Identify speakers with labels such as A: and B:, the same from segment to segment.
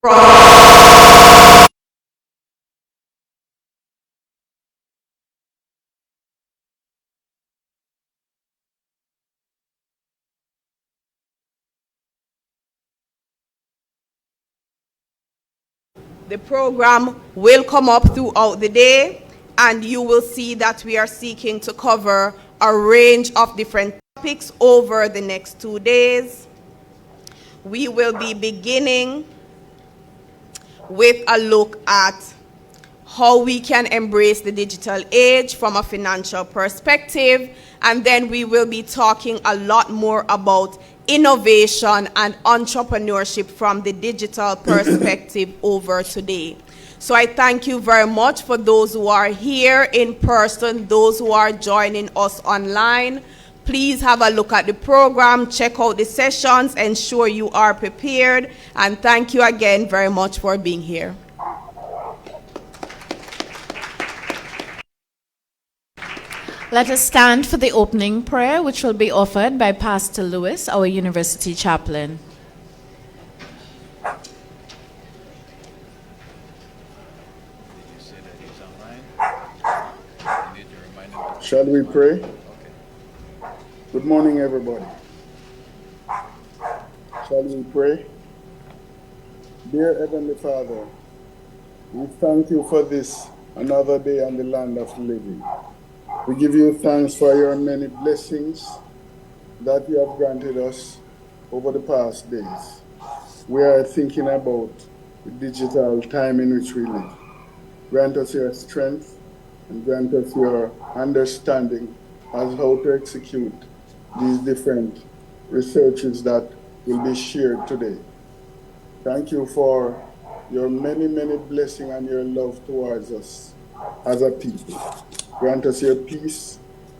A: The program will come up throughout the day, and you will see that we are seeking to cover a range of different topics over the next 2 days. We will be beginning with a look at how we can embrace the digital age from a financial perspective, and then we will be talking a lot more about innovation and entrepreneurship from the digital perspective over today. So I thank you very much for those who are here in person, those who are joining us online. Please have a look at the program, check out the sessions, ensure you are prepared, and thank you again very much for being here.
B: Let us stand for the opening prayer, which will be offered by Pastor Lewis, our university chaplain.
C: Shall we pray? Good morning, everybody. Shall we pray? Dear Heavenly Father, we thank you for this, another day on the land of the living. We give you thanks for your many blessings that you have granted us over the past days. We are thinking about the digital time in which we live. Grant us your strength and grant us your understanding as how to execute these different researches that will be shared today. Thank you for your many, many blessings and your love towards us as a people. Grant us your peace,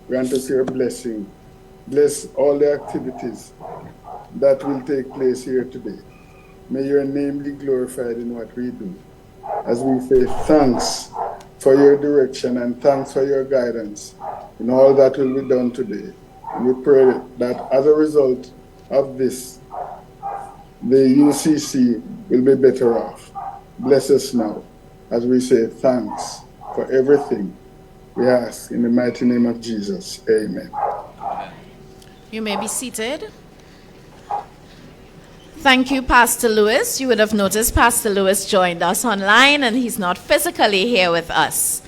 C: grant us your blessing. Bless all the activities that will take place here today. May your name be glorified in what we do. As we say thanks for your direction and thanks for your guidance in all that will be done today. And we pray that as a result of this, the UCC will be better off. Bless us now as we say thanks for everything. We ask in the mighty name of Jesus. Amen.
B: You may be seated. Thank you, Pastor Lewis. You would have noticed Pastor Lewis joined us online, and he's not physically here with us.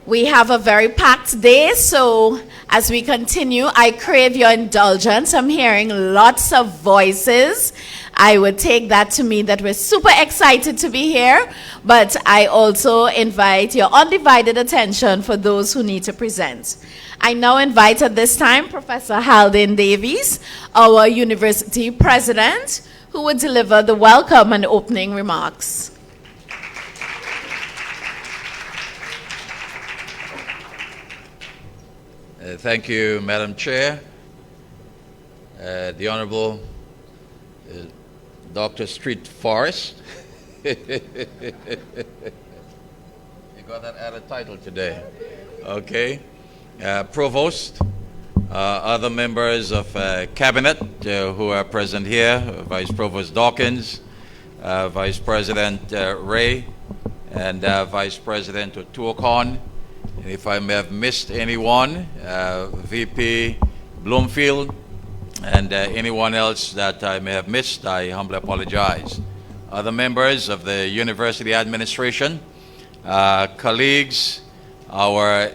B: We have a very packed day, so as we continue, I crave your indulgence. I'm hearing lots of voices. I would take that to mean that we're super excited to be here, but I also invite your undivided attention for those who need to present. I now invite at this time Professor Haldane Davies, our university president, who will deliver the welcome and opening remarks.
D: Thank you, Madam Chair. The Honorable Dr. Street Forest. You got that added title today. Okay. Provost, other members of Cabinet who are present here, Vice Provost Dawkins, Vice President Ray, and Vice President Tuokon. And if I may have missed anyone, VP Bloomfield, and anyone else that I may have missed, I humbly apologize. Other members of the university administration, colleagues, our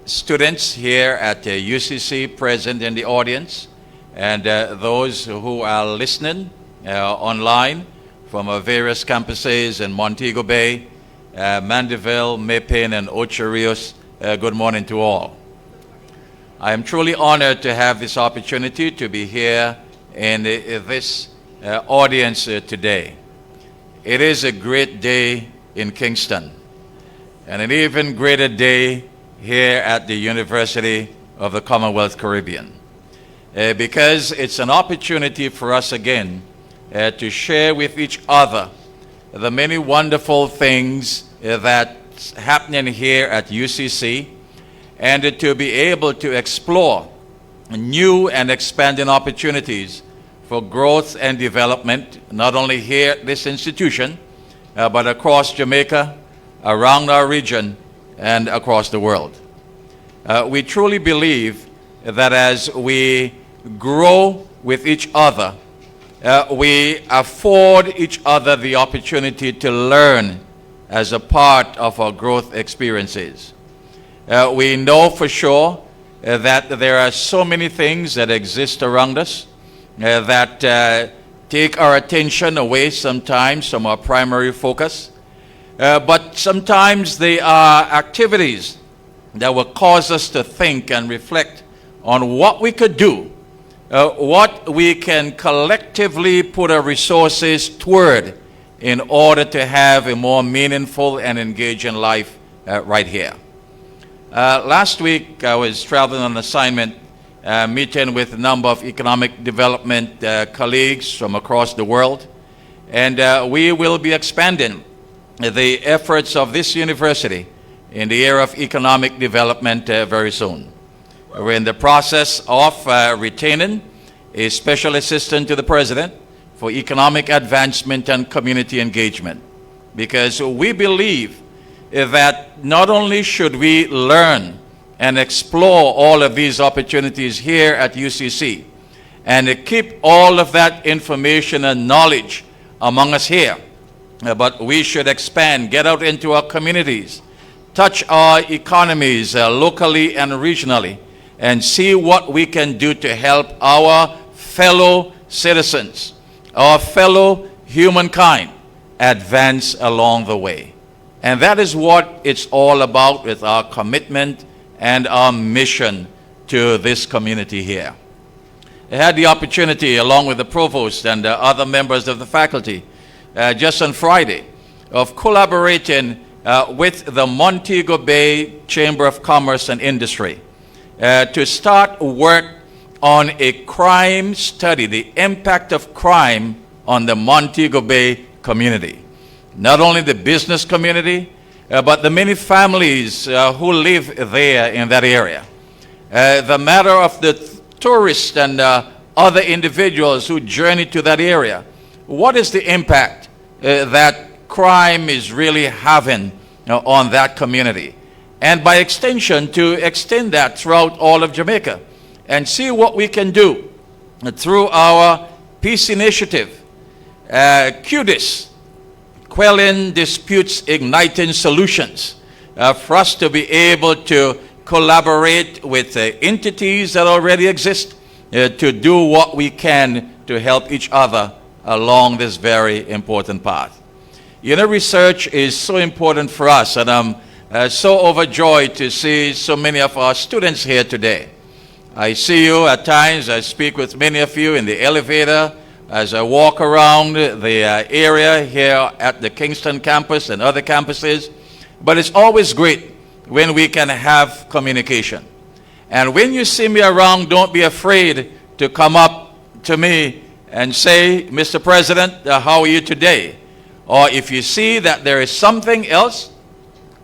D: students here at UCC present in the audience, and those who are listening online from our various campuses in Montego Bay, Mandeville, Maypin, and Ocho Rios. Good morning to all. I am truly honored to have this opportunity to be here in this audience today. It is a great day in Kingston, and an even greater day here at the University of the Commonwealth Caribbean, because it's an opportunity for us again to share with each other the many wonderful things that's happening here at UCC, and to be able to explore new and expanding opportunities for growth and development, not only here at this institution, but across Jamaica, around our region, and across the world. We truly believe that as we grow with each other, we afford each other the opportunity to learn as a part of our growth experiences. We know for sure that there are so many things that exist around us that take our attention away sometimes from our primary focus. But sometimes they are activities that will cause us to think and reflect on what we could do, what we can collectively put our resources toward in order to have a more meaningful and engaging life right here. Last week, I was traveling on assignment, meeting with a number of economic development colleagues from across the world, and we will be expanding the efforts of this university in the area of economic development very soon. We're in the process of retaining a special assistant to the president for economic advancement and community engagement, because we believe that not only should we learn and explore all of these opportunities here at UCC and keep all of that information and knowledge among us here, but we should expand, get out into our communities, touch our economies locally and regionally, and see what we can do to help our fellow citizens, our fellow humankind, advance along the way. And that is what it's all about with our commitment and our mission to this community here. I had the opportunity, along with the provost and other members of the faculty, just on Friday, of collaborating with the Montego Bay Chamber of Commerce and Industry to start work on a crime study, the impact of crime on the Montego Bay community. Not only the business community, but the many families who live there in that area. The matter of the tourists and other individuals who journey to that area. What is the impact that crime is really having on that community? And by extension, to extend that throughout all of Jamaica and see what we can do through our peace initiative, QDIS, Quelling Disputes, Igniting Solutions, for us to be able to collaborate with entities that already exist to do what we can to help each other along this very important path. You know, research is so important for us, and I'm so overjoyed to see so many of our students here today. I see you at times, I speak with many of you in the elevator, as I walk around the area here at the Kingston campus and other campuses. But it's always great when we can have communication. And when you see me around, don't be afraid to come up to me and say, Mr. President, how are you today? Or if you see that there is something else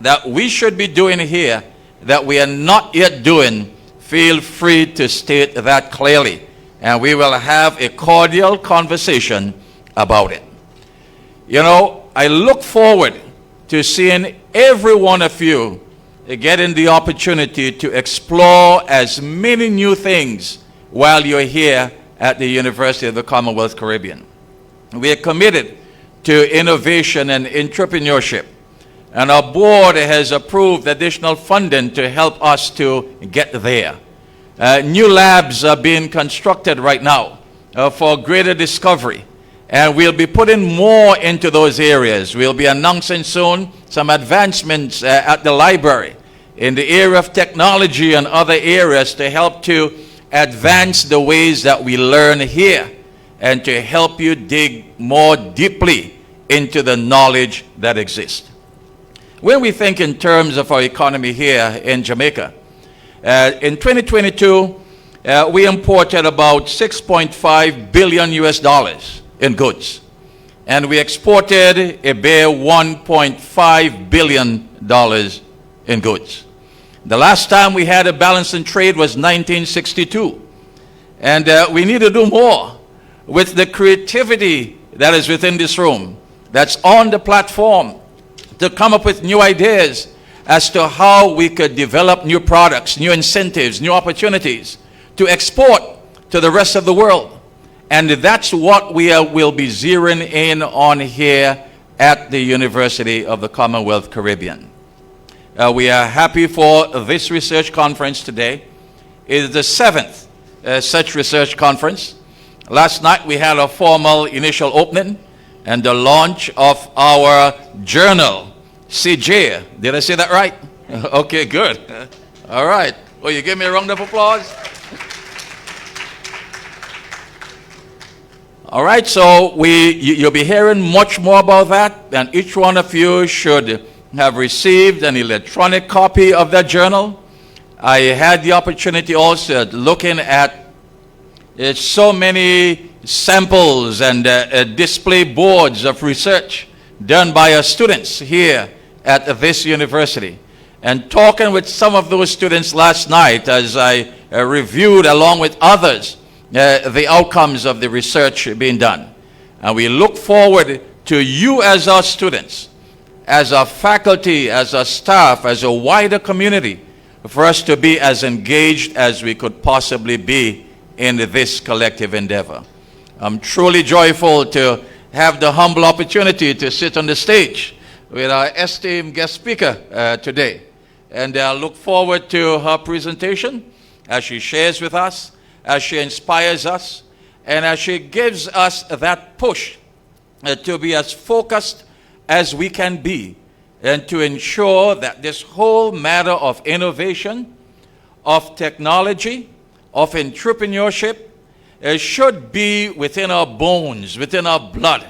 D: that we should be doing here that we are not yet doing, feel free to state that clearly, and we will have a cordial conversation about it. You know, I look forward to seeing every one of you getting the opportunity to explore as many new things while you're here at the University of the Commonwealth Caribbean. We are committed to innovation and entrepreneurship, and our board has approved additional funding to help us to get there. New labs are being constructed right now for greater discovery, and we'll be putting more into those areas. We'll be announcing soon some advancements at the library in the area of technology and other areas to help to advance the ways that we learn here and to help you dig more deeply into the knowledge that exists. When we think in terms of our economy here in Jamaica, in 2022, we imported about 6.5 billion US dollars in goods, and we exported a bare 1.5 billion dollars in goods. The last time we had a balance in trade was 1962, and we need to do more with the creativity that is within this room. that's on the platform to come up with new ideas as to how we could develop new products, new incentives, new opportunities to export to the rest of the world. And that's what we will be zeroing in on here at the University of the Commonwealth Caribbean. We are happy for this research conference today. It is the 7th such research conference. Last night we had a formal initial opening and the launch of our journal, CJ. Did I say that right? Okay, good. All right. Well, you give me a round of applause? All right, so you'll be hearing much more about that, and each one of you should have received an electronic copy of that journal. I had the opportunity also looking at so many samples and display boards of research done by our students here at this university. And talking with some of those students last night as I reviewed along with others the outcomes of the research being done. And we look forward to you as our students, as a faculty, as a staff, as a wider community, for us to be as engaged as we could possibly be in this collective endeavor. I'm truly joyful to have the humble opportunity to sit on the stage with our esteemed guest speaker today. And I look forward to her presentation as she shares with us, as she inspires us, and as she gives us that push to be as focused as we can be, and to ensure that this whole matter of innovation, of technology, of entrepreneurship should be within our bones, within our blood,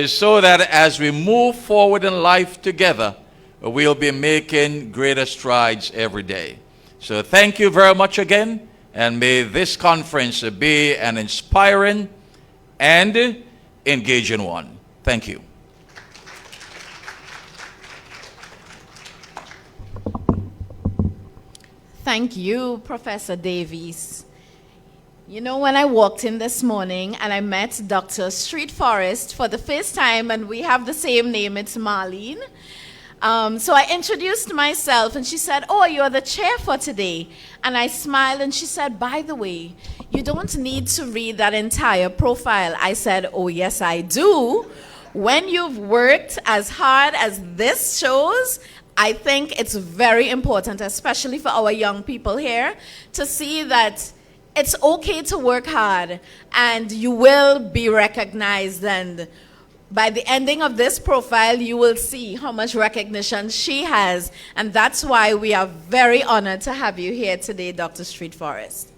D: so that as we move forward in life together, we'll be making greater strides every day. So thank you very much again, and may this conference be an inspiring and engaging one. Thank you.
B: Thank you, Professor Davies. You know, when I walked in this morning and I met Dr. Street Forest for the first time, and we have the same name, it's Marlene. So I introduced myself and she said, "Oh, you're the chair for today." And I smiled and she said, "By the way, you don't need to read that entire profile." I said, "Oh, yes, I do. When you've worked as hard as this shows, I think it's very important, especially for our young people here, to see that it's okay to work hard and you will be recognized. And by the ending of this profile, you will see how much recognition she has. And that's why we are very honored to have you here today, Dr. Street Forest.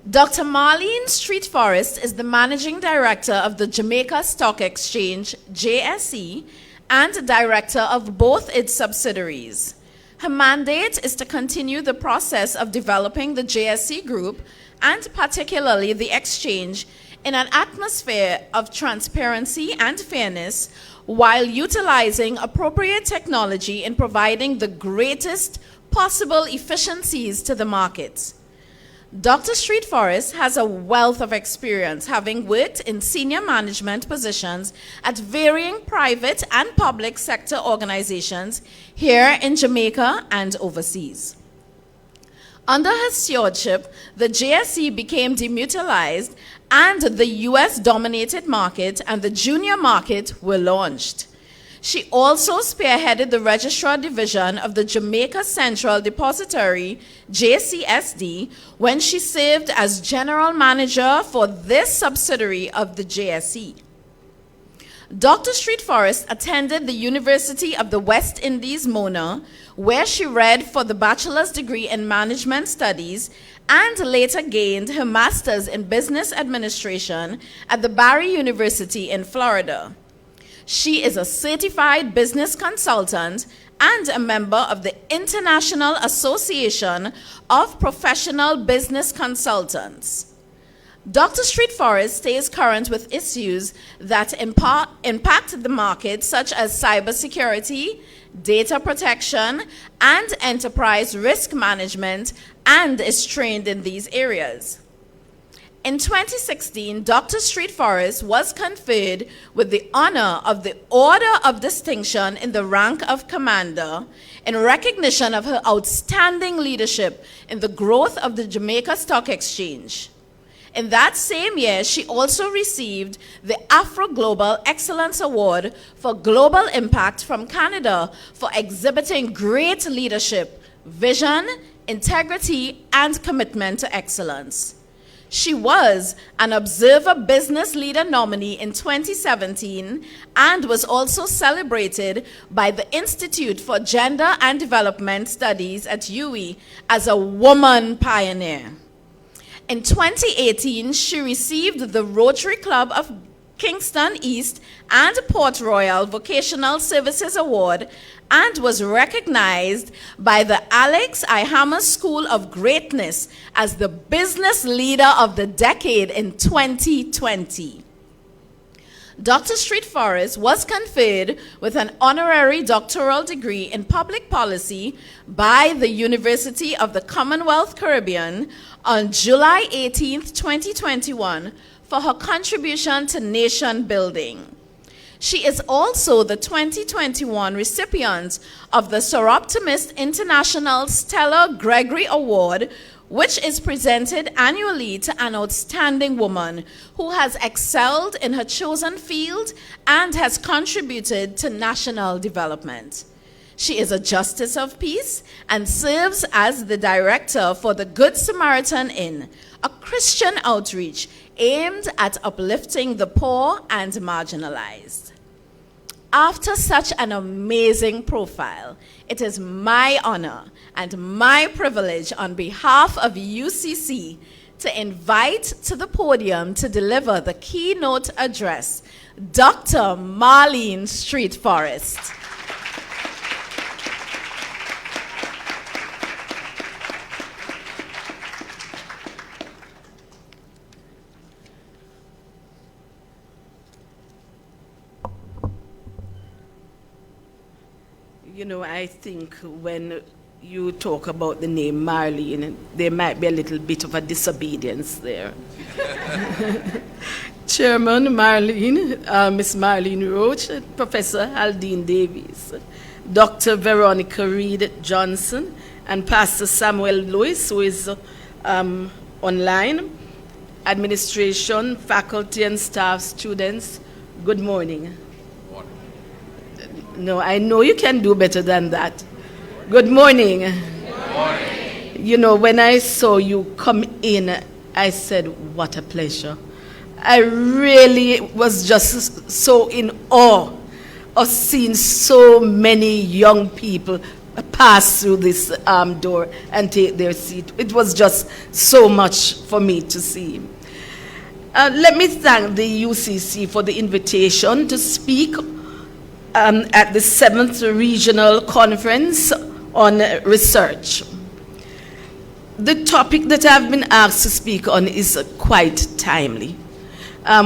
B: Dr. Marlene Street Forest is the Managing Director of the Jamaica Stock Exchange, JSE, and director of both its subsidiaries. Her mandate is to continue the process of developing the JSE Group, and particularly the exchange, in an atmosphere of transparency and fairness, while utilizing appropriate technology in providing the greatest possible efficiencies to the markets. Dr. Street Forest has a wealth of experience, having worked in senior management positions at varying private and public sector organizations here in Jamaica and overseas. Under her stewardship, the JSE became demutualized and the US-dominated market and the junior market were launched. She also spearheaded the Registrar Division of the Jamaica Central Depository, JCSD, when she served as General Manager for this subsidiary of the JSE. Dr. Street Forest attended the University of the West Indies, Mona, where she read for the bachelor's degree in management studies and later gained her master's in business administration at the Barry University in Florida. She is a certified business consultant and a member of the International Association of Professional Business Consultants. Dr. Street Forest stays current with issues that impact the market, such as cybersecurity, data protection, and enterprise risk management, and is trained in these areas. In 2016, Dr. Street Forest was conferred with the honor of the Order of Distinction in the rank of Commander in recognition of her outstanding leadership in the growth of the Jamaica Stock Exchange. In that same year, she also received the Afro Global Excellence Award for Global Impact from Canada for exhibiting great leadership, vision, integrity, and commitment to excellence. She was an Observer Business Leader nominee in 2017 and was also celebrated by the Institute for Gender and Development Studies at UWI as a woman pioneer. In 2018, she received the Rotary Club of Kingston East and Port Royal Vocational Services Award and was recognized by the Alex I. Hammer School of Greatness as the Business Leader of the Decade in 2020. Dr. Street Forest was conferred with an honorary doctoral degree in public policy by the University of the Commonwealth Caribbean on July 18, 2021, for her contribution to nation building. She is also the 2021 recipient of the Soroptimist International Stella Gregory Award, which is presented annually to an outstanding woman who has excelled in her chosen field and has contributed to national development. She is a Justice of Peace and serves as the director for the Good Samaritan Inn, a Christian outreach aimed at uplifting the poor and marginalized. After such an amazing profile, it is my honor and my privilege on behalf of UCC to invite to the podium to deliver the keynote address, Dr. Marlene Street Forest.
E: You know, I think when you talk about the name Marlene, there might be a little bit of a disobedience there. Chairman Marlene, Miss Marlene Roach, Professor Haldine Davies, Dr. Veronica Reed Johnson, and Pastor Samuel Lewis, who is online, administration, faculty and staff, students, good morning. No, I know you can do better than that. Good morning.
D: Good morning.
E: You know, when I saw you come in, I said, what a pleasure. I really was just so in awe of seeing so many young people pass through this door and take their seat. It was just so much for me to see. Let me thank the UCC for the invitation to speak at the 7th Regional Conference on Research. The topic that I've been asked to speak on is quite timely.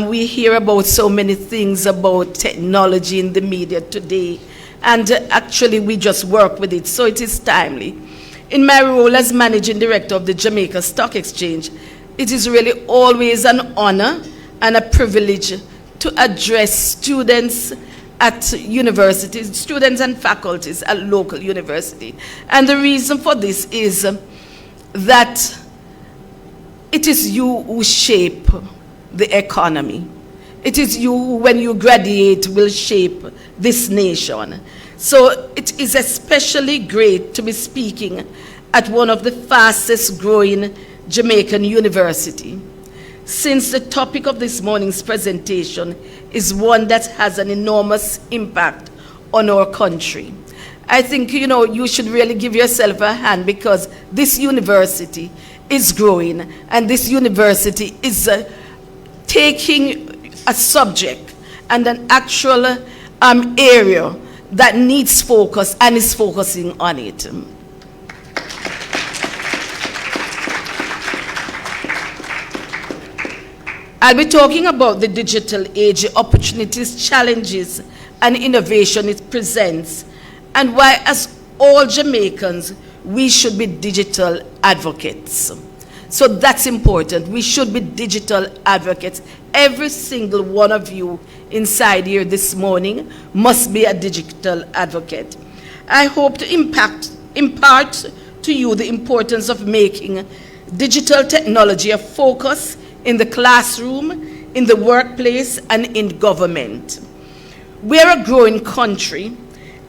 E: We hear about so many things about technology in the media today, and actually we just work with it, so it is timely. In my role as Managing Director of the Jamaica Stock Exchange, it is really always an honor and a privilege to address students at universities, students and faculties at local university. And the reason for this is that it is you who shape the economy. It is you who, when you graduate, will shape this nation. So it is especially great to be speaking at one of the fastest growing Jamaican university, since the topic of this morning's presentation is one that has an enormous impact on our country. I think, you know, you should really give yourself a hand, because this university is growing, and this university is taking a subject and an actual area that needs focus and is focusing on it. I'll be talking about the digital age, opportunities, challenges, and innovation it presents, and why, as all Jamaicans, we should be digital advocates. So that's important. We should be digital advocates. Every single one of you inside here this morning must be a digital advocate. I hope to impart to you the importance of making digital technology a focus in the classroom, in the workplace, and in government. We are a growing country,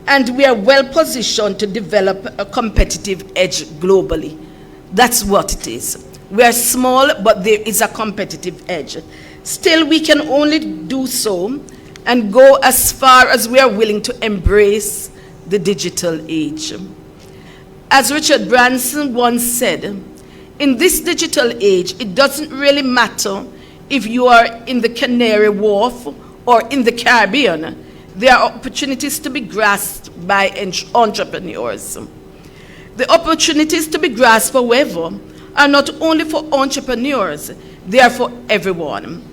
E: and we are well positioned to develop a competitive edge globally. That's what it is. We are small, but there is a competitive edge. Still, we can only do so and go as far as we are willing to embrace the digital age. As Richard Branson once said, in this digital age, it doesn't really matter if you are in the Canary Wharf or in the Caribbean. There are opportunities to be grasped by entrepreneurs. The opportunities to be grasped, however, are not only for entrepreneurs, they are for everyone.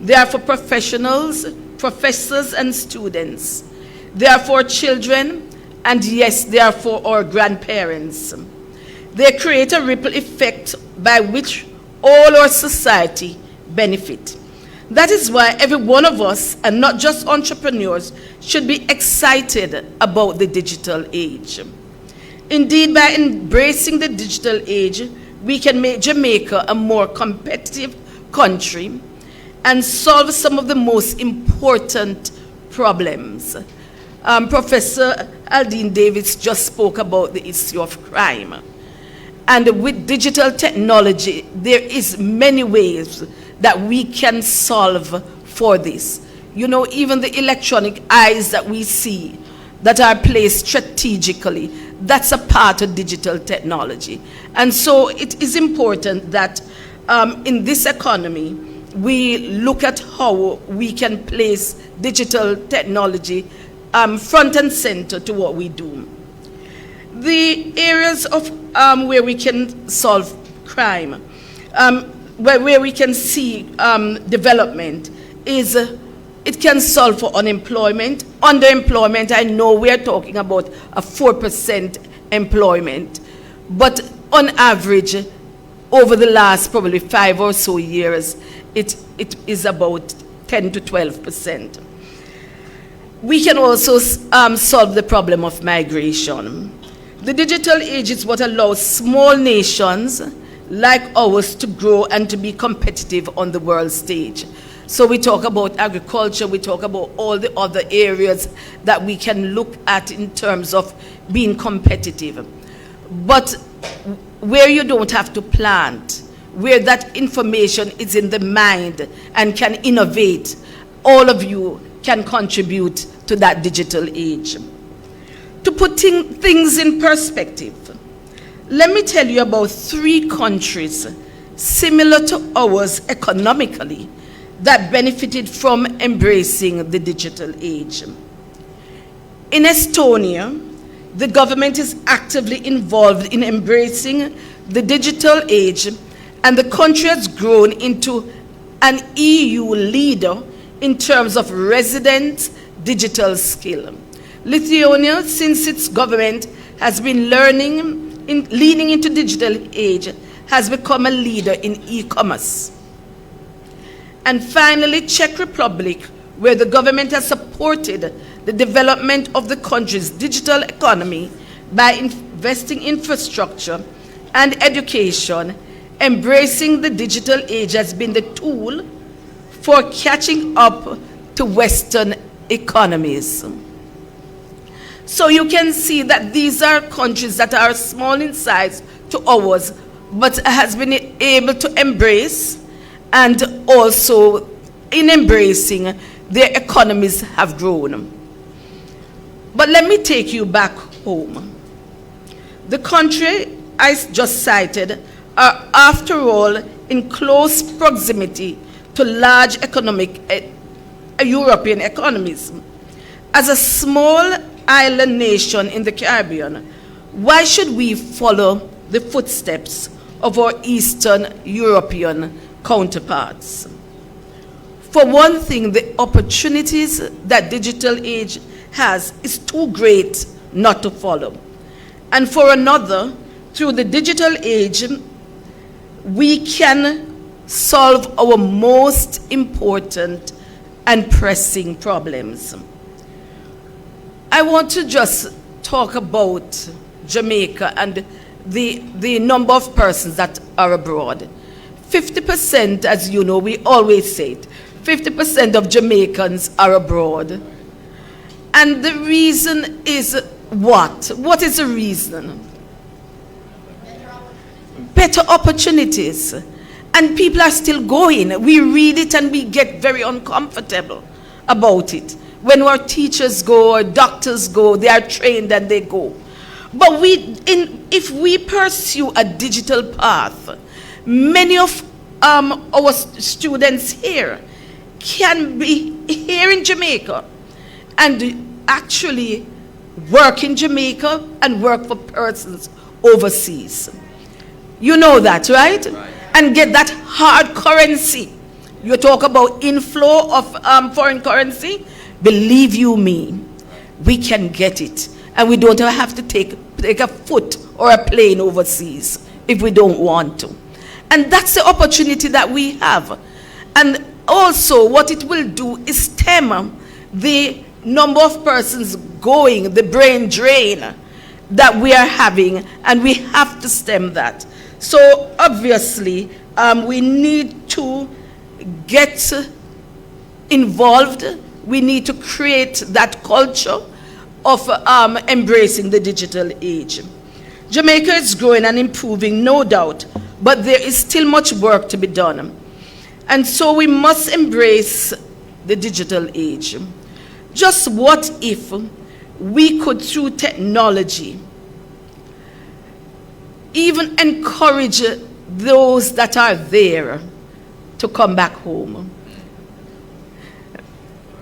E: They are for professionals, professors, and students. They are for children, and yes, they are for our grandparents. They create a ripple effect by which all our society benefit. That is why every one of us, and not just entrepreneurs, should be excited about the digital age. Indeed, by embracing the digital age, we can make Jamaica a more competitive country and solve some of the most important problems. Professor Aldine Davis just spoke about the issue of crime. And with digital technology, there is many ways that we can solve for this. You know, even the electronic eyes that we see that are placed strategically, that's a part of digital technology. And so it is important that in this economy, we look at how we can place digital technology front and center to what we do. The areas of where we can solve crime, where we can see development is it can solve for unemployment. Underemployment, I know we are talking about a 4% employment, but on average, over the last probably 5 or so years, it is about 10 to 12%. We can also solve the problem of migration. The digital age is what allows small nations like ours to grow and to be competitive on the world stage. So we talk about agriculture, we talk about all the other areas that we can look at in terms of being competitive. But where you don't have to plant, where that information is in the mind and can innovate, all of you can contribute to that digital age. To put things in perspective, let me tell you about 3 countries similar to ours economically that benefited from embracing the digital age. In Estonia, the government is actively involved in embracing the digital age, and the country has grown into an EU leader in terms of resident digital skill. Lithuania, since its government has been leaning into digital age, has become a leader in e-commerce. And finally, Czech Republic, where the government has supported the development of the country's digital economy by investing in infrastructure and education. Embracing the digital age has been the tool for catching up to Western economies. So you can see that these are countries that are small in size to ours, but has been able to embrace, and also in embracing, their economies have grown. But let me take you back home. The country I just cited are, after all, in close proximity to large European economies. As a small island nation in the Caribbean, why should we follow the footsteps of our Eastern European counterparts? For one thing, the opportunities that digital age has is too great not to follow. And for another, through the digital age, we can solve our most important and pressing problems. I want to just talk about Jamaica and the number of persons that are abroad. 50%, as you know, we always say it, 50% of Jamaicans are abroad. And the reason is what? What is the reason? Better opportunities. And people are still going. We read it and we get very uncomfortable about it. When our teachers go, our doctors go, they are trained and they go. But if we pursue a digital path, many of our students here can be here in Jamaica and actually work in Jamaica and work for persons overseas. You know that, right? And get that hard currency. You talk about inflow of foreign currency. Believe you me, we can get it. And we don't have to take a foot or a plane overseas if we don't want to. And that's the opportunity that we have. And also what it will do is stem the number of persons going, the brain drain that we are having, and we have to stem that. So obviously, we need to get involved. We need to create that culture of embracing the digital age. Jamaica is growing and improving, no doubt, but there is still much work to be done. And so we must embrace the digital age. Just what if we could, through technology, even encourage those that are there to come back home?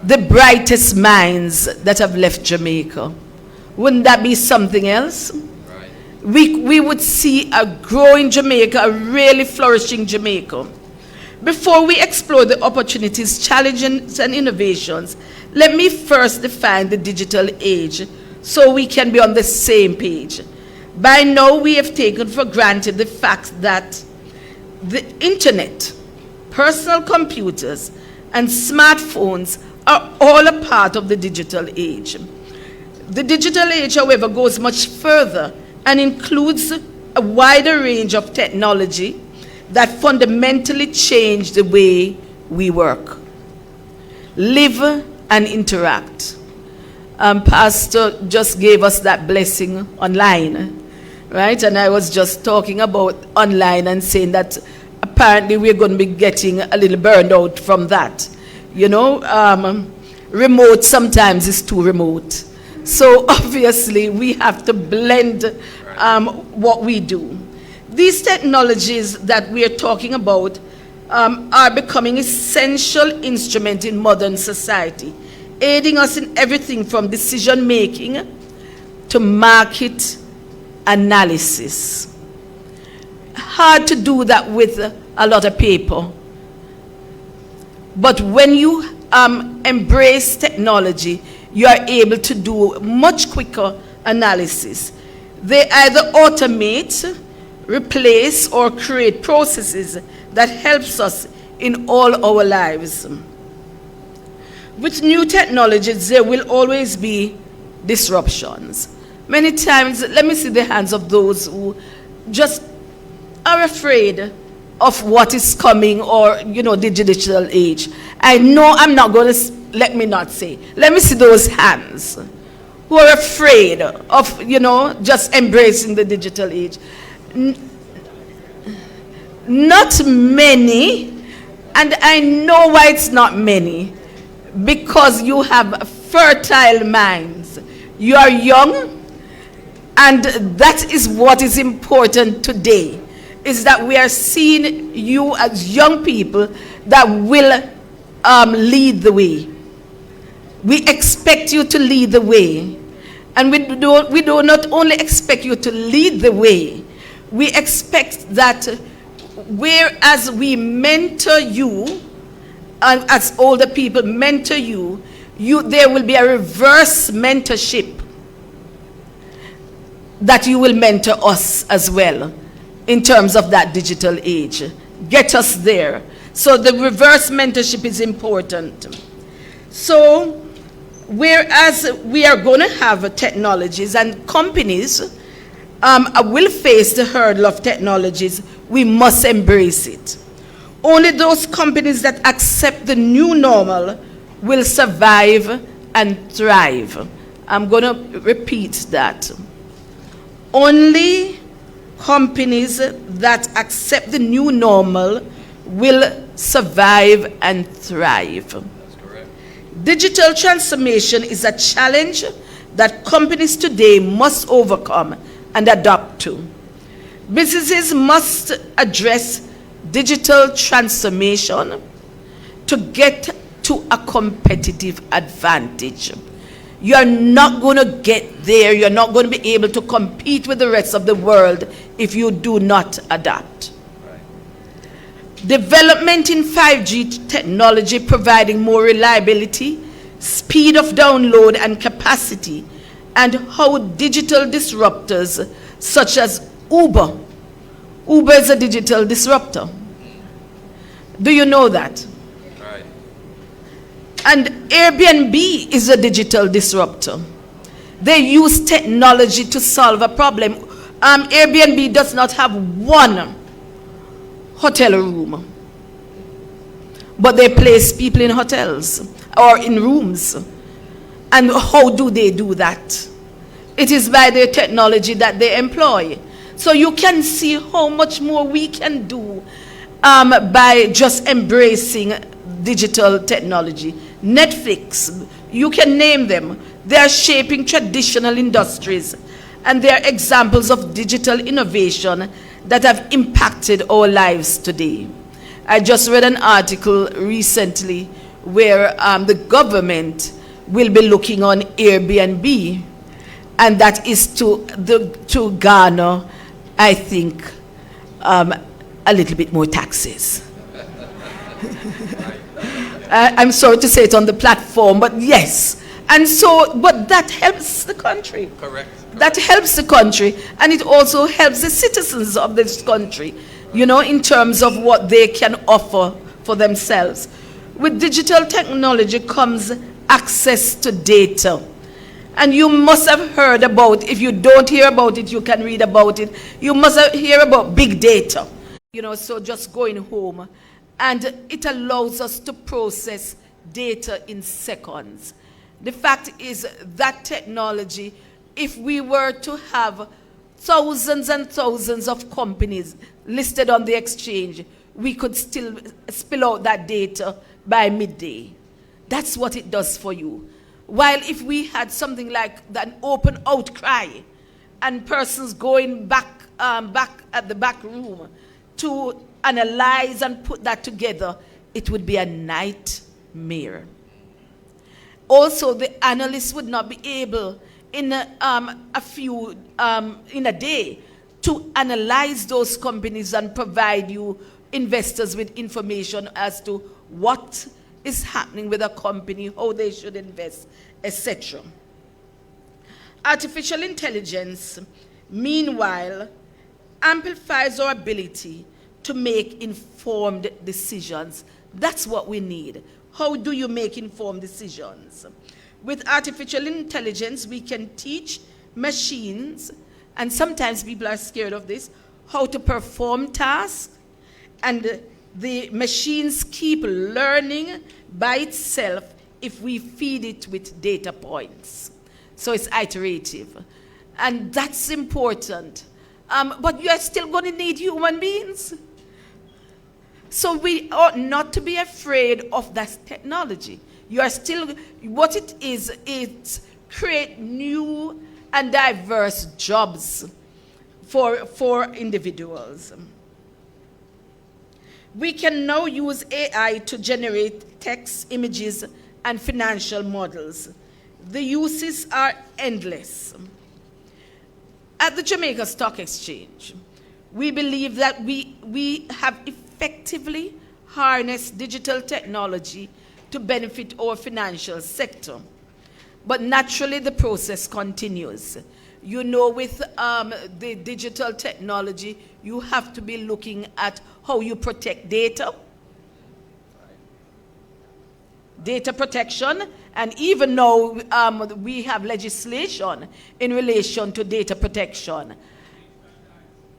E: The brightest minds that have left Jamaica. Wouldn't that be something else? Right. We would see a growing Jamaica, a really flourishing Jamaica. Before we explore the opportunities, challenges, and innovations, let me first define the digital age so we can be on the same page. By now, we have taken for granted the fact that the internet, personal computers, and smartphones are all a part of the digital age. The digital age, however, goes much further and includes a wider range of technology that fundamentally change the way we work, live, and interact. Pastor just gave us that blessing online, right? And I was just talking about online and saying that apparently we're going to be getting a little burned out from that. You know, remote sometimes is too remote. So obviously we have to blend what we do. These technologies that we are talking about are becoming essential instruments in modern society, aiding us in everything from decision making to market analysis. Hard to do that with a lot of people. But when you embrace technology, you are able to do much quicker analysis. They either automate, replace, or create processes that helps us in all our lives. With new technologies, there will always be disruptions. Many times, let me see the hands of those who just are afraid of what is coming, or, you know, the digital age. I know I'm not going to, let me see those hands who are afraid of, you know, just embracing the digital age. Not many, and I know why it's not many, because you have fertile minds. You are young, and that is what is important today, is that we are seeing you as young people that will lead the way. We expect you to lead the way. And we do not only expect you to lead the way, we expect that whereas we mentor you, and as older people mentor you, there will be a reverse mentorship, that you will mentor us as well. in terms of that digital age. Get us there. So the reverse mentorship is important. So whereas we are going to have technologies and companies will face the hurdle of technologies, we must embrace it. Only those companies that accept the new normal will survive and thrive. I'm going to repeat that. Only companies that accept the new normal will survive and thrive.
D: That's correct.
E: Digital transformation is a challenge that companies today must overcome and adapt to. Businesses must address digital transformation to get to a competitive advantage. You are not going to get there. You're not going to be able to compete with the rest of the world if you do not adapt. Right. Development in 5G technology providing more reliability, speed of download and capacity, and how digital disruptors such as Uber is a digital disruptor. Do you know that?
D: Right.
E: And Airbnb is a digital disruptor. They use technology to solve a problem. Airbnb does not have one hotel room, but they place people in hotels or in rooms. And how do they do that? It is by the technology that they employ. So you can see how much more we can do by just embracing digital technology. Netflix, you can name them. They are shaping traditional industries, and they are examples of digital innovation that have impacted our lives today. I just read an article recently where the government will be looking on Airbnb, and that is to garner, I think, a little bit more taxes. I'm sorry to say it on the platform, but yes. And so, but that helps the country.
D: Correct.
E: That helps the country, and it also helps the citizens of this country, you know, in terms of what they can offer for themselves. With digital technology comes access to data. And you must have heard about, if you don't hear about it, you can read about it. You must have heard about big data. You know, so just going home. And it allows us to process data in seconds. The fact is that technology, if we were to have thousands and thousands of companies listed on the exchange, we could still spill out that data by midday. That's what it does for you. While if we had something like an open outcry and persons going back at the back room to analyze and put that together, it would be a nightmare. Also, the analysts would not be able in a day to analyze those companies and provide you investors with information as to what is happening with a company, how they should invest, etc. Artificial intelligence, meanwhile, amplifies our ability to make informed decisions. That's what we need. How do you make informed decisions? With artificial intelligence, we can teach machines, and sometimes people are scared of this, how to perform tasks, and the machines keep learning by itself if we feed it with data points. So it's iterative. And that's important. But you are still going to need human beings. So we ought not to be afraid of that technology. You are still, what it is, it creates new and diverse jobs for individuals. We can now use AI to generate text, images, and financial models. The uses are endless. At the Jamaica Stock Exchange, we believe that we have effectively harnessed digital technology to benefit our financial sector. But naturally, the process continues. You know, with the digital technology, you have to be looking at how you protect data, data protection, and even now we have legislation in relation to data protection.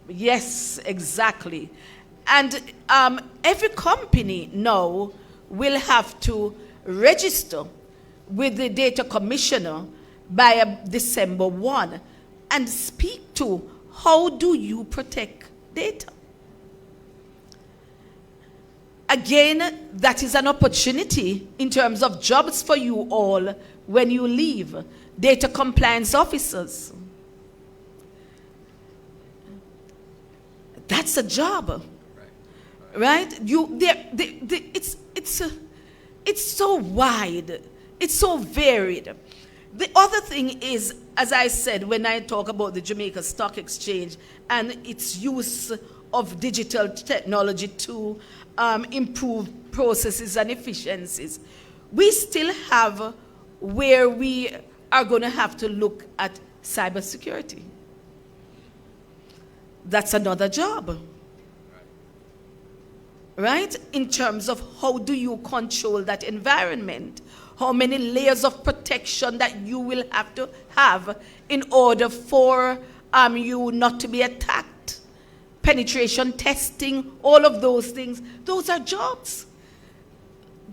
E: Yes, exactly. And every company now will have to register with the data commissioner by December 1 and speak to how do you protect data. Again, that is an opportunity in terms of jobs for you all when you leave. Data compliance officers. That's a job. Right? It's so wide. It's so varied. The other thing is, as I said, when I talk about the Jamaica Stock Exchange and its use of digital technology to improve processes and efficiencies, we still have where we are going to have to look at cybersecurity. That's another job. Right? In terms of how do you control that environment? How many layers of protection that you will have to have in order for you not to be attacked? Penetration testing, all of those things, those are jobs.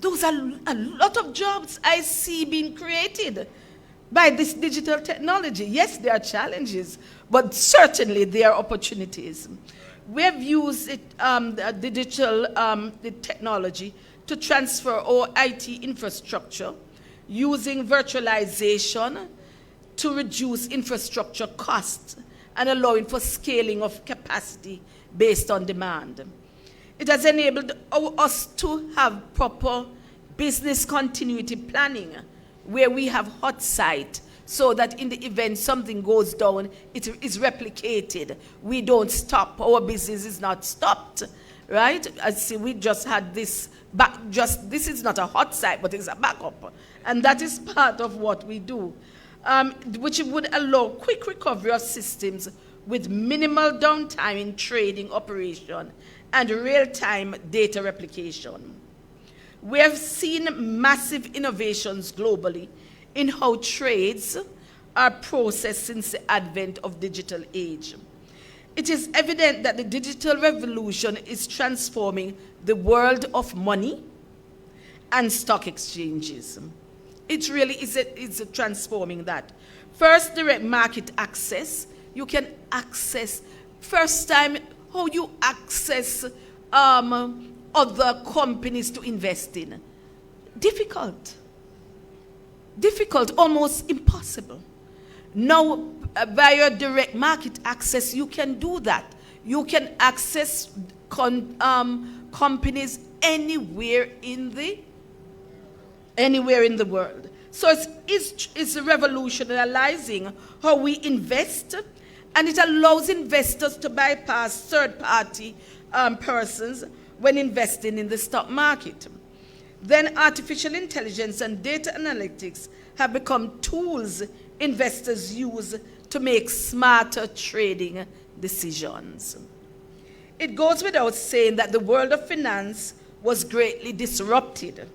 E: Those are a lot of jobs I see being created by this digital technology. Yes, there are challenges, but certainly there are opportunities. We have used the digital the technology to transfer our IT infrastructure using virtualization to reduce infrastructure costs and allowing for scaling of capacity based on demand. It has enabled us to have proper business continuity planning where we have hot site so that in the event something goes down, it is replicated. We don't stop. Our business is not stopped, right? I see we just had this, this is not a hot site, but it's a backup. And that is part of what we do, which would allow quick recovery of systems with minimal downtime in trading operation and real-time data replication. We have seen massive innovations globally in how trades are processed since the advent of digital age. It is evident that the digital revolution is transforming the world of money and stock exchanges. It really is transforming that. First, direct market access. You can access, first time, how you access other companies to invest in. Difficult, almost impossible. Now, via direct market access, you can do that. You can access companies anywhere in the world. So it's revolutionizing how we invest, and it allows investors to bypass third-party persons when investing in the stock market. Then artificial intelligence and data analytics have become tools investors use to make smarter trading decisions. It goes without saying that the world of finance was greatly disrupted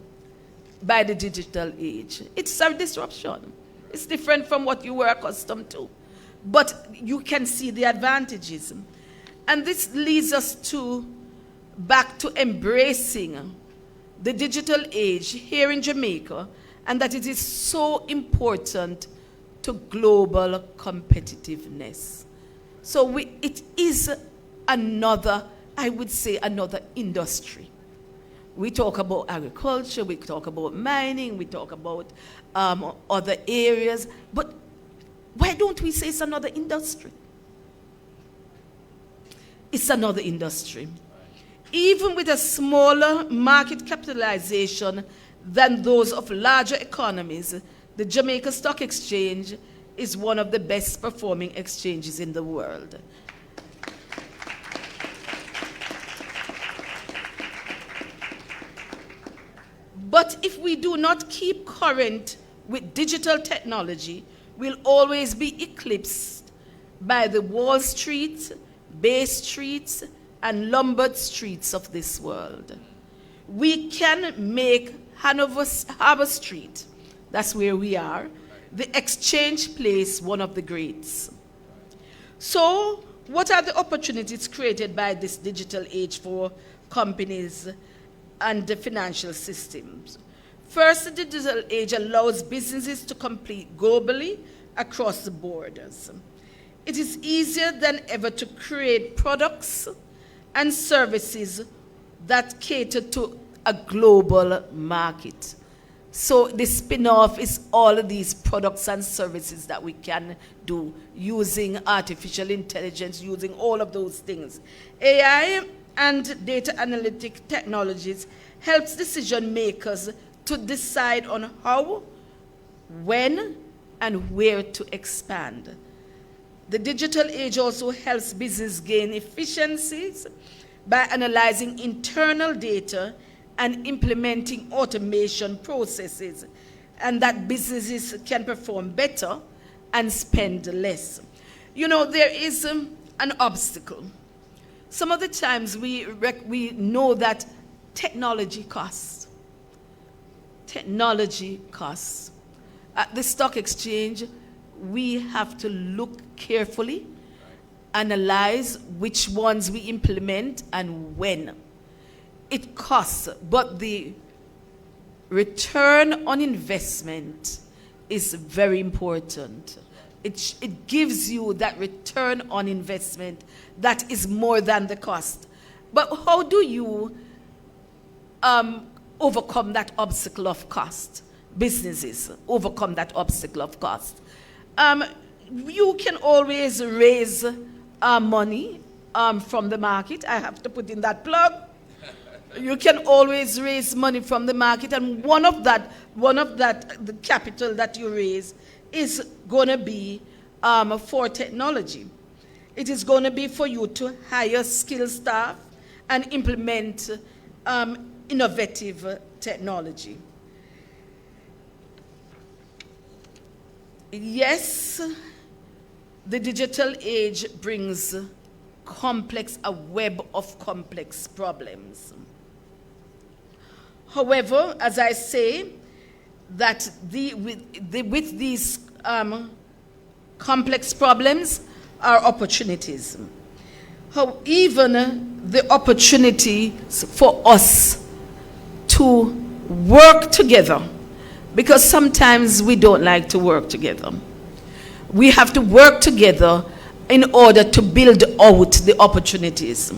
E: by the digital age. It's a disruption. It's different from what you were accustomed to. But you can see the advantages. And this leads us back to embracing the digital age here in Jamaica, and that it is so important to global competitiveness. So it is another, I would say, another industry. We talk about agriculture, we talk about mining, we talk about other areas, but why don't we say it's another industry? It's another industry. Even with a smaller market capitalization than those of larger economies, the Jamaica Stock Exchange is one of the best performing exchanges in the world. But if we do not keep current with digital technology, we'll always be eclipsed by the Wall Street, Bay Streets, and Lombard streets of this world. We can make Harbor Street, that's where we are, the exchange place, one of the greats. So, what are the opportunities created by this digital age for companies and the financial systems? First, the digital age allows businesses to compete globally across the borders. It is easier than ever to create products and services that cater to a global market. So the spin-off is all of these products and services that we can do using artificial intelligence, using all of those things. AI and data analytic technologies helps decision makers to decide on how, when, and where to expand. The digital age also helps business gain efficiencies by analyzing internal data and implementing automation processes, and that businesses can perform better and spend less. You know, there is an obstacle. Some of the times we know that technology costs. Technology costs. At the stock exchange, we have to look carefully, analyze which ones we implement and when. It costs, but the return on investment is very important. It gives you that return on investment that is more than the cost. But how do you overcome that obstacle of cost? Businesses overcome that obstacle of cost. You can always raise money from the market. I have to put in that plug. You can always raise money from the market, and one of that, the capital that you raise is going to be for technology. It is going to be for you to hire skilled staff and implement innovative technology. Yes, the digital age brings a web of complex problems. However, as I say, that with these complex problems are opportunities. Even the opportunities for us to work together, because sometimes we don't like to work together. We have to work together in order to build out the opportunities.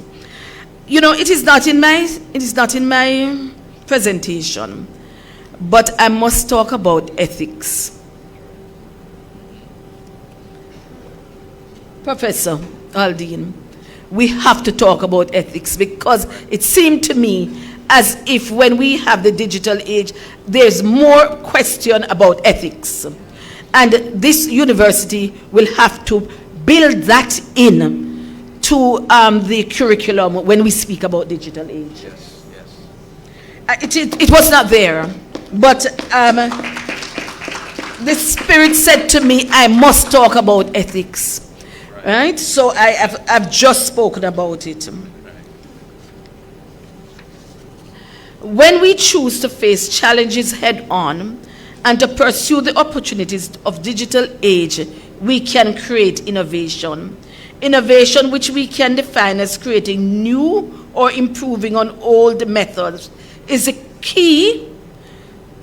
E: You know, it is not in my presentation, but I must talk about ethics. Professor Aldine, we have to talk about ethics, because it seemed to me as if when we have the digital age, there's more question about ethics. And this university will have to build that in to the curriculum when we speak about digital age.
D: Yes.
E: It was not there, but the Spirit said to me, I must talk about ethics, right? So I've just spoken about it. When we choose to face challenges head on and to pursue the opportunities of digital age, we can create innovation. Innovation which we can define as creating new or improving on old methods is a key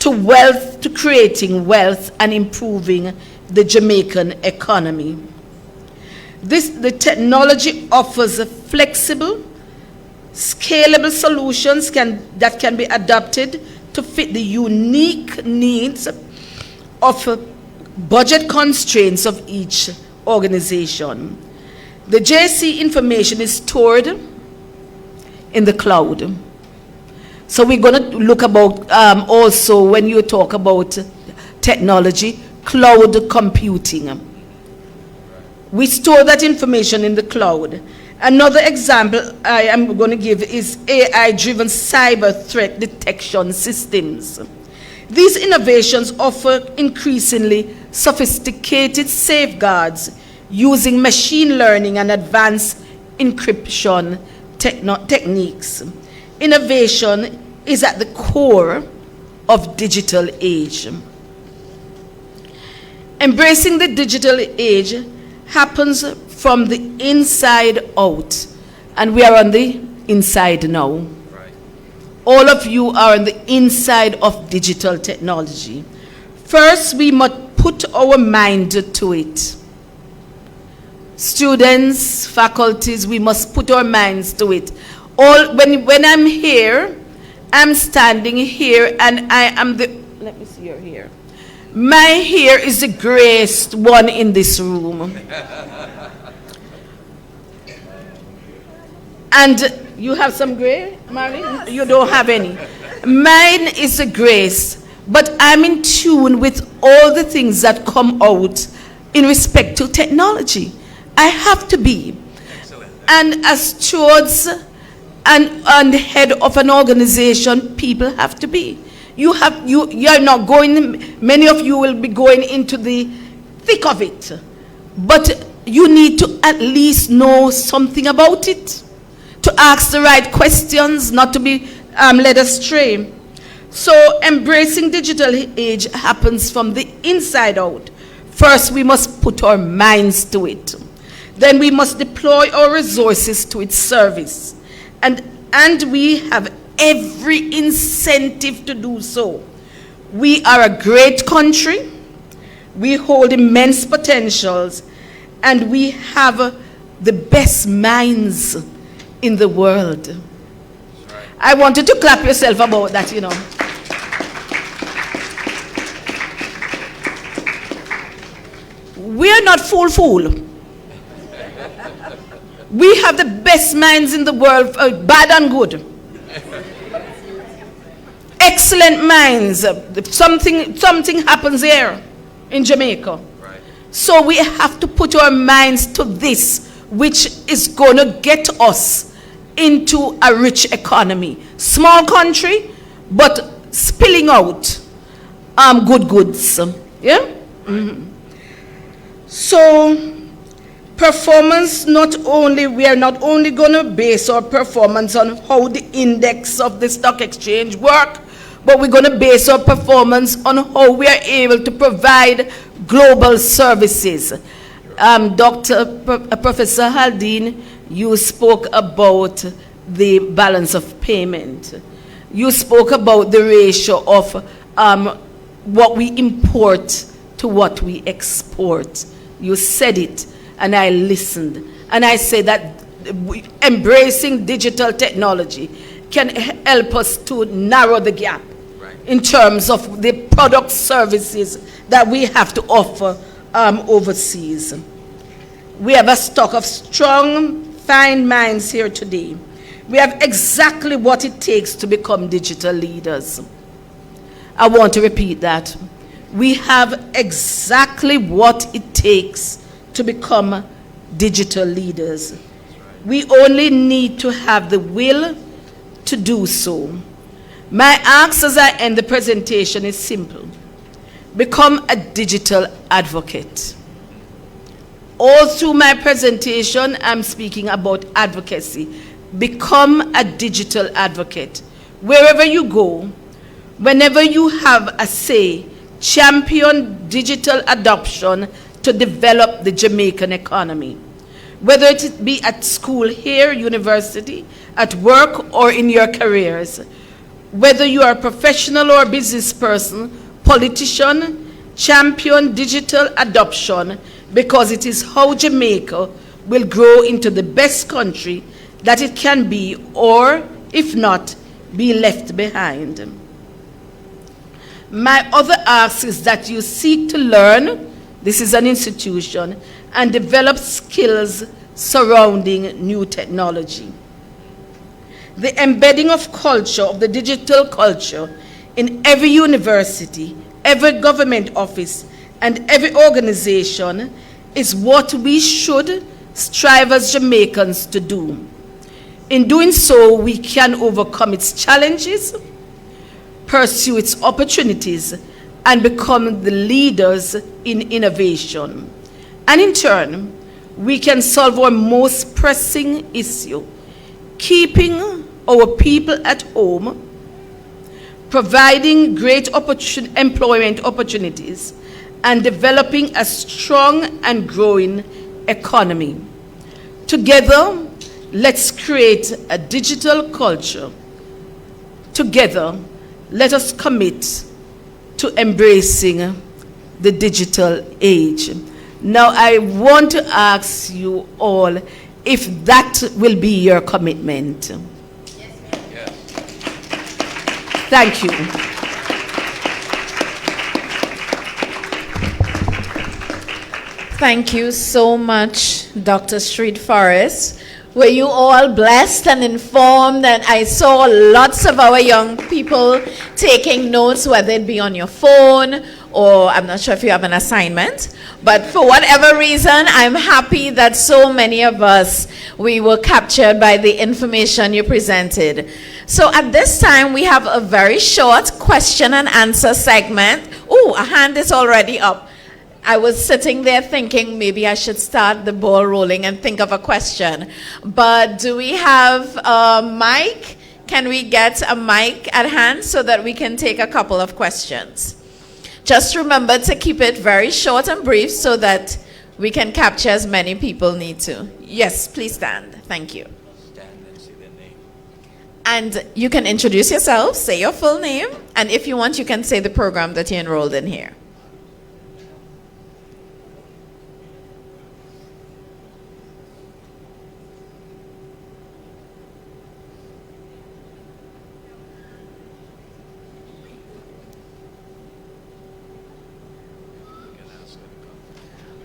E: to creating wealth and improving the Jamaican economy. The technology offers a flexible, scalable solutions that can be adapted to fit the unique needs of budget constraints of each organization. The JC information is stored in the cloud. So we're going to look about also, when you talk about technology, cloud computing. We store that information in the cloud. Another example I am going to give is AI-driven cyber threat detection systems. These innovations offer increasingly sophisticated safeguards using machine learning and advanced encryption techniques. Innovation is at the core of digital age. Embracing the digital age happens from the inside out, and we are on the inside now.
D: Right.
E: All of you are on the inside of digital technology. First, we must put our mind to it. Students, faculties, we must put our minds to it. When I'm here, I'm standing here and I am let me see your hair. My hair is the grayest one in this room. And you have some gray, Marlene? You don't have any. Mine is the grayest, but I'm in tune with all the things that come out in respect to technology. I have to be.
D: Excellent.
E: And as stewards and head of an organization, people have to be. You are not going, many of you will be going into the thick of it, but you need to at least know something about it, to ask the right questions, not to be led astray. So embracing digital age happens from the inside out. First, we must put our minds to it. Then we must deploy our resources to its service. And we have every incentive to do so. We are a great country. We hold immense potentials. And we have the best minds in the world.
D: Right.
E: I want you to clap yourself about that, you know. We're not fool. We have the best minds in the world, bad and good. Excellent minds. Something happens here in Jamaica.
D: Right.
E: So we have to put our minds to this, which is going to get us into a rich economy. Small country, but spilling out good goods. Yeah? Mm-hmm. So performance, we are not only going to base our performance on how the index of the stock exchange work, but we're going to base our performance on how we are able to provide global services. Professor Haldane, you spoke about the balance of payment. You spoke about the ratio of what we import to what we export. You said it, and I listened. And I say that embracing digital technology can help us to narrow the gap in terms of the product services that we have to offer overseas. We have a stock of strong, fine minds here today. We have exactly what it takes to become digital leaders. I want to repeat that. We have exactly what it takes to become digital leaders. We only need to have the will to do so. My ask as I end the presentation is simple. Become a digital advocate. All through my presentation, I'm speaking about advocacy. Become a digital advocate. Wherever you go, whenever you have a say, champion digital adoption to develop the Jamaican economy. Whether it be at school here, university, at work, or in your careers. Whether you are a professional or business person, politician, champion digital adoption, because it is how Jamaica will grow into the best country that it can be, or, if not, be left behind. My other ask is that you seek to learn, this is an institution, and develop skills surrounding new technology. The embedding of culture, of the digital culture, in every university, every government office, and every organization is what we should strive as Jamaicans to do. In doing so, we can overcome its challenges, pursue its opportunities, and become the leaders in innovation. And in turn, we can solve our most pressing issue, keeping our people at home, providing great employment opportunities, and developing a strong and growing economy. Together, let's create a digital culture. Together, let us commit to embracing the digital age. Now, I want to ask you all if that will be your commitment.
D: Yes, ma'am.
E: Thank you.
B: Thank you so much, Dr. Street Forest. Were you all blessed and informed? And I saw lots of our young people taking notes, whether it be on your phone or I'm not sure if you have an assignment. But for whatever reason, I'm happy that so many of us, we were captured by the information you presented. So at this time, we have a very short question and answer segment. Oh, a hand is already up. I was sitting there thinking maybe I should start the ball rolling and think of a question. But do we have a mic? Can we get a mic at hand so that we can take a couple of questions? Just remember to keep it very short and brief so that we can capture as many people need to. Yes, please stand. Thank you.
D: Stand and say their name.
B: And you can introduce yourself, say your full name, and if you want, you can say the program that you enrolled in here.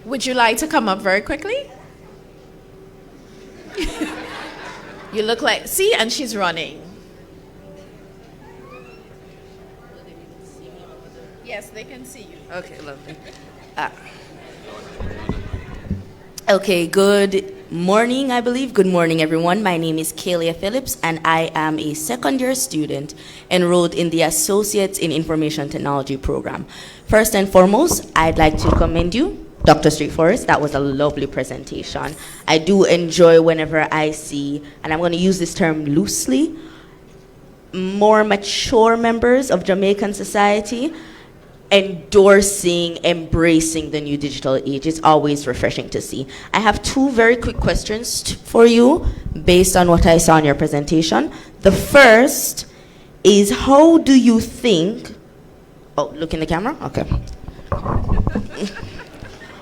B: Would you like to come up very quickly? You look like, see, and she's running. Yes, they can see you.
F: Okay, lovely. Okay, good morning, I believe. Good morning, everyone. My name is Kalia Phillips, and I am a second-year student enrolled in the Associates in Information Technology program. First and foremost, I'd like to commend you, Dr. Street Forest. That was a lovely presentation. I do enjoy whenever I see, and I'm going to use this term loosely, more mature members of Jamaican society endorsing, embracing the new digital age. It's always refreshing to see. I have two very quick questions for you based on what I saw in your presentation. The first is, how do you think, oh, look in the camera? Okay.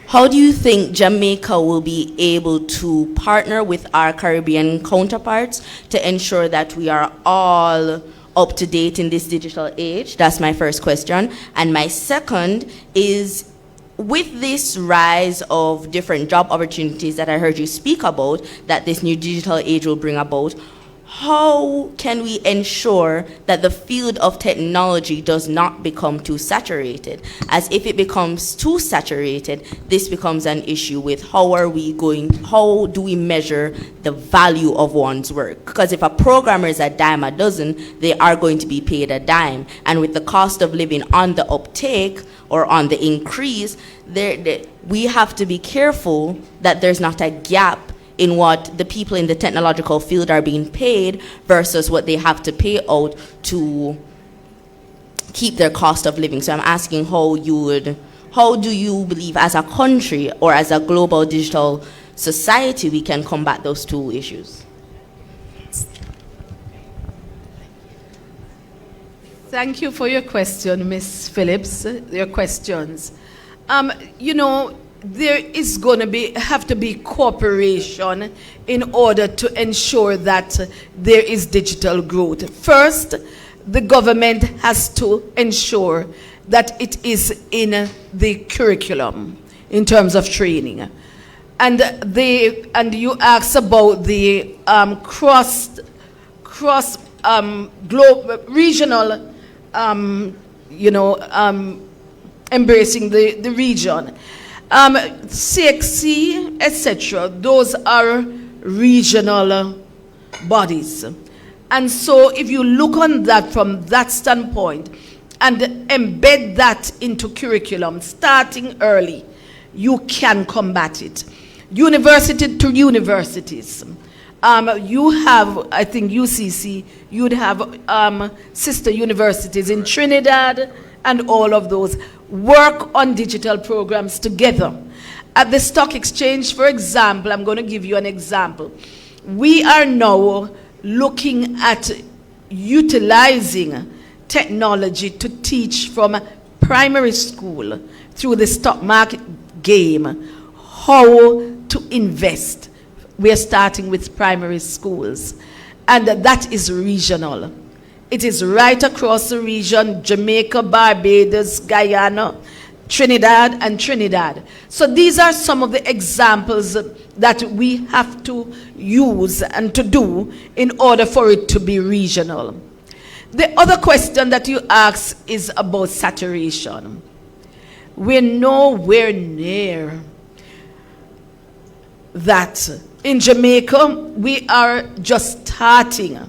F: How do you think Jamaica will be able to partner with our Caribbean counterparts to ensure that we are all up to date in this digital age? That's my first question. And my second is, with this rise of different job opportunities that I heard you speak about, that this new digital age will bring about, how can we ensure that the field of technology does not become too saturated? As if it becomes too saturated, this becomes an issue with how do we measure the value of one's work? Because if a programmer is a dime a dozen, they are going to be paid a dime. And with the cost of living on the uptake or on the increase, we have to be careful that there's not a gap in what the people in the technological field are being paid versus what they have to pay out to keep their cost of living. So I'm asking how do you believe as a country or as a global digital society we can combat those two issues?
E: Thank you for your question, Ms. Phillips, your questions. There is going to have to be cooperation in order to ensure that there is digital growth. First, the government has to ensure that it is in the curriculum in terms of training. And you asked about the regional, embracing the region. CXC, etc., those are regional bodies. And so if you look on that from that standpoint and embed that into curriculum starting early, you can combat it. university to universities. You have, I think, UCC, you'd have sister universities in Trinidad and all of those work on digital programs together. At the stock exchange, for example, I'm going to give you an example. We are now looking at utilizing technology to teach from primary school through the stock market game how to invest. We are starting with primary schools, and that is regional. It is right across the region: Jamaica, Barbados, Guyana, Trinidad. So these are some of the examples that we have to use and to do in order for it to be regional. The other question that you ask is about saturation. We're nowhere near that. In Jamaica, we are just starting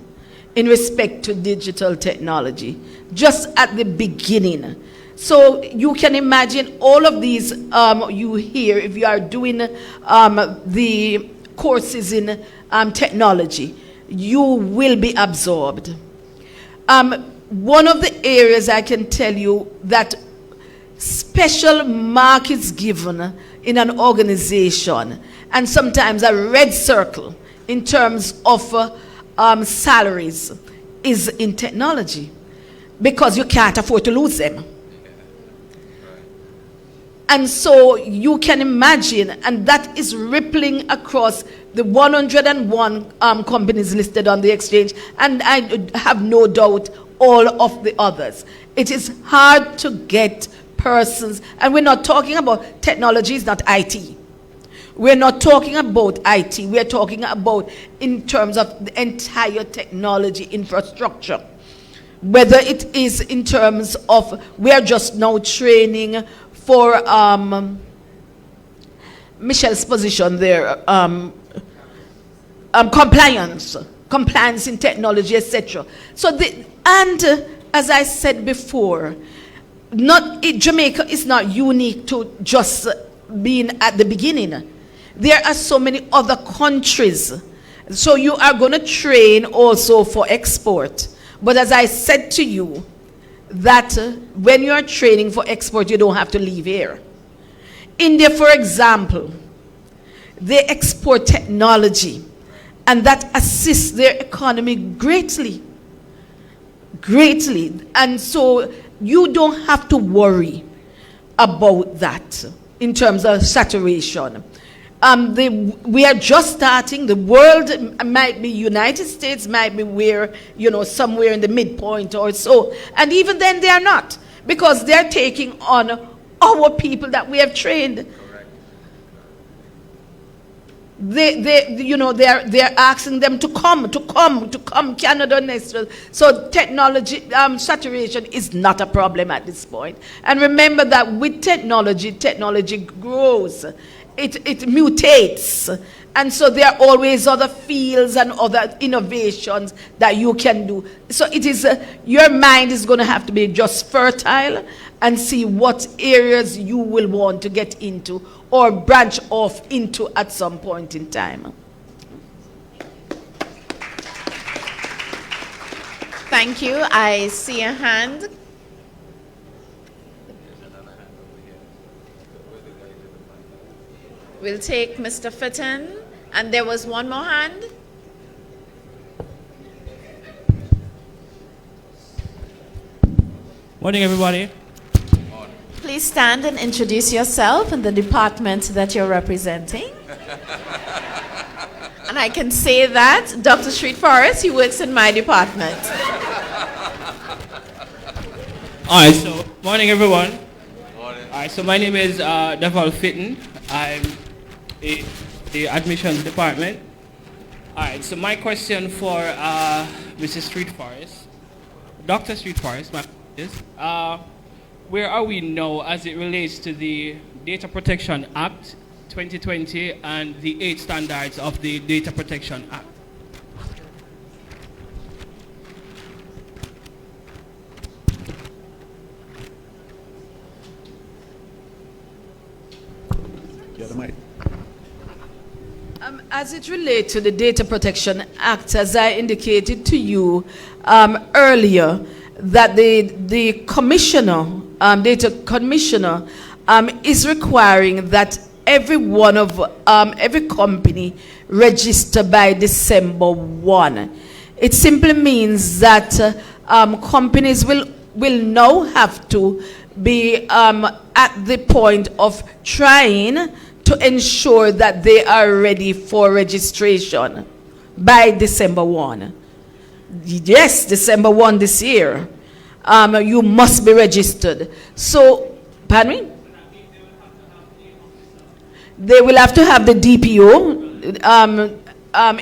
E: in respect to digital technology, just at the beginning. So you can imagine all of these you hear if you are doing the courses in technology, you will be absorbed. One of the areas I can tell you that special mark is given in an organization, and sometimes a red circle in terms of salaries, is in technology, because you can't afford to lose them. And so you can imagine, and that is rippling across the 101 companies listed on the exchange, and I have no doubt all of the others. It is hard to get persons, and we're not talking about technology, is not IT. We're not talking about IT. We're talking about in terms of the entire technology infrastructure. Whether it is in terms of, we're just now training for Michelle's position there, compliance in technology, etc. So, as I said before, Jamaica is not unique to just being at the beginning. There are so many other countries. So you are going to train also for export. But as I said to you, that when you are training for export, you don't have to leave here. India, for example, they export technology, and that assists their economy greatly. Greatly. And so you don't have to worry about that in terms of saturation. We are just starting. The world might be, United States might be where, somewhere in the midpoint or so. And even then they are not, because they're taking on our people that we have trained. They're asking them to come Canada next. So technology saturation is not a problem at this point. And remember that with technology grows. It mutates. And so there are always other fields and other innovations that you can do. So it is, your mind is going to have to be just fertile and see what areas you will want to get into or branch off into at some point in time.
B: Thank you. I see a hand. We'll take Mr. Fitton. And there was one more hand.
G: Morning, everybody.
B: Please stand and introduce yourself and the department that you're representing. And I can say that Dr. Street Forest, he works in my department.
G: All right, so morning, everyone. Morning. All right, so my name is Deval Fitton. I'm the admissions department. All right, so my question for Mrs. Street Forest, Dr. Street Forest, my is, where are we now as it relates to the Data Protection Act 2020 and the 8 standards of the Data Protection Act?
H: Yeah, the mic.
E: As it relates to the Data Protection Act, as I indicated to you earlier, that the commissioner, data commissioner, is requiring that every company register by December 1. It simply means that companies will now have to be at the point of trying to ensure that they are ready for registration by December 1. Yes, December 1 this year. You must be registered. So, pardon me? They will have to have the DPO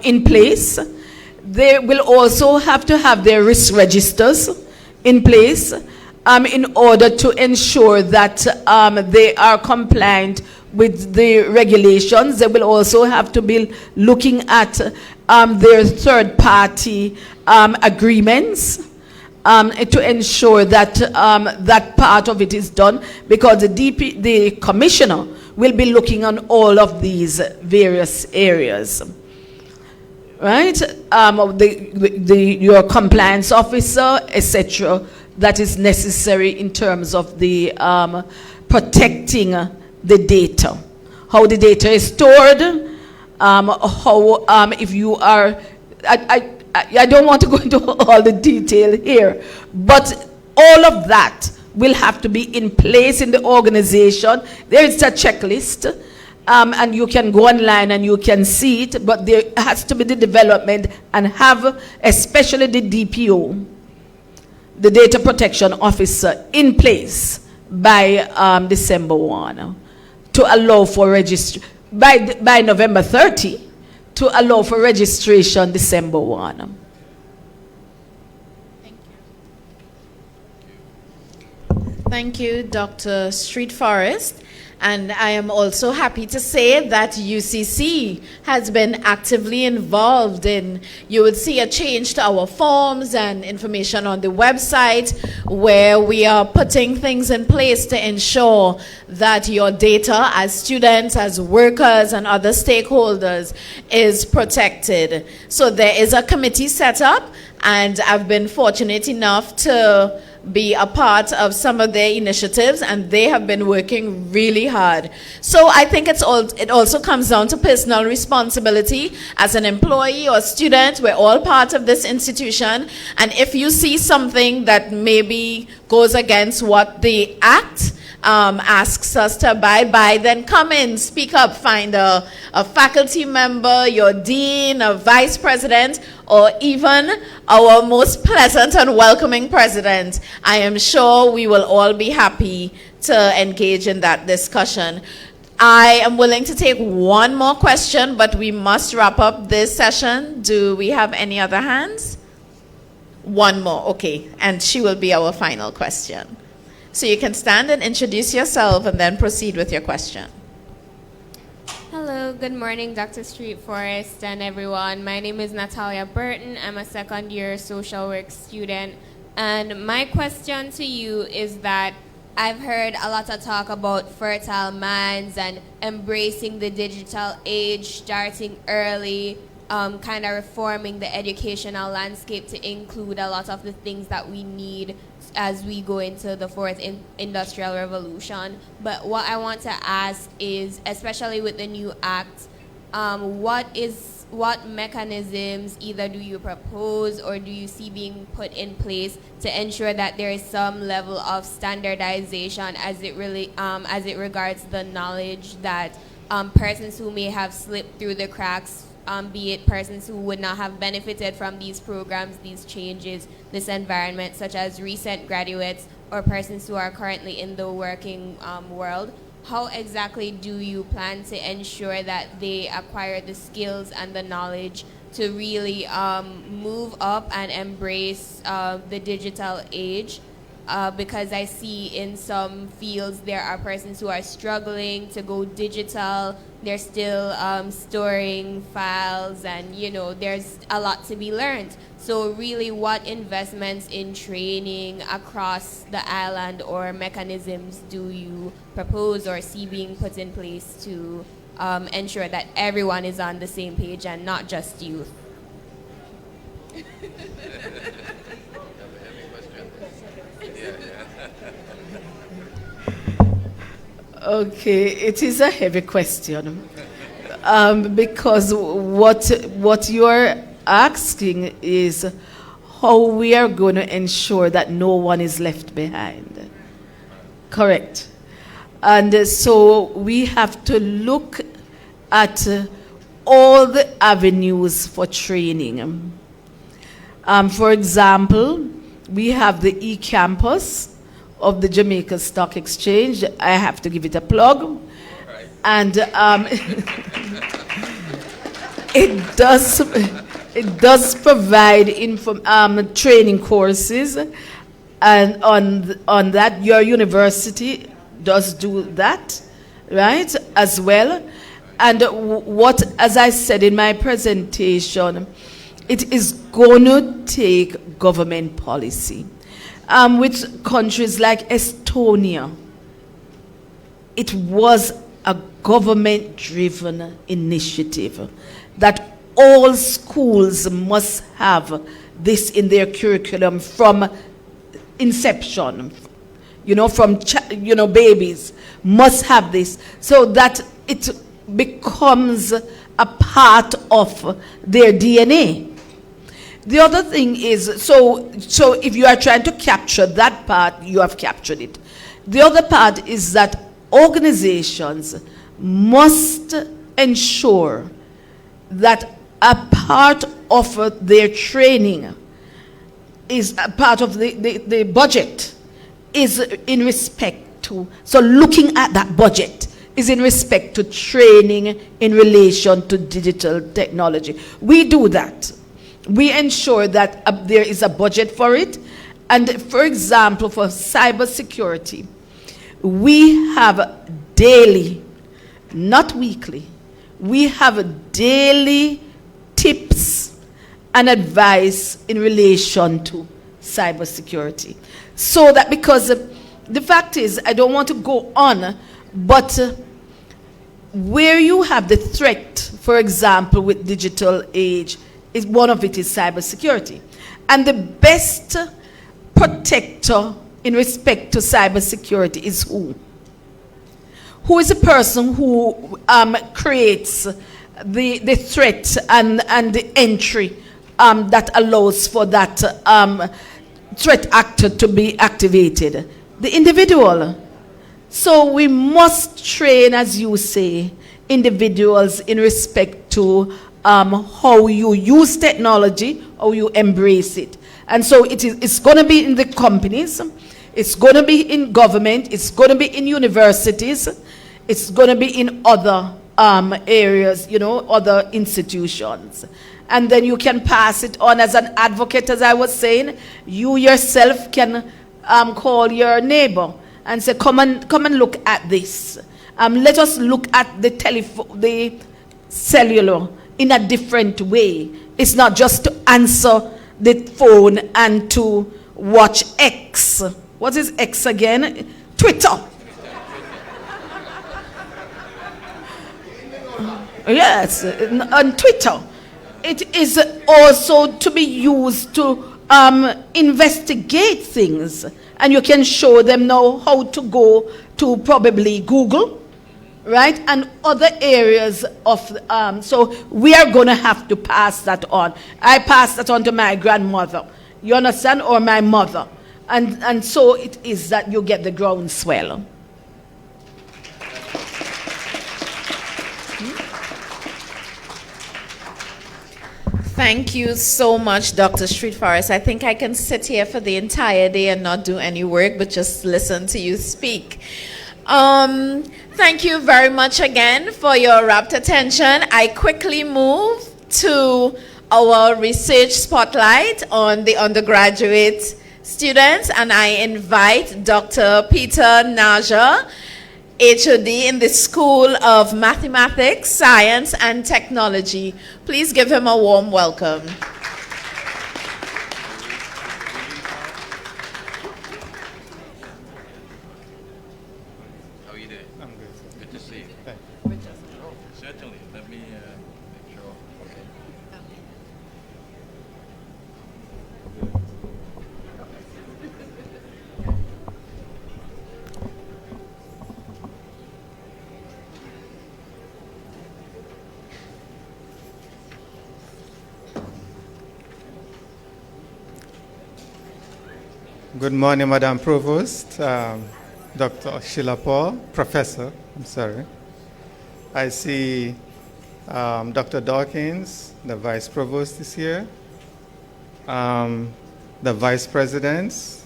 E: in place. They will also have to have their risk registers in place in order to ensure that they are compliant with the regulations. They will also have to be looking at their third-party agreements to ensure that that part of it is done, because the commissioner will be looking on all of these various areas. Right? Your compliance officer, etc., that is necessary in terms of the protecting the data. How the data is stored, if you are, I don't want to go into all the detail here, but all of that will have to be in place in the organization. There is a checklist, and you can go online and you can see it, but there has to be the development and have especially the DPO, the data protection officer, in place by December 1 to allow for registration, by November 30 to allow for registration December 1.
B: Thank you, Dr. Street Forest. And I am also happy to say that UCC has been actively involved in, you would see a change to our forms and information on the website, where we are putting things in place to ensure that your data as students, as workers, and other stakeholders is protected. So there is a committee set up, and I've been fortunate enough to be a part of some of their initiatives, and they have been working really hard. So I think it also comes down to personal responsibility. As an employee or student, we're all part of this institution, and if you see something that maybe goes against what the Act asks us to abide by, then come in, speak up, find a faculty member, your dean, a vice president, or even our most pleasant and welcoming president. I am sure we will all be happy to engage in that discussion. I am willing to take one more question, but we must wrap up this session. Do we have any other hands? One more, okay, and she will be our final question. So you can stand and introduce yourself and then proceed with your question.
H: Hello, good morning, Dr. Street Forest and everyone. My name is Natalia Burton. I'm a second-year social work student. And my question to you is that I've heard a lot of talk about fertile minds and embracing the digital age, starting early, kind of reforming the educational landscape to include a lot of the things that we need as we go into the fourth industrial revolution. But what I want to ask is, especially with the new act, what mechanisms either do you propose or do you see being put in place to ensure that there is some level of standardization as it regards the knowledge that persons who may have slipped through the cracks, be it persons who would not have benefited from these programs, these changes, this environment, such as recent graduates or persons who are currently in the working world, how exactly do you plan to ensure that they acquire the skills and the knowledge to really move up and embrace the digital age? Because I see in some fields there are persons who are struggling to go digital. They're still storing files, and there's a lot to be learned. So really, what investments in training across the island or mechanisms do you propose or see being put in place to ensure that everyone is on the same page and not just youth?
E: Okay, it is a heavy question. Because what you're asking is how we are going to ensure that no one is left behind. Correct. And so we have to look at all the avenues for training. For example, we have the e-campus of the Jamaica Stock Exchange. I have to give it a plug. And it does provide training courses, and on that your university does do that, right, as well. And what, as I said in my presentation, it is going to take government policy. With countries like Estonia, it was a government-driven initiative that all schools must have this in their curriculum from inception. From babies must have this, so that it becomes a part of their DNA. The other thing is, so if you are trying to capture that part, you have captured it. The other part is that organizations must ensure that a part of their training is a part of the budget is in respect to, so looking at that budget is in respect to training in relation to digital technology. We do that. We ensure that there is a budget for it. And for example, for cybersecurity, we have daily, not weekly, we have daily tips and advice in relation to cybersecurity. So that, because the fact is, I don't want to go on, but where you have the threat, for example, with digital age, is one of it is cybersecurity. And the best protector in respect to cybersecurity is who? Who is the person who creates the threat and the entry that allows for that threat actor to be activated? The individual. So we must train, as you say, individuals in respect to how you use technology, how you embrace it. And so it's going to be in the companies, it's going to be in government, it's going to be in universities, it's going to be in other areas, other institutions. And then you can pass it on as an advocate, as I was saying. You yourself can call your neighbor and say, come and look at this. Let us look at the cellular in a different way. It's not just to answer the phone and to watch X. What is X again? Twitter. Yes, on Twitter. It is also to be used to investigate things. And you can show them now how to go to probably Google, right? And other areas of, so we are going to have to pass that on. I passed that on to my grandmother, you understand, or my mother. And so it is that you get the groundswell.
B: Thank you so much, Dr. Street Forest. I think I can sit here for the entire day and not do any work, but just listen to you speak. Thank you very much again for your rapt attention. I quickly move to our research spotlight on the undergraduate students, and I invite Dr. Peter Naja, HOD in the School of Mathematics, Science, and Technology. Please give him a warm welcome.
D: How are you doing? I'm good. Good to see you.
I: Good morning, Madam Provost, Dr. Sheila Paul, Professor, I'm sorry. I see Dr. Dawkins, the Vice Provost is here. The Vice Presidents.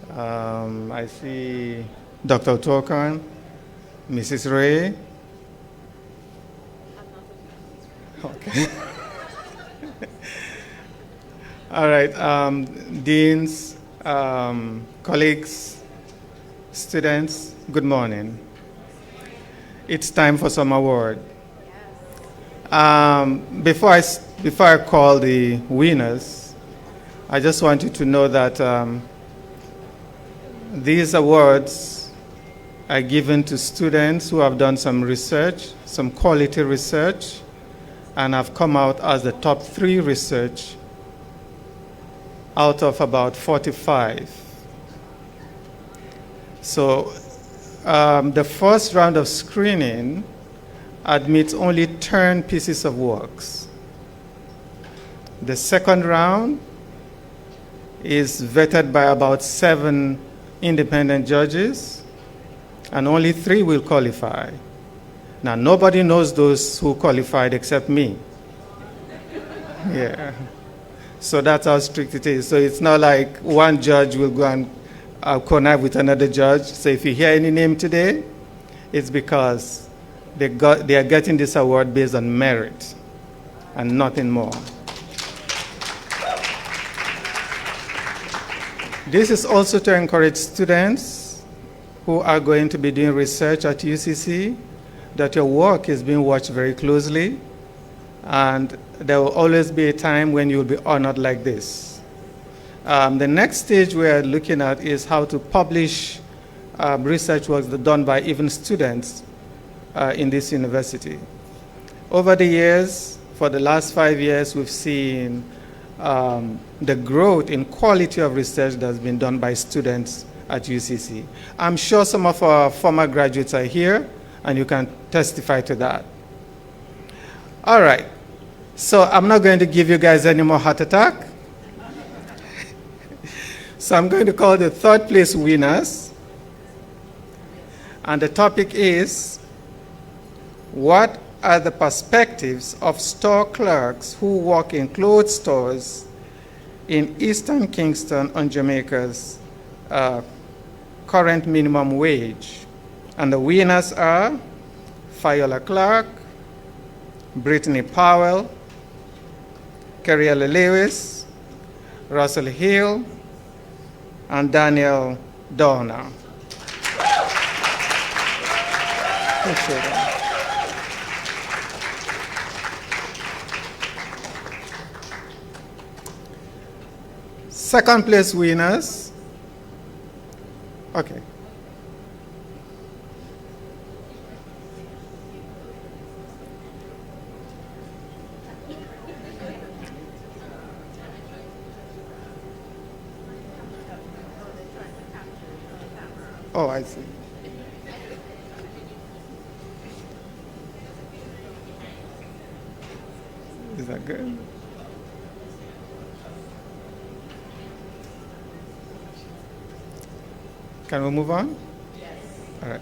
I: I see Dr. Tokan, Mrs. Ray. Okay. All right, deans, colleagues, students, good morning. It's time for some award. Before I call the winners, I just want you to know that these awards are given to students who have done some research, some quality research, and have come out as the top 3 research out of about 45. So the first round of screening admits only 10 pieces of works. The second round is vetted by about 7 independent judges, and only 3 will qualify. Now, nobody knows those who qualified except me. Yeah. So that's how strict it is. So it's not like one judge will go and connive with another judge. So if you hear any name today, it's because they are getting this award based on merit and nothing more. This is also to encourage students who are going to be doing research at UCC that your work is being watched very closely, and there will always be a time when you will be honored like this. The next stage we are looking at is how to publish research works done by even students in this university. Over the years, for the last 5 years, we've seen the growth in quality of research that's been done by students at UCC. I'm sure some of our former graduates are here, and you can testify to that. All right. So I'm not going to give you guys any more heart attack. So I'm going to call the 3rd place winners. And the topic is, what are the perspectives of store clerks who work in clothes stores in Eastern Kingston on Jamaica's current minimum wage? And the winners are Fiola Clark, Brittany Powell, Kerriella Lewis, Russell Hill, and Daniel Dorner. Appreciate that. Second place winners. Okay. Oh, I see. Is that good? Can we move on? Yes. All right.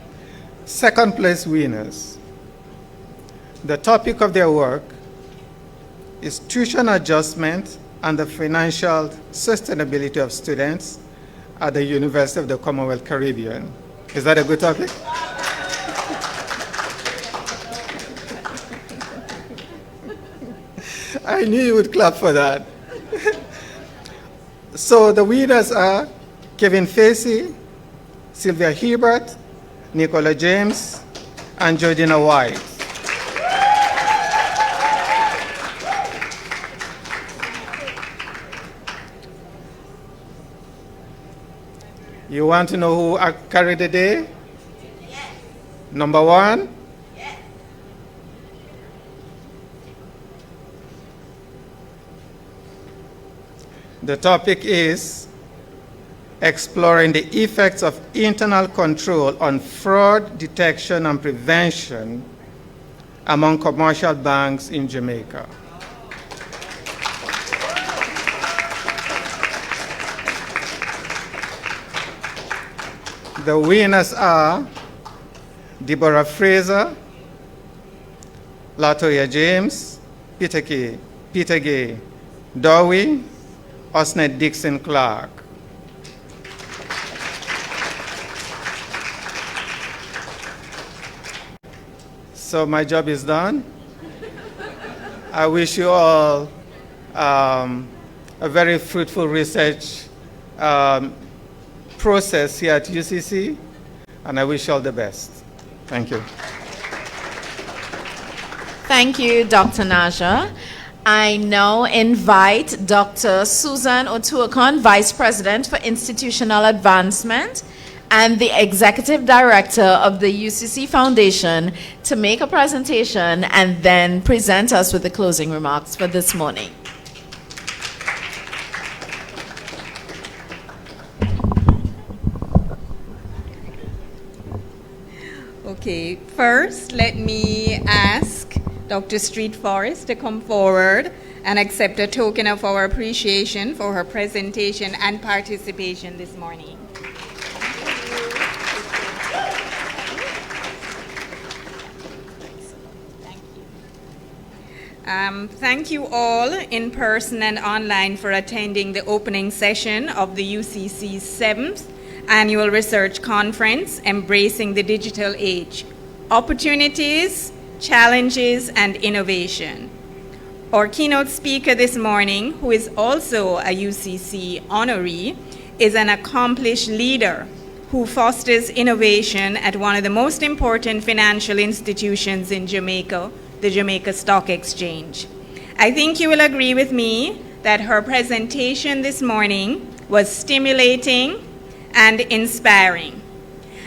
I: Second place winners. The topic of their work is tuition adjustment and the financial sustainability of students at the University of the Commonwealth Caribbean. Is that a good topic? I knew you would clap for that. So the winners are Kevin Facey, Sylvia Hebert, Nicola James, and Georgina White. You want to know who carried the day? Yes. Number 1? Yes. The topic is exploring the effects of internal control on fraud detection and prevention among commercial banks in Jamaica. The winners are Deborah Fraser, Latoya James, Peter Gay, Dowie, Osnet Dixon Clark. So my job is done. I wish you all a very fruitful research process here at UCC, and I wish you all the best. Thank you.
B: Thank you, Dr. Naja. I now invite Dr. Susan Otuokon, Vice President for Institutional Advancement and the Executive Director of the UCC Foundation, to make a presentation and then present us with the closing remarks for this morning.
J: Okay, first let me ask Dr. Street Forest to come forward and accept a token of our appreciation for her presentation and participation this morning. Thank you all in person and online for attending the opening session of the UCC's 7th Annual Research Conference, Embracing the Digital Age: Opportunities, Challenges, and Innovation. Our keynote speaker this morning, who is also a UCC honoree, is an accomplished leader who fosters innovation at one of the most important financial institutions in Jamaica, the Jamaica Stock Exchange. I think you will agree with me that her presentation this morning was stimulating and inspiring.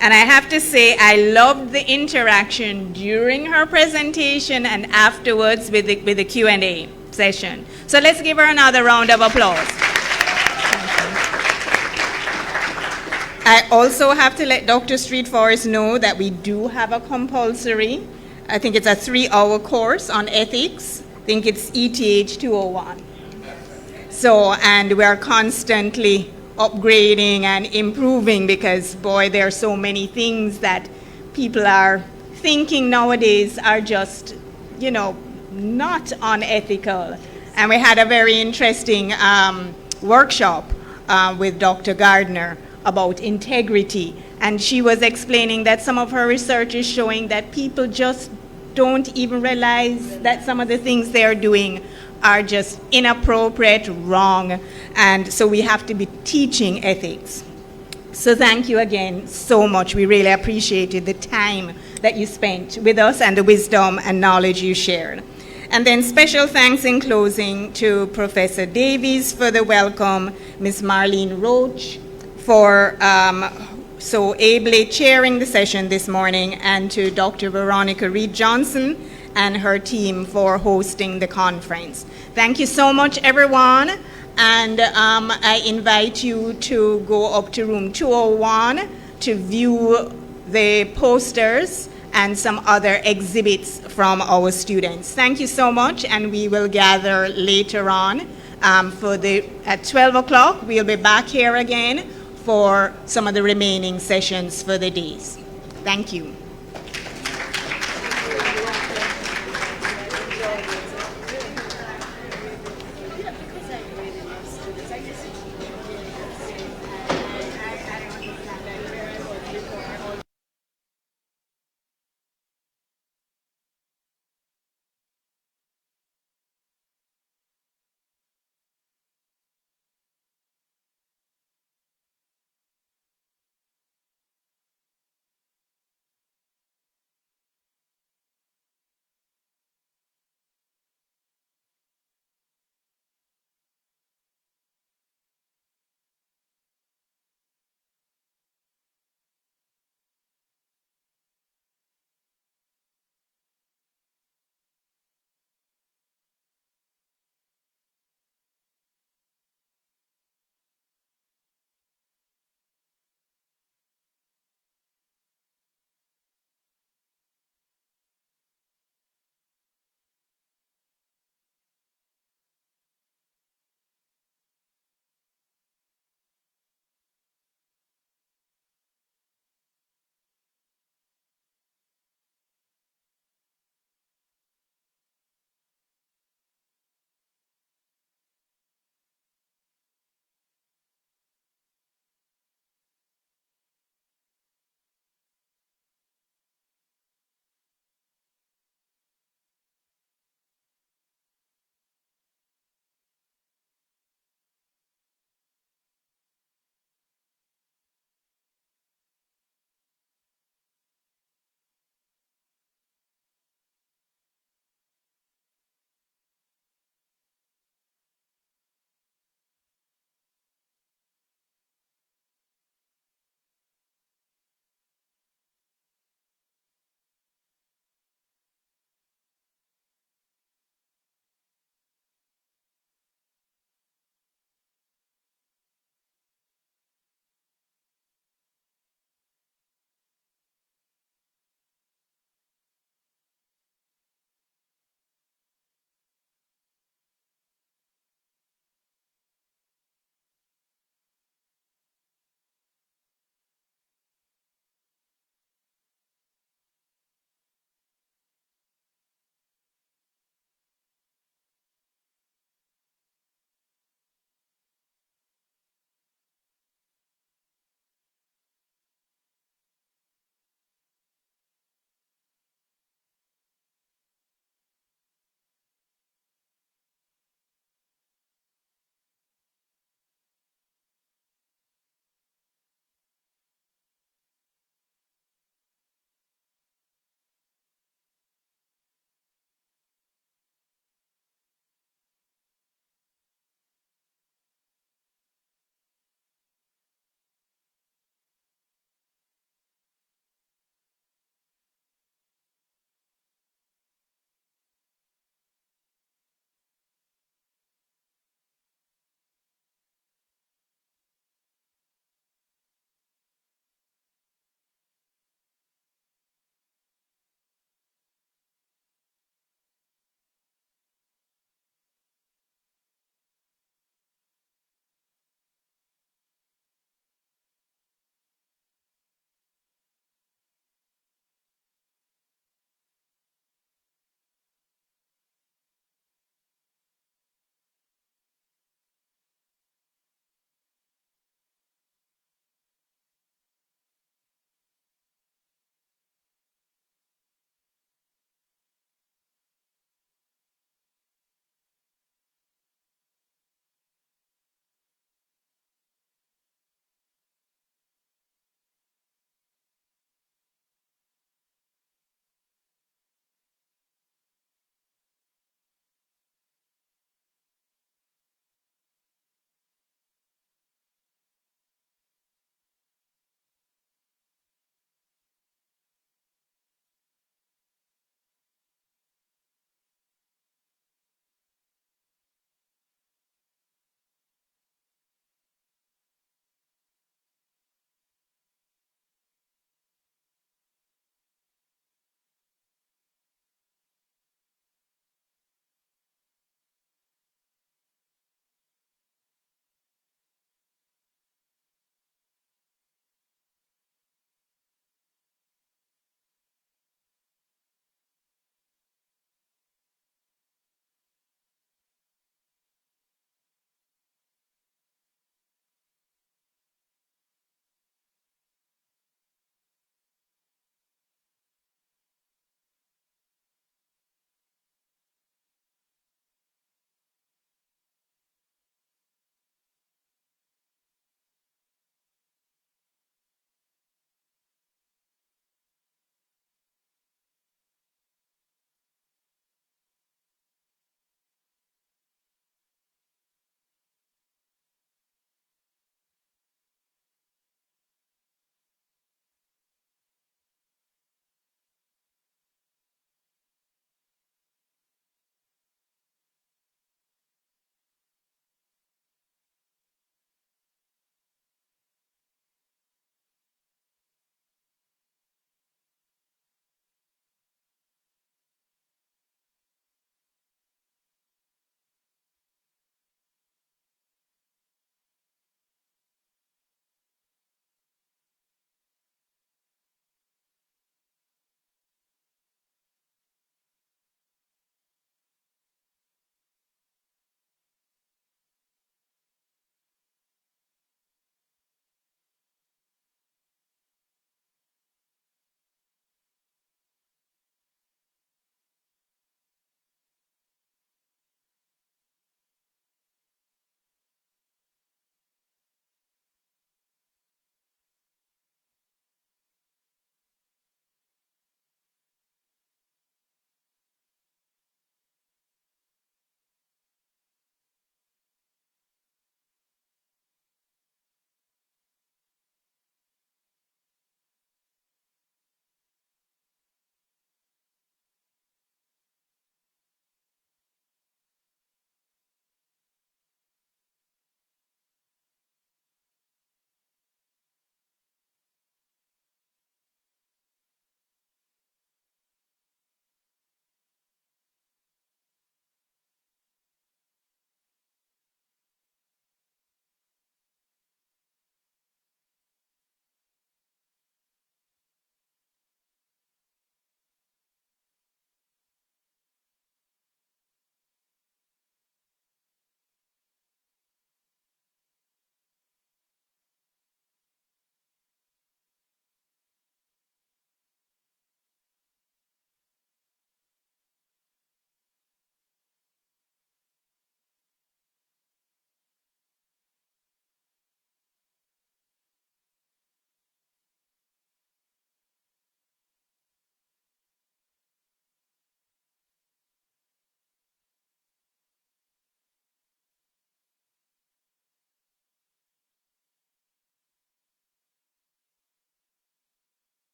J: And I have to say, I loved the interaction during her presentation and afterwards with the Q&A session. So let's give her another round of applause. I also have to let Dr. Street Forest know that we do have a compulsory, I think it's a 3-hour course on ethics. I think it's ETH 201. So, and we're constantly upgrading and improving because, boy, there are so many things that people are thinking nowadays are just, you know, not unethical. And we had a very interesting workshop with Dr. Gardner about integrity. And she was explaining that some of her research is showing that people just don't even realize that some of the things they're doing are just inappropriate, wrong, and so we have to be teaching ethics. So thank you again so much. We really appreciated the time that you spent with us and the wisdom and knowledge you shared. And then special thanks in closing to Professor Davies for the welcome, Ms. Marlene Roach for so ably chairing the session this morning, and to Dr. Veronica Reed-Johnson and her team for hosting the conference. Thank you so much, everyone. And I invite you to go up to room 201 to view the posters and some other exhibits from our students. Thank you so much, and we will gather later on at 12 o'clock. We'll be back here again for some of the remaining sessions for the days. Thank you.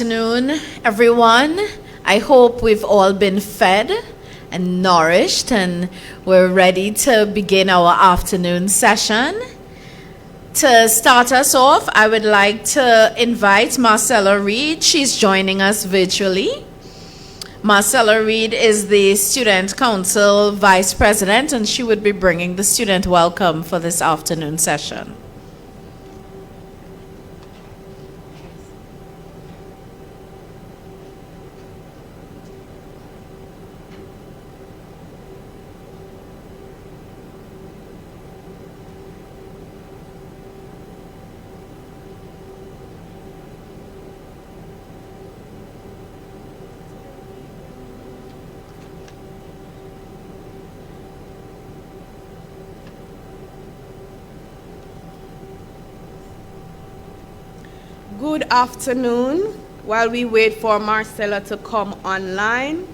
B: afternoon, everyone. I hope we've all been fed and nourished, and we're ready to begin our afternoon session. To start us off, I would like to invite Marcella Reed. She's joining us virtually. Marcella Reed is the Student Council Vice President, and she would be bringing the student welcome for this afternoon session.
A: Good afternoon. While we wait for Marcella to come online,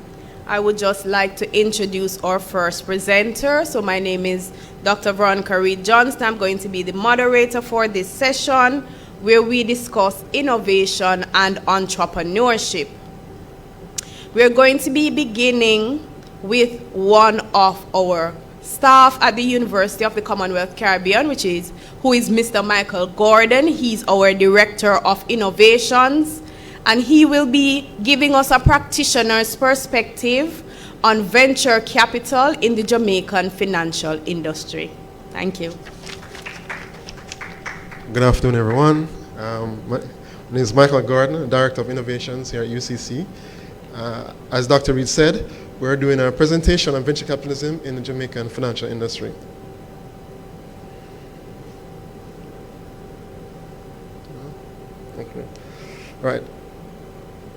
A: I would just like to introduce our first presenter. So my name is Dr. Veronica Reed Johnston. I'm going to be the moderator for this session where we discuss innovation and entrepreneurship. We're going to be beginning with one of our staff at the University of the Commonwealth Caribbean, who is Mr. Michael Gordon. He's our Director of Innovations, and he will be giving us a practitioner's perspective on venture capital in the Jamaican financial industry. Thank you.
K: Good afternoon, everyone. My name is Michael Gordon, Director of Innovations here at UCC. As Dr. Reed said, we're doing a presentation on venture capitalism in the Jamaican financial industry. Okay. All right.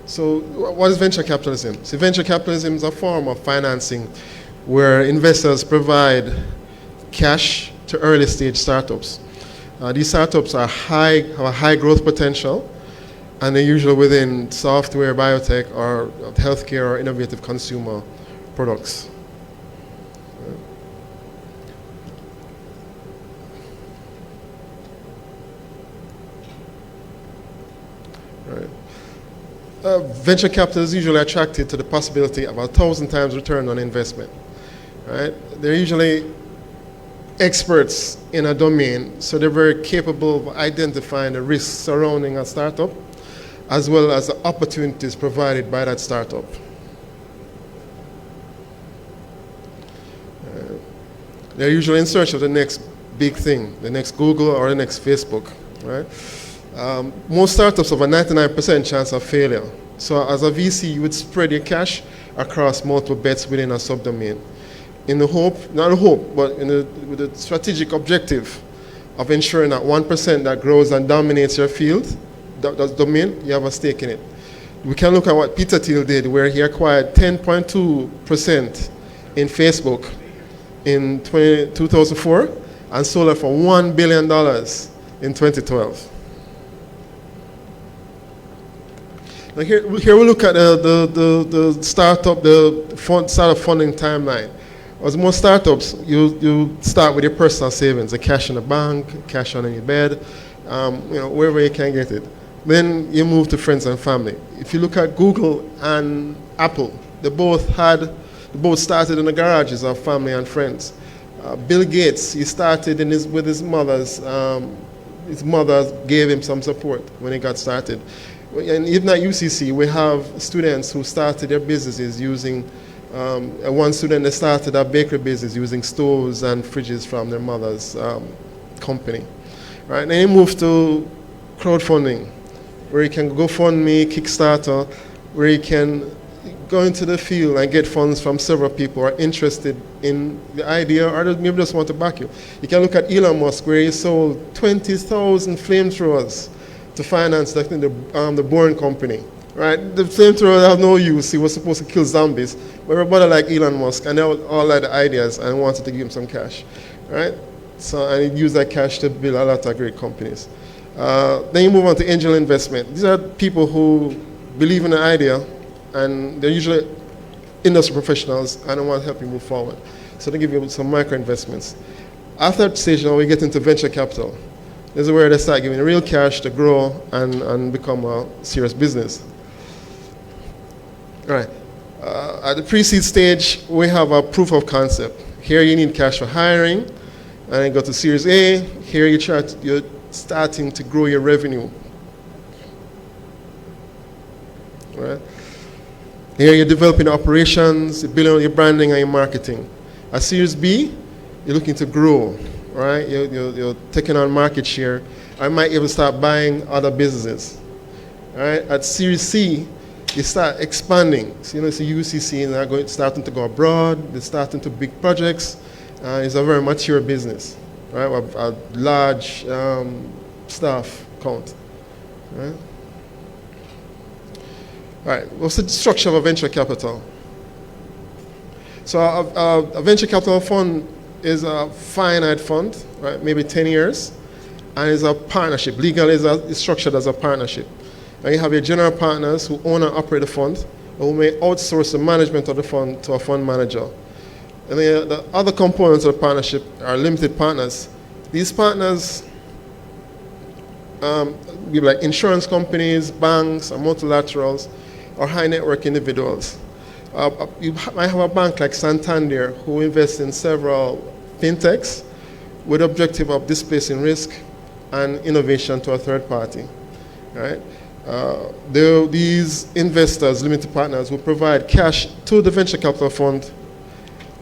K: So what is venture capitalism? So venture capitalism is a form of financing where investors provide cash to early stage startups. These startups have a high growth potential, and they're usually within software, biotech, or healthcare or innovative consumer products. Venture capital is usually attracted to the possibility of 1,000 times return on investment. Right? They're usually experts in a domain, so they're very capable of identifying the risks surrounding a startup, as well as the opportunities provided by that startup. They're usually in search of the next big thing, the next Google or the next Facebook. Right? Most startups have a 99% chance of failure. So as a VC, you would spread your cash across multiple bets within a subdomain, in the hope, not a hope, but with the strategic objective of ensuring that 1% that grows and dominates your field, that domain, you have a stake in it. We can look at what Peter Thiel did, where he acquired 10.2% in Facebook in 2004 and sold it for $1 billion in 2012. Now here we look at the startup, startup funding timeline. As most startups, you start with your personal savings, the cash in the bank, cash under your bed, wherever you can get it. Then you move to friends and family. If you look at Google and Apple, they both started in the garages of family and friends. Bill Gates, he started with his mother's. His mother gave him some support when he got started. And even at UCC, we have students who started their businesses using, one student that started a bakery business using stoves and fridges from their mother's company. Right? And then you move to crowdfunding, where you can GoFundMe, Kickstarter, where you can go into the field and get funds from several people who are interested in the idea or maybe just want to back you. You can look at Elon Musk, where he sold 20,000 flamethrowers to finance the Boring Company. Right? The flamethrower have no use. He was supposed to kill zombies. But everybody like Elon Musk, and they all had the ideas and wanted to give him some cash. Right? And he used that cash to build a lot of great companies. Then you move on to angel investment. These are people who believe in the idea, and they're usually industry professionals, and they want to help you move forward. So they give you some micro investments. After that stage, now we get into venture capital. This is where they start giving real cash to grow and become a serious business. Right. At the pre-seed stage, we have a proof of concept. Here you need cash for hiring, and then go to Series A. Here you're starting to grow your revenue. Right. Here you're developing operations, you're building your branding and your marketing. At Series B, you're looking to grow, right? You're taking on market share. I might even start buying other businesses. Right? At Series C, you start expanding. So, it's a UCC, and they're starting to go abroad. They're starting to big projects. It's a very mature business, right? With a large staff count. Right? All right. What's the structure of a venture capital? So a venture capital fund is a finite fund, right? Maybe 10 years, and it's a partnership. Legally, it's structured as a partnership. And you have your general partners who own and operate the fund, or who may outsource the management of the fund to a fund manager. And then the other components of the partnership are limited partners. These partners be like insurance companies, banks, and multilaterals, or high net worth individuals. You might have a bank like Santander who invests in several fintechs with the objective of displacing risk and innovation to a third party. Right? These investors, limited partners, will provide cash to the venture capital fund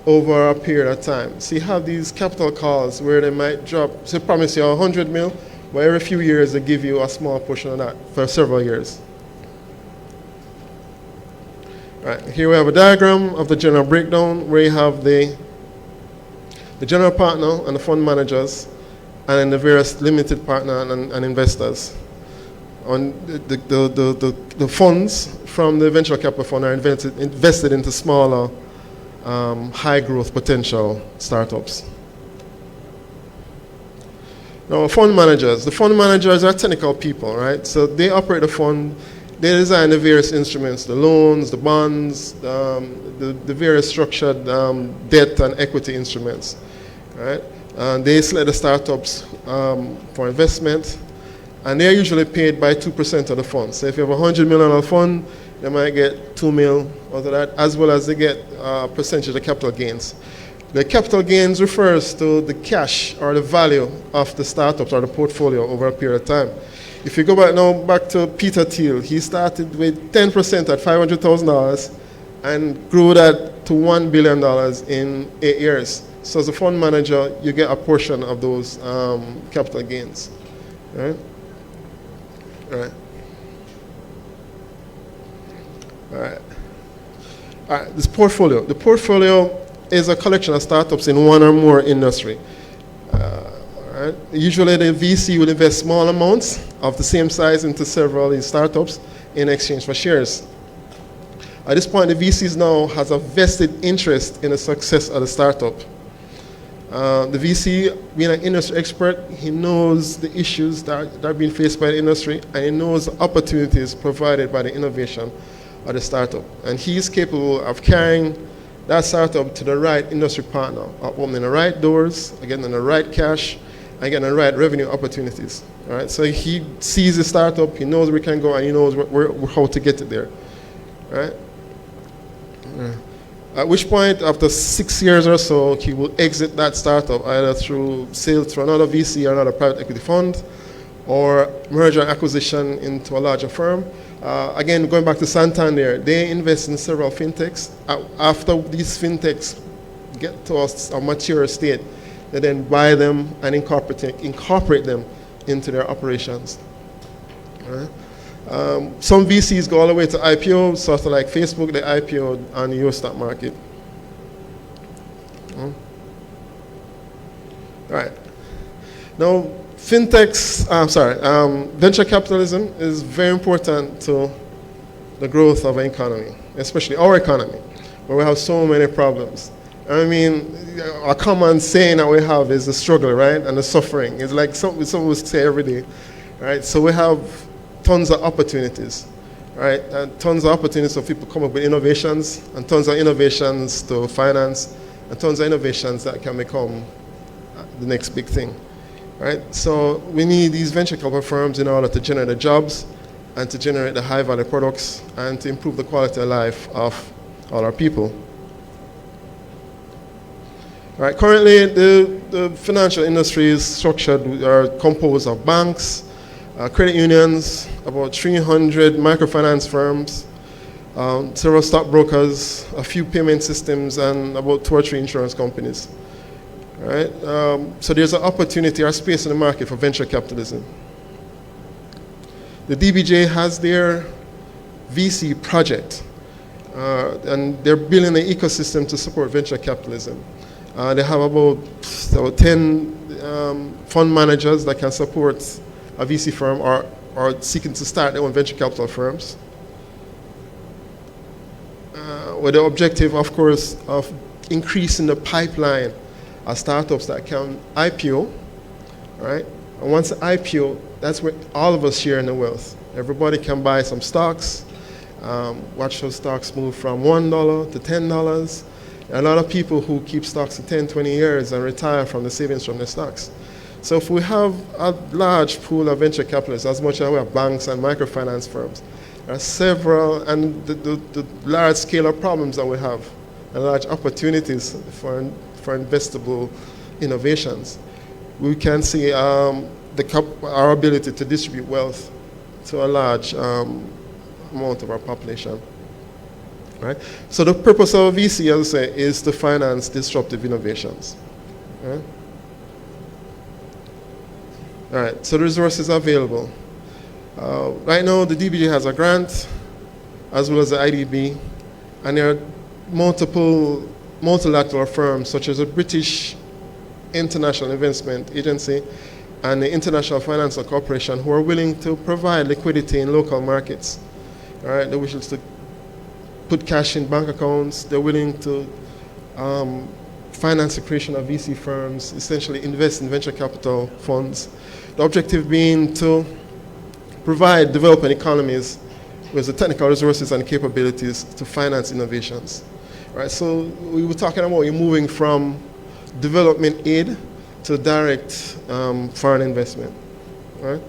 K: over a period of time. So you have these capital calls where they might drop, so promise you 100 mil, but every few years they give you a small portion of that for several years. Right, here we have a diagram of the general breakdown where you have the general partner and the fund managers, and then the various limited partner and investors. On the funds from the venture capital fund are invested into smaller, high growth potential startups. Now, the fund managers are technical people, right? So they operate the fund. They design the various instruments, the loans, the bonds, the various structured debt and equity instruments, right? And they select the startups for investment, and they're usually paid by 2% of the fund. So if you have a $100 million fund, they might get 2 mil out of that, as well as they get a percentage of capital gains. The capital gains refers to the cash or the value of the startups or the portfolio over a period of time. If you go back to Peter Thiel, he started with 10% at $500,000 and grew that to $1 billion in 8 years. So as a fund manager, you get a portion of those capital gains. Right? All right. All right. All right. This portfolio. The portfolio is a collection of startups in one or more industry. Right. Usually the VC will invest small amounts of the same size into several of these startups in exchange for shares. At this point, the VCs now has a vested interest in the success of the startup. The VC, being an industry expert, he knows the issues that are being faced by the industry, and he knows the opportunities provided by the innovation of the startup. And he is capable of carrying that startup to the right industry partner, opening the right doors, getting the right cash, and getting the right revenue opportunities. All right? So he sees the startup, he knows where we can go, and he knows how to get it there. Right? At which point, after 6 years or so, he will exit that startup either through sale to another VC or another private equity fund, or merger and acquisition into a larger firm. Again, going back to Santander, they invest in several fintechs. After these fintechs get to a mature state, they then buy them and incorporate them into their operations. Right? Some VCs go all the way to IPO, sort of like Facebook, they IPO'd on the US stock market. All right. Now, venture capitalism is very important to the growth of an economy, especially our economy, where we have so many problems. I mean, a common saying that we have is the struggle, right, and the suffering. It's like something we say every day, right? So we have tons of opportunities, right, and tons of opportunities for people to come up with innovations, and tons of innovations to finance, and tons of innovations that can become the next big thing, right? So we need these venture capital firms in order to generate the jobs and to generate the high-value products and to improve the quality of life of all our people. All right, currently, the financial industry is structured or composed of banks, credit unions, about 300 microfinance firms, several stockbrokers, a few payment systems, and about 2 or 3 insurance companies. All right, so there's an opportunity or space in the market for venture capitalism. The DBJ has their VC project, and they're building an ecosystem to support venture capitalism. They have about 10 fund managers that can support a VC firm or seeking to start their own venture capital firms. With the objective, of course, of increasing the pipeline of startups that can IPO, right? And once the IPO, that's where all of us share in the wealth. Everybody can buy some stocks, watch those stocks move from $1 to $10. A lot of people who keep stocks for 10, 20 years and retire from the savings from the stocks. So if we have a large pool of venture capitalists, as much as we have banks and microfinance firms, there are several, and the large scale of problems that we have, and large opportunities for investable innovations, we can see our ability to distribute wealth to a large amount of our population. Right? So the purpose of VC, as I say, is to finance disruptive innovations. Right? All right, so the resources are available. Right now, the DBJ has a grant, as well as the IDB, and there are multiple multilateral firms, such as the British International Investment Agency and the International Financial Corporation, who are willing to provide liquidity in local markets. All right, they wish to put cash in bank accounts. They're willing to finance the creation of VC firms, essentially invest in venture capital funds. The objective being to provide developing economies with the technical resources and capabilities to finance innovations. All right, so we were talking about you moving from development aid to direct foreign investment. All right?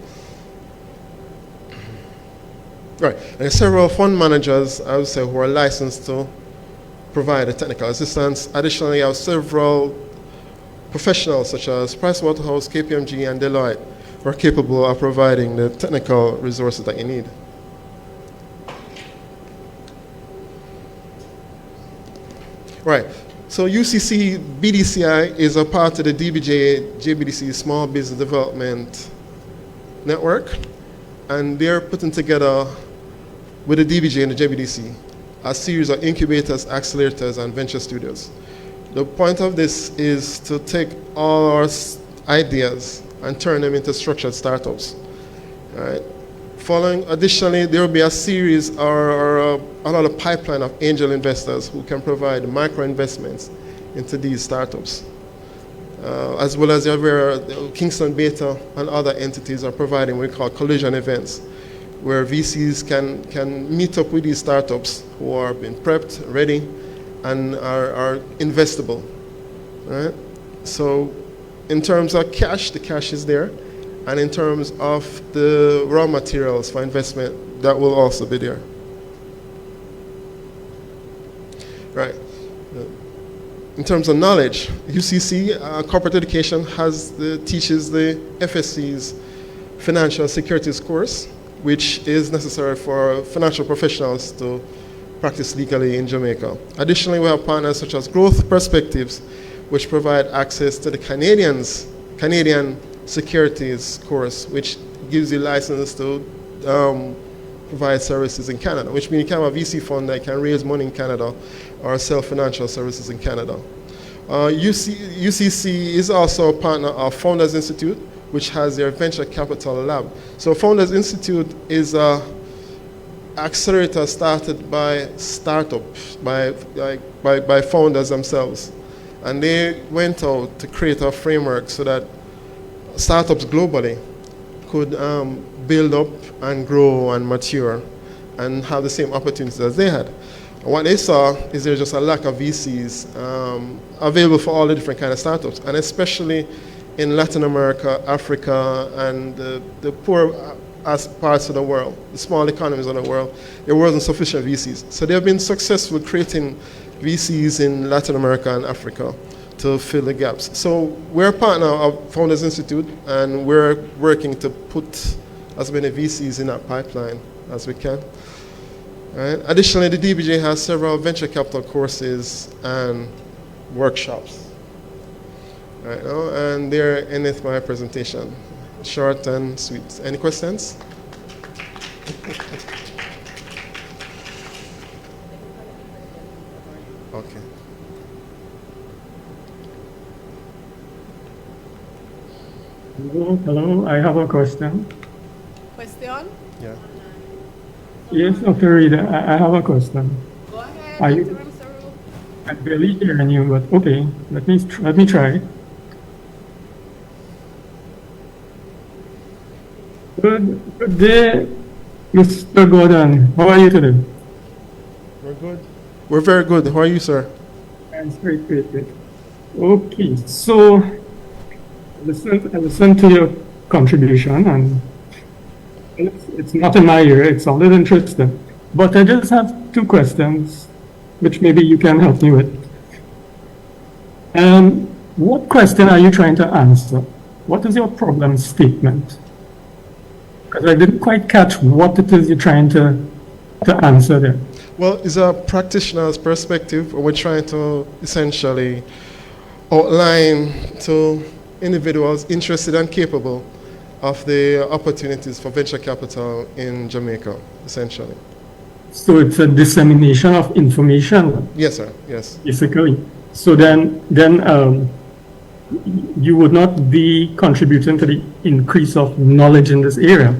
K: Right, and there are several fund managers, I would say, who are licensed to provide the technical assistance. Additionally, I have several professionals such as Pricewaterhouse, KPMG, and Deloitte who are capable of providing the technical resources that you need. Right, so UCC BDCI is a part of the DBJ JBDC Small Business Development Network, and they're putting together with the DBJ and the JBDC a series of incubators, accelerators, and venture studios. The point of this is to take all our ideas and turn them into structured startups. All right. Additionally, there will be a series or another pipeline of angel investors who can provide micro investments into these startups. As well as where Kingston Beta and other entities are providing what we call collision events, where VCs can meet up with these startups who are being prepped, ready, and are investable. Right? So in terms of cash, the cash is there. And in terms of the raw materials for investment, that will also be there. Right. In terms of knowledge, UCC, corporate education, teaches the FSC's financial securities course, which is necessary for financial professionals to practice legally in Jamaica. Additionally, we have partners such as Growth Perspectives, which provide access to the Canadian securities course, which gives you license to provide services in Canada, which means you can have a VC fund that can raise money in Canada or sell financial services in Canada. UCC is also a partner of Founders Institute, which has their venture capital lab. So Founders Institute is an accelerator started by startups, by founders themselves. And they went out to create a framework so that startups globally could build up and grow and mature and have the same opportunities as they had. And what they saw is there's just a lack of VCs available for all the different kind of startups, and especially in Latin America, Africa, and the poor as parts of the world, the small economies of the world, there wasn't sufficient VCs. So they have been successful creating VCs in Latin America and Africa to fill the gaps. So we're a partner of Founders Institute, and we're working to put as many VCs in that pipeline as we can. Right? Additionally, the DBJ has several venture capital courses and workshops. Right now, and there endeth my presentation. Short and sweet. Any questions? Okay.
L: Hello, I have a question.
A: Question?
K: Yeah.
L: Yes, Dr. Reed, I have a question.
A: Go ahead,
L: Are
A: Dr.
L: you,
A: Ramsaru.
L: I'm barely hearing you, but okay, let me try. Good day, Mr. Gordon. How are you today?
K: We're good. We're very good. How are you, sir?
L: That's great. Okay, so I listened to your contribution, and it's not in my ear. It sounded interesting. But I just have two questions, which maybe you can help me with. What question are you trying to answer? What is your problem statement? Because I didn't quite catch what it is you're trying to answer there.
K: Well, it's a practitioner's perspective. We're trying to essentially outline to individuals interested and capable of the opportunities for venture capital in Jamaica, essentially.
L: So it's a dissemination of information.
K: Yes, sir. Yes.
L: Basically. So then you would not be contributing to the increase of knowledge in this area.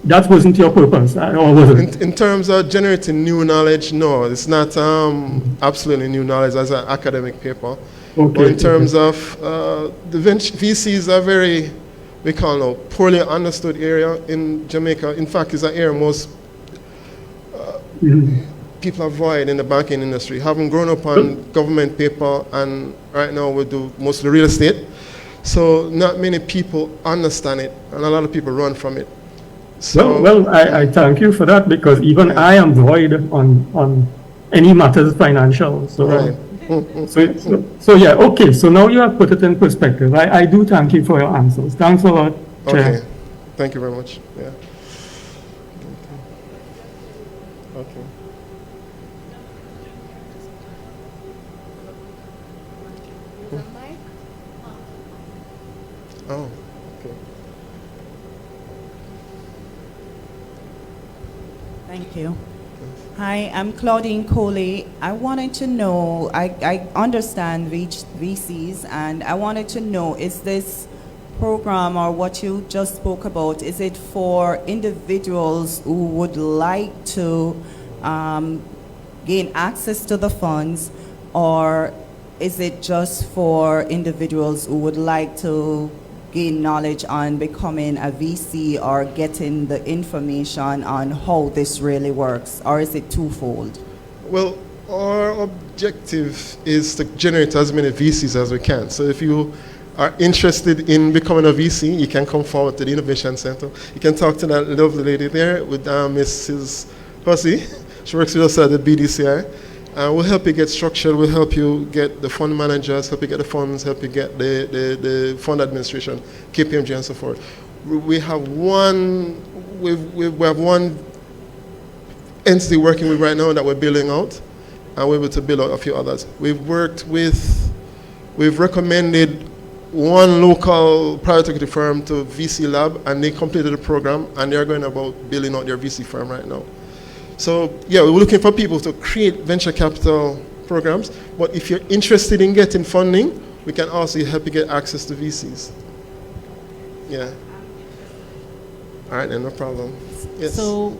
L: That wasn't your purpose, or was it?
K: In terms of generating new knowledge, no, it's not absolutely new knowledge as an academic paper.
L: Okay.
K: But in terms of the VCs are very, we call now, poorly understood area in Jamaica. In fact, it's an area most people avoid in the banking industry. Having grown up on government paper, and right now we do mostly real estate, so not many people understand it, and a lot of people run from it. So,
L: well, I thank you for that, because even I am void on any matters financial. So,
K: right.
L: so yeah, okay. So now you have put it in perspective. I do thank you for your answers. Thanks a lot, Chair.
K: Okay. Thank you very much. Yeah. Okay. Oh, okay.
M: Thank you. Hi, I'm Claudine Coley. I wanted to know, I understand VCs, and I wanted to know, is this program or what you just spoke about, is it for individuals who would like to gain access to the funds, or is it just for individuals who would like to gain knowledge on becoming a VC or getting the information on how this really works, or is it twofold?
K: Well, our objective is to generate as many VCs as we can. So if you are interested in becoming a VC, you can come forward to the Innovation Center. You can talk to that lovely lady there with Mrs. Hussey. She works with us at the BDCI. We'll help you get structured, we'll help you get the fund managers, help you get the funds, help you get the fund administration, KPMG and so forth. We have one entity working with right now that we're building out, and we're able to build out a few others. We've recommended one local private equity firm to VC Lab, and they completed the program, and they're going about building out their VC firm right now. So yeah, we're looking for people to create venture capital programs, but if you're interested in getting funding, we can also help you get access to VCs. Yeah. All right, then, no problem. Yes.
N: So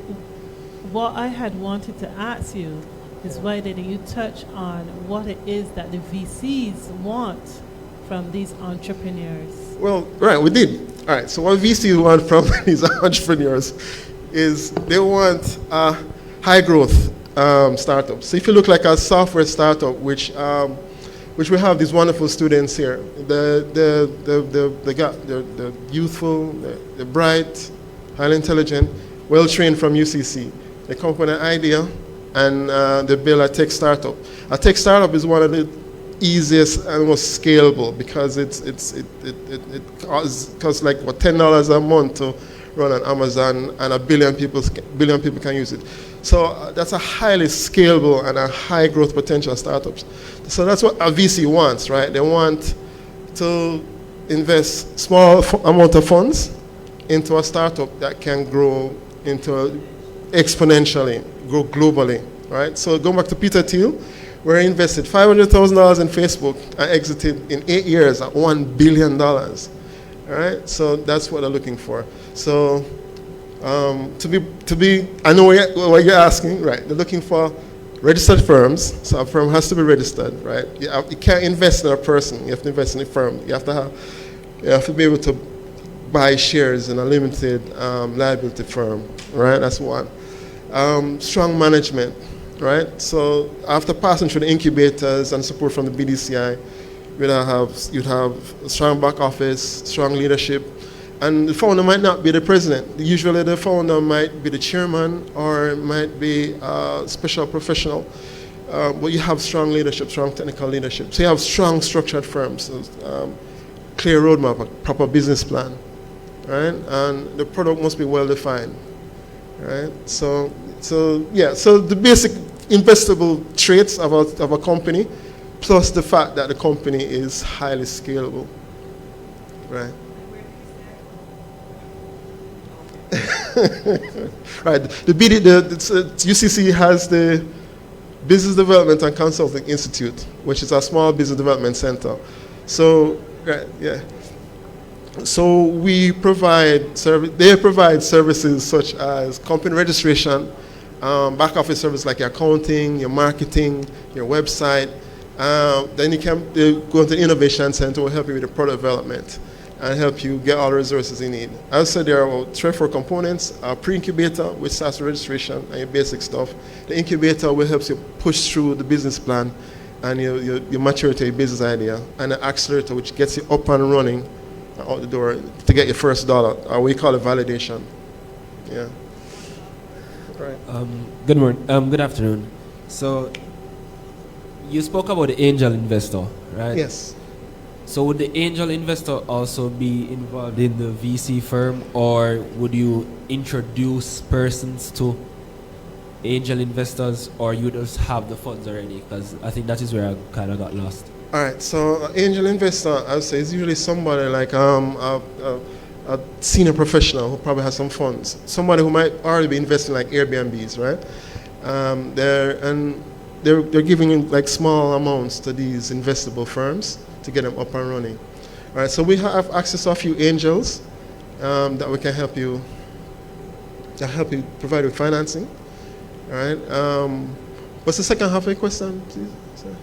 N: what I had wanted to ask you is, why didn't you touch on what it is that the VCs want from these entrepreneurs?
K: Well, right, we did. All right, so what VCs want from these entrepreneurs is they want high growth startups. So if you look like a software startup, which we have these wonderful students here, the youthful, the bright, highly intelligent, well-trained from UCC. They come up with an idea, and they build a tech startup. A tech startup is one of the easiest and most scalable because it costs like what, $10 a month to run on Amazon, and a billion people can use it. So that's a highly scalable and a high growth potential startups. So that's what a VC wants, right? They want to invest small amount of funds into a startup that can grow into exponentially, grow globally, right? So going back to Peter Thiel, we invested $500,000 in Facebook and exited in 8 years at $1 billion, all right? So that's what they're looking for. So to be, I know what you're asking, right? They're looking for registered firms, so a firm has to be registered, right? You can't invest in a person, you have to invest in a firm. You have to be able to buy shares in a limited liability firm, right? That's one. Strong management, right? So after passing through the incubators and support from the BDCI, you'd have a strong back office, strong leadership, and the founder might not be the president. Usually the founder might be the chairman or might be a special professional, but you have strong leadership, strong technical leadership. So you have strong structured firms, clear roadmap, a proper business plan, right? And the product must be well defined, right? So the basic investable traits of a company, plus the fact that the company is highly scalable, right? Right. The UCC has the Business Development and Consulting Institute, which is a small business development center. So, right, yeah. So we provide they provide services such as company registration, back office service like your accounting, your marketing, your website. Then you can go to the Innovation Center, will help you with the product development and help you get all the resources you need. I said there are about 3 or 4 components. A pre-incubator, which starts with registration and your basic stuff. The incubator will help you push through the business plan and your maturity, your business idea. And the accelerator, which gets you up and running out the door to get your first dollar, or we call it validation. Yeah. Right.
O: Good morning. Good afternoon. So you spoke about the angel investor, right?
K: Yes.
O: So would the angel investor also be involved in the VC firm, or would you introduce persons to angel investors, or you just have the funds already? Because I think that is where I kind of got lost.
K: All right, so angel investor, I would say, is usually somebody like a senior professional who probably has some funds. Somebody who might already be investing like Airbnbs, right? They're giving like small amounts to these investable firms to get them up and running. All right, so we have access to a few angels that we can help you provide with financing. All right. What's the second half of your question, please? Sorry.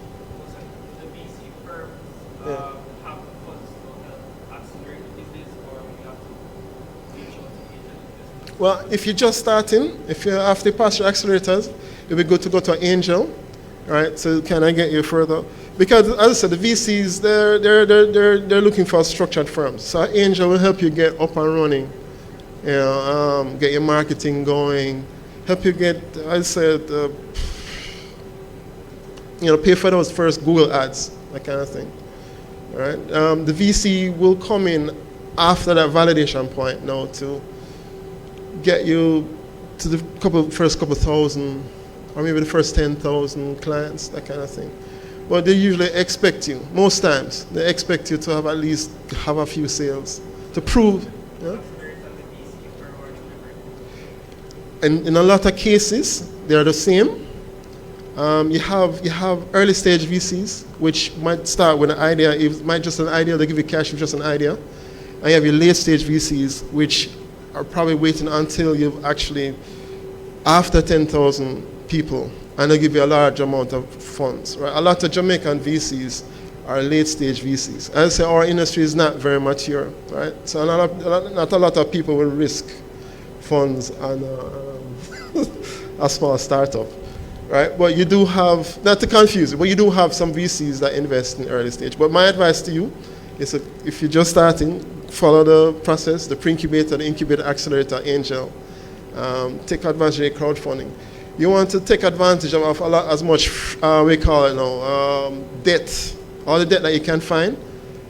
G: The VC firms have the funds to help accelerate the business, or we have to reach out to angel investors?
K: Well, if you're just starting, if you after you pass your accelerators, it would be good to go to an angel, right? So can I get you further? Because as I said, the VCs they're looking for structured firms. So an angel will help you get up and running, get your marketing going, help you get, I said, pay for those first Google ads, that kind of thing. All right. The VC will come in after that validation point now to get you to the first couple thousand, or maybe the first 10,000 clients, that kind of thing. But they usually expect you, most times, they expect you to have at least have a few sales to prove. Yeah? And in a lot of cases, they're the same. You have early stage VCs, which might start with an idea. It might just an idea, they give you cash with just an idea. And you have your late stage VCs, which are probably waiting until you've actually, after 10,000 people, and they give you a large amount of funds. Right? A lot of Jamaican VCs are late stage VCs. As I say, our industry is not very mature, right? So not a lot of people will risk funds on a small startup, right? But you do have, not to confuse it, but you do have some VCs that invest in early stage. But my advice to you is that if you're just starting, follow the process, the pre-incubator, the incubator, accelerator, angel. Take advantage of crowdfunding. You want to take advantage of a lot, as much, we call it now, debt, all the debt that you can find,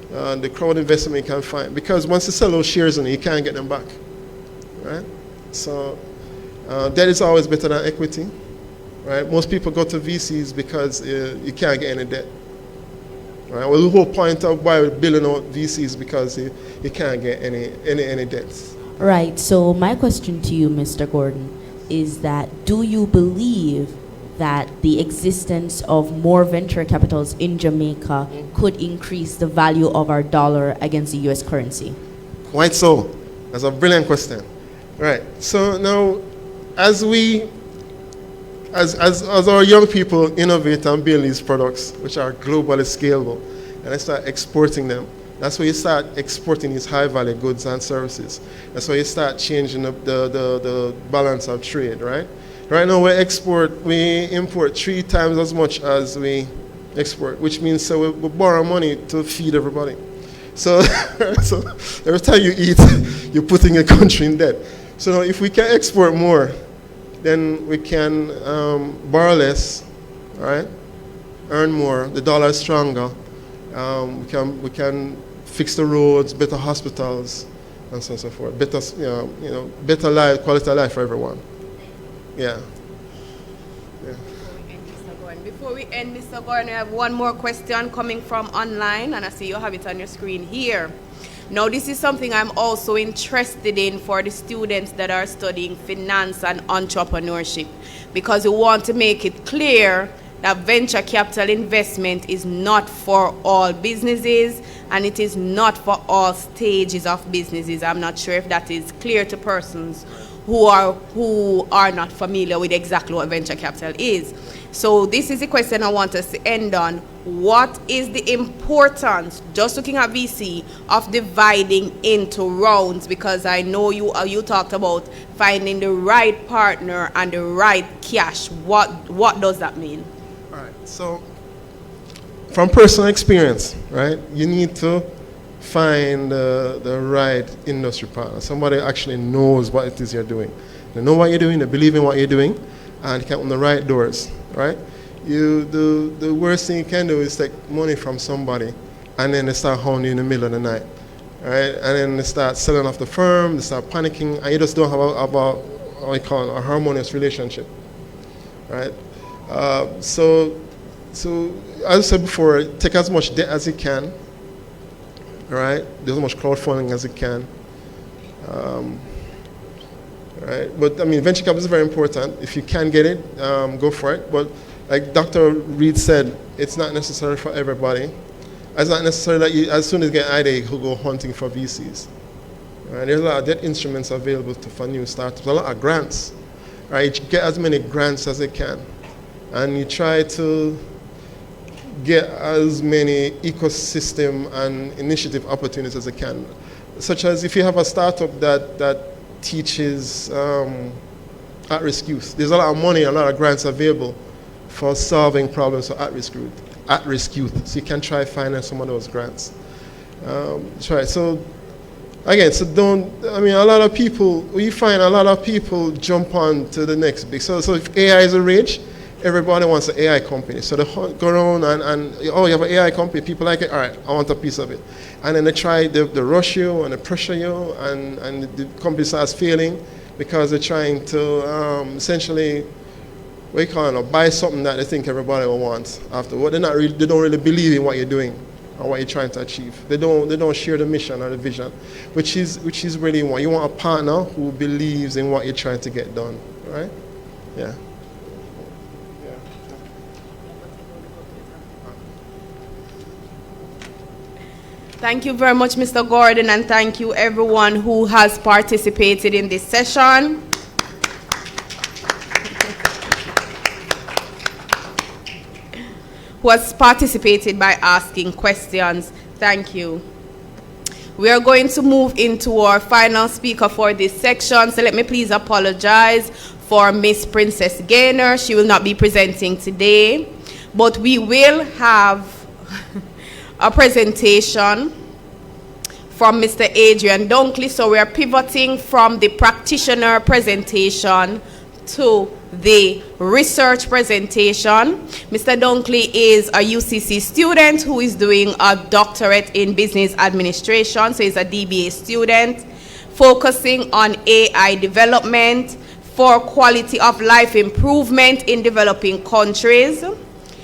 K: the crowd investment you can find. Because once you sell those shares, you can't get them back, right? So debt is always better than equity, right? Most people go to VCs because you can't get any debt. Right? Well, the whole point of why we're building out VCs because you can't get any debts.
F: Right. So my question to you, Mr. Gordon, is that do you believe that the existence of more venture capitals in Jamaica could increase the value of our dollar against the U.S. currency?
K: Quite so. That's a brilliant question. Right. So now, as our young people innovate and build these products, which are globally scalable, and they start exporting them, that's where you start exporting these high-value goods and services. That's where you start changing the balance of trade, right? Right now, we import 3 times as much as we export, which means so we borrow money to feed everybody. So, so every time you eat, you're putting your country in debt. So now, if we can export more, then we can borrow less, right? Earn more. The dollar is stronger. We can fix the roads, better hospitals, and so on and so forth. Better, better life, quality of life for everyone. Yeah.
A: Before we end, Mr. Gordon, I have one more question coming from online, and I see you have it on your screen here. Now, this is something I'm also interested in for the students that are studying finance and entrepreneurship, because we want to make it clear that venture capital investment is not for all businesses and it is not for all stages of businesses. I'm not sure if that is clear to persons who are not familiar with exactly what venture capital is. So this is the question I want us to end on. What is the importance, just looking at VC, of dividing into rounds? Because I know you talked about finding the right partner and the right cash. What does that mean?
K: All right. So from personal experience, right, you need to find the right industry partner, somebody who actually knows what it is you're doing. They know what you're doing, they believe in what you're doing, and can open the right doors, right? The worst thing you can do is take money from somebody, and then they start hounding you in the middle of the night, right? And then they start selling off the firm, they start panicking, and you just don't have a harmonious relationship, right? So as I said before, take as much debt as you can, right? Do as much crowdfunding as you can. Right? But I mean, venture capital is very important. If you can get it, go for it. But like Dr. Reed said, it's not necessary for everybody. It's not necessary that you, as soon as you get an idea, you go hunting for VCs. Right? There's a lot of debt instruments available for new startups. A lot of grants. Right? You get as many grants as you can, and you try to get as many ecosystem and initiative opportunities as you can. Such as if you have a startup that teaches at-risk youth. There's a lot of money, a lot of grants available for solving problems for at-risk youth. So you can try finding some of those grants. Try. So again, a lot of people, we find a lot of people jump on to the next big. So if AI is a rage, everybody wants an AI company. So they go around and oh, you have an AI company, people like it, all right, I want a piece of it. And then they rush you and they pressure you, and the company starts failing because they're trying to essentially, buy something that they think everybody will want afterward. They don't really believe in what you're doing or what you're trying to achieve. They don't share the mission or the vision, which is really what you want. A partner who believes in what you're trying to get done, right? Yeah.
A: Thank you very much, Mr. Gordon, and thank you everyone who has participated in this session. Who has participated by asking questions. Thank you. We are going to move into our final speaker for this section, so let me please apologize for Miss Princess Gaynor. She will not be presenting today, but we will have a presentation from Mr. Adrian Dunkley. So we are pivoting from the practitioner presentation to the research presentation. Mr. Dunkley is a UCC student who is doing a doctorate in business administration. So he's a DBA student focusing on AI development for quality of life improvement in developing countries.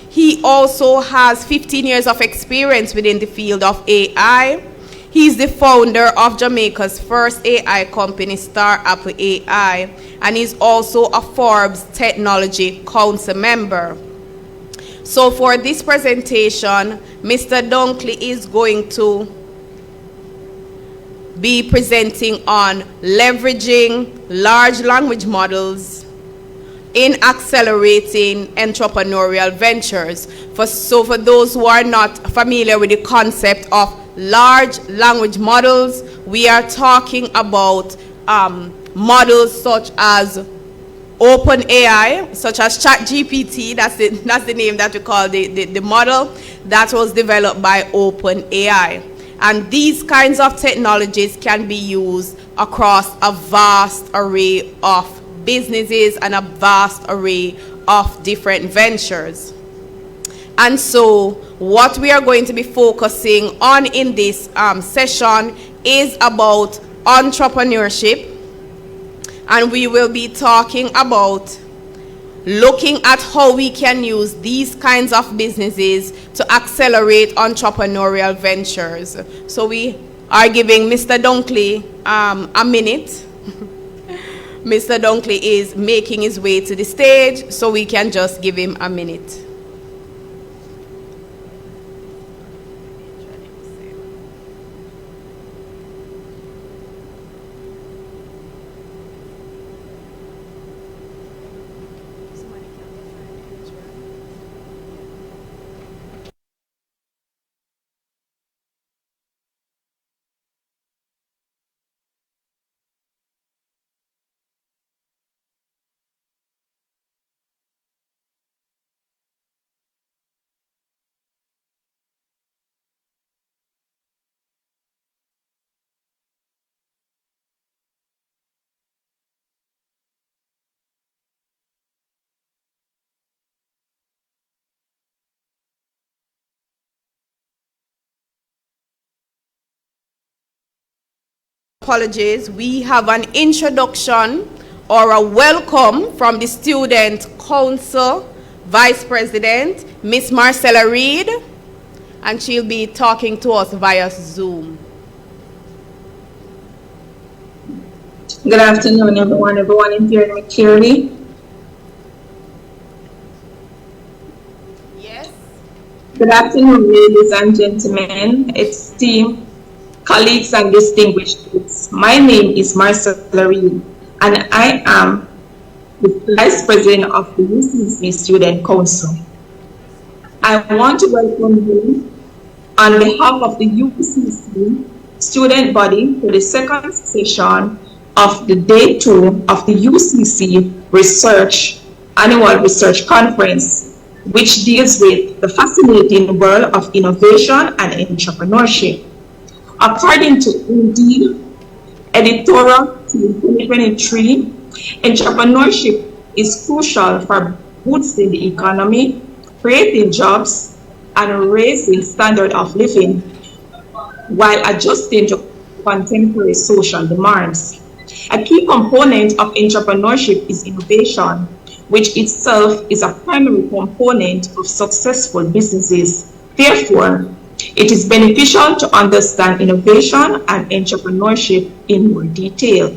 A: He also has 15 years of experience within the field of AI. He's the founder of Jamaica's first AI company, Startup AI, and he's also a Forbes Technology Council member. So for this presentation, Mr. Dunkley is going to be presenting on leveraging large language models in accelerating entrepreneurial ventures. So for those who are not familiar with the concept of large language models, we are talking about models such as OpenAI, such as ChatGPT. That's the name that we call the model that was developed by OpenAI. And these kinds of technologies can be used across a vast array of businesses and a vast array of different ventures. And so what we are going to be focusing on in this session is about entrepreneurship. And we will be talking about looking at how we can use these kinds of businesses to accelerate entrepreneurial ventures. So we are giving Mr. Dunkley a minute. Mr. Dunkley is making his way to the stage, so we can just give him a minute. Apologies, we have an introduction or a welcome from the Student Council Vice President, Miss Marcella Reed, and she'll be talking to us via Zoom.
P: Good afternoon, everyone. Everyone in hearing me clearly?
A: Yes.
P: Good afternoon, ladies and gentlemen, esteemed colleagues and distinguished guests. My name is Marcella Reed, and I am the Vice President of the UCC Student Council. I want to welcome you on behalf of the UCC student body to the second session of the Day 2 of the UCC Annual Research Conference, which deals with the fascinating world of innovation and entrepreneurship. According to Indeed editorial 2023, entrepreneurship is crucial for boosting the economy, creating jobs, and raising standard of living while adjusting to contemporary social demands. A key component of entrepreneurship is innovation, which itself is a primary component of successful businesses. Therefore, it is beneficial to understand innovation and entrepreneurship in more detail.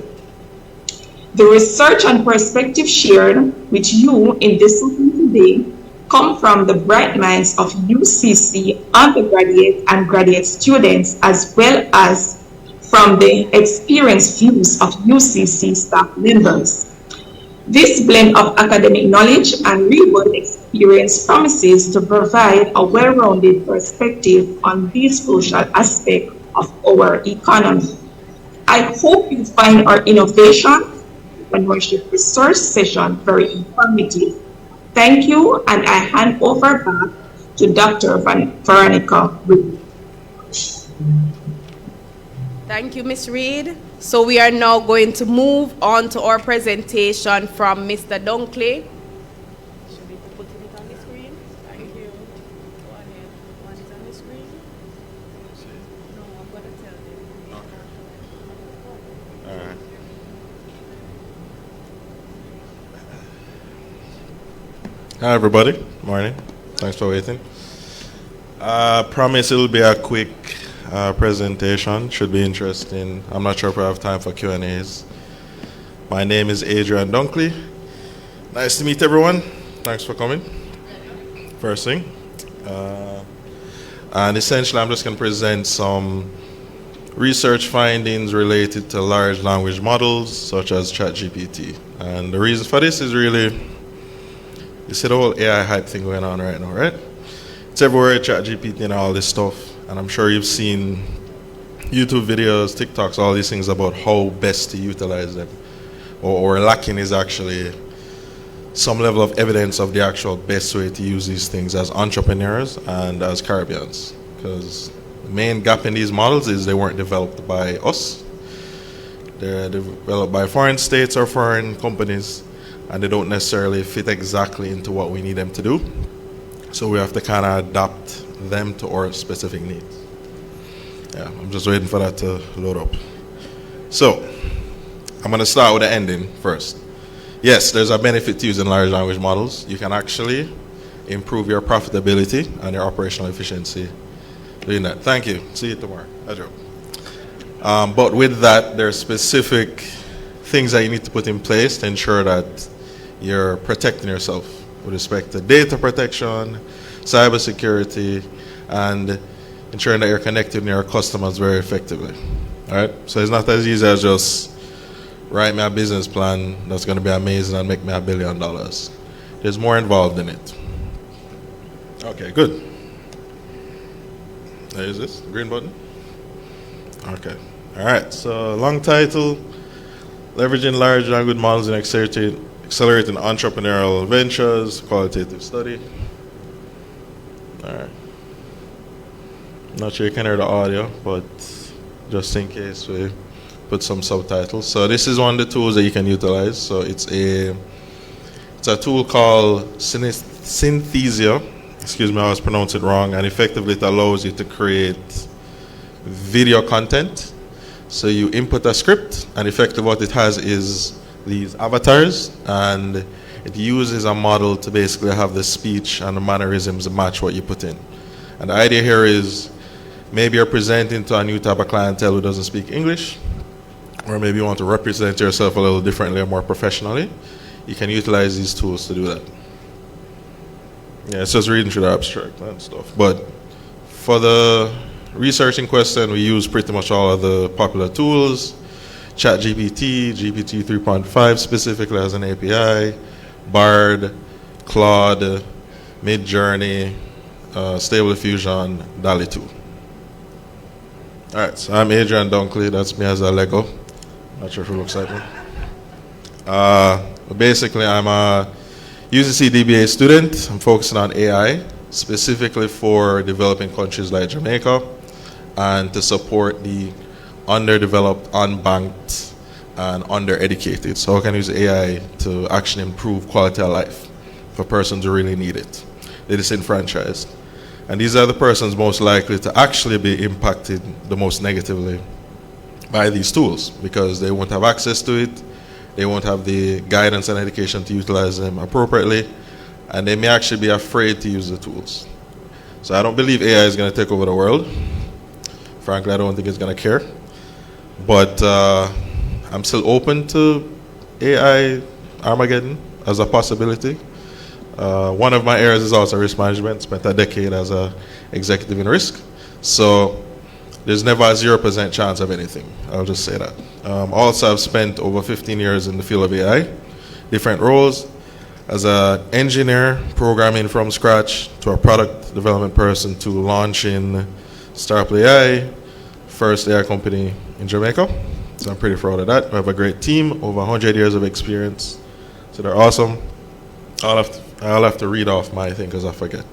P: The research and perspective shared with you in this session today come from the bright minds of UCC undergraduate and graduate students, as well as from the experienced views of UCC staff members. This blend of academic knowledge and real-world experience promises to provide a well-rounded perspective on these crucial aspects of our economy. I hope you find our innovation and entrepreneurship research session very informative. Thank you, and I hand over back to Dr. Veronica Reed.
A: Thank you, Ms. Reed. So we are now going to move on to our presentation from Mr. Dunkley. Should we put it on the screen? Thank you. Go ahead. Want it on the screen? No, I'm going to tell them.
Q: All right. Hi, everybody. Morning. Thanks for waiting. Promise it'll be a quick presentation. Should be interesting. I'm not sure if we have time for Q&As. My name is Adrian Dunkley. Nice to meet everyone. Thanks for coming. First thing. And essentially, I'm just going to present some research findings related to large language models, such as ChatGPT. And the reason for this is really, you see the whole AI hype thing going on right now, right? It's everywhere, ChatGPT and all this stuff. And I'm sure you've seen YouTube videos, TikToks, all these things about how best to utilize them. Or lacking is actually some level of evidence of the actual best way to use these things as entrepreneurs and as Caribbeans. Because the main gap in these models is they weren't developed by us. They're developed by foreign states or foreign companies, and they don't necessarily fit exactly into what we need them to do. So we have to kind of adapt them to our specific needs. Yeah, I'm just waiting for that to load up. So I'm going to start with the ending first. Yes, there's a benefit to using large language models. You can actually improve your profitability and your operational efficiency doing that. Thank you. See you tomorrow. But with that, there are specific things that you need to put in place to ensure that you're protecting yourself with respect to data protection, cybersecurity, and ensuring that you're connecting your customers very effectively. All right? So it's not as easy as just write me a business plan that's going to be amazing and make me $1 billion. There's more involved in it. Okay, good. There is this green button. Okay. All right. So long title: Leveraging Large Language Models in Accelerating Entrepreneurial Ventures, Qualitative Study. All right. Not sure you can hear the audio, but just in case we put some subtitles. So this is one of the tools that you can utilize. So it's a tool called Synthesia. Excuse me, I was pronouncing it wrong. And effectively, it allows you to create video content. So you input a script, and effectively what it has is these avatars, and it uses a model to basically have the speech and the mannerisms match what you put in. And the idea here is maybe you're presenting to a new type of clientele who doesn't speak English, or maybe you want to represent yourself a little differently or more professionally. You can utilize these tools to do that. Yeah, it's just reading through the abstract and stuff. But for the researching question, we use pretty much all of the popular tools. ChatGPT, GPT 3.5 specifically as an API, Bard, Claude, Midjourney, Stable Diffusion, DALL-E 2. All right, so I'm Adrian Dunkley. That's me as a Lego. Not sure if it looks like me. Basically, I'm a UCC DBA student. I'm focusing on AI, specifically for developing countries like Jamaica, and to support the underdeveloped, unbanked, and undereducated. So how can I use AI to actually improve quality of life for persons who really need it? The disenfranchised. And these are the persons most likely to actually be impacted the most negatively by these tools, because they won't have access to it, they won't have the guidance and education to utilize them appropriately, and they may actually be afraid to use the tools. So I don't believe AI is going to take over the world. Frankly, I don't think it's going to care. But I'm still open to AI Armageddon as a possibility. One of my areas is also risk management. Spent a decade as an executive in risk. So there's never a 0% chance of anything. I'll just say that. Also, I've spent over 15 years in the field of AI, different roles, as an engineer, programming from scratch, to a product development person, to launching Startup AI, first AI company in Jamaica. So I'm pretty proud of that. We have a great team, over 100 years of experience. So they're awesome. I'll have to read off my thing because I forget.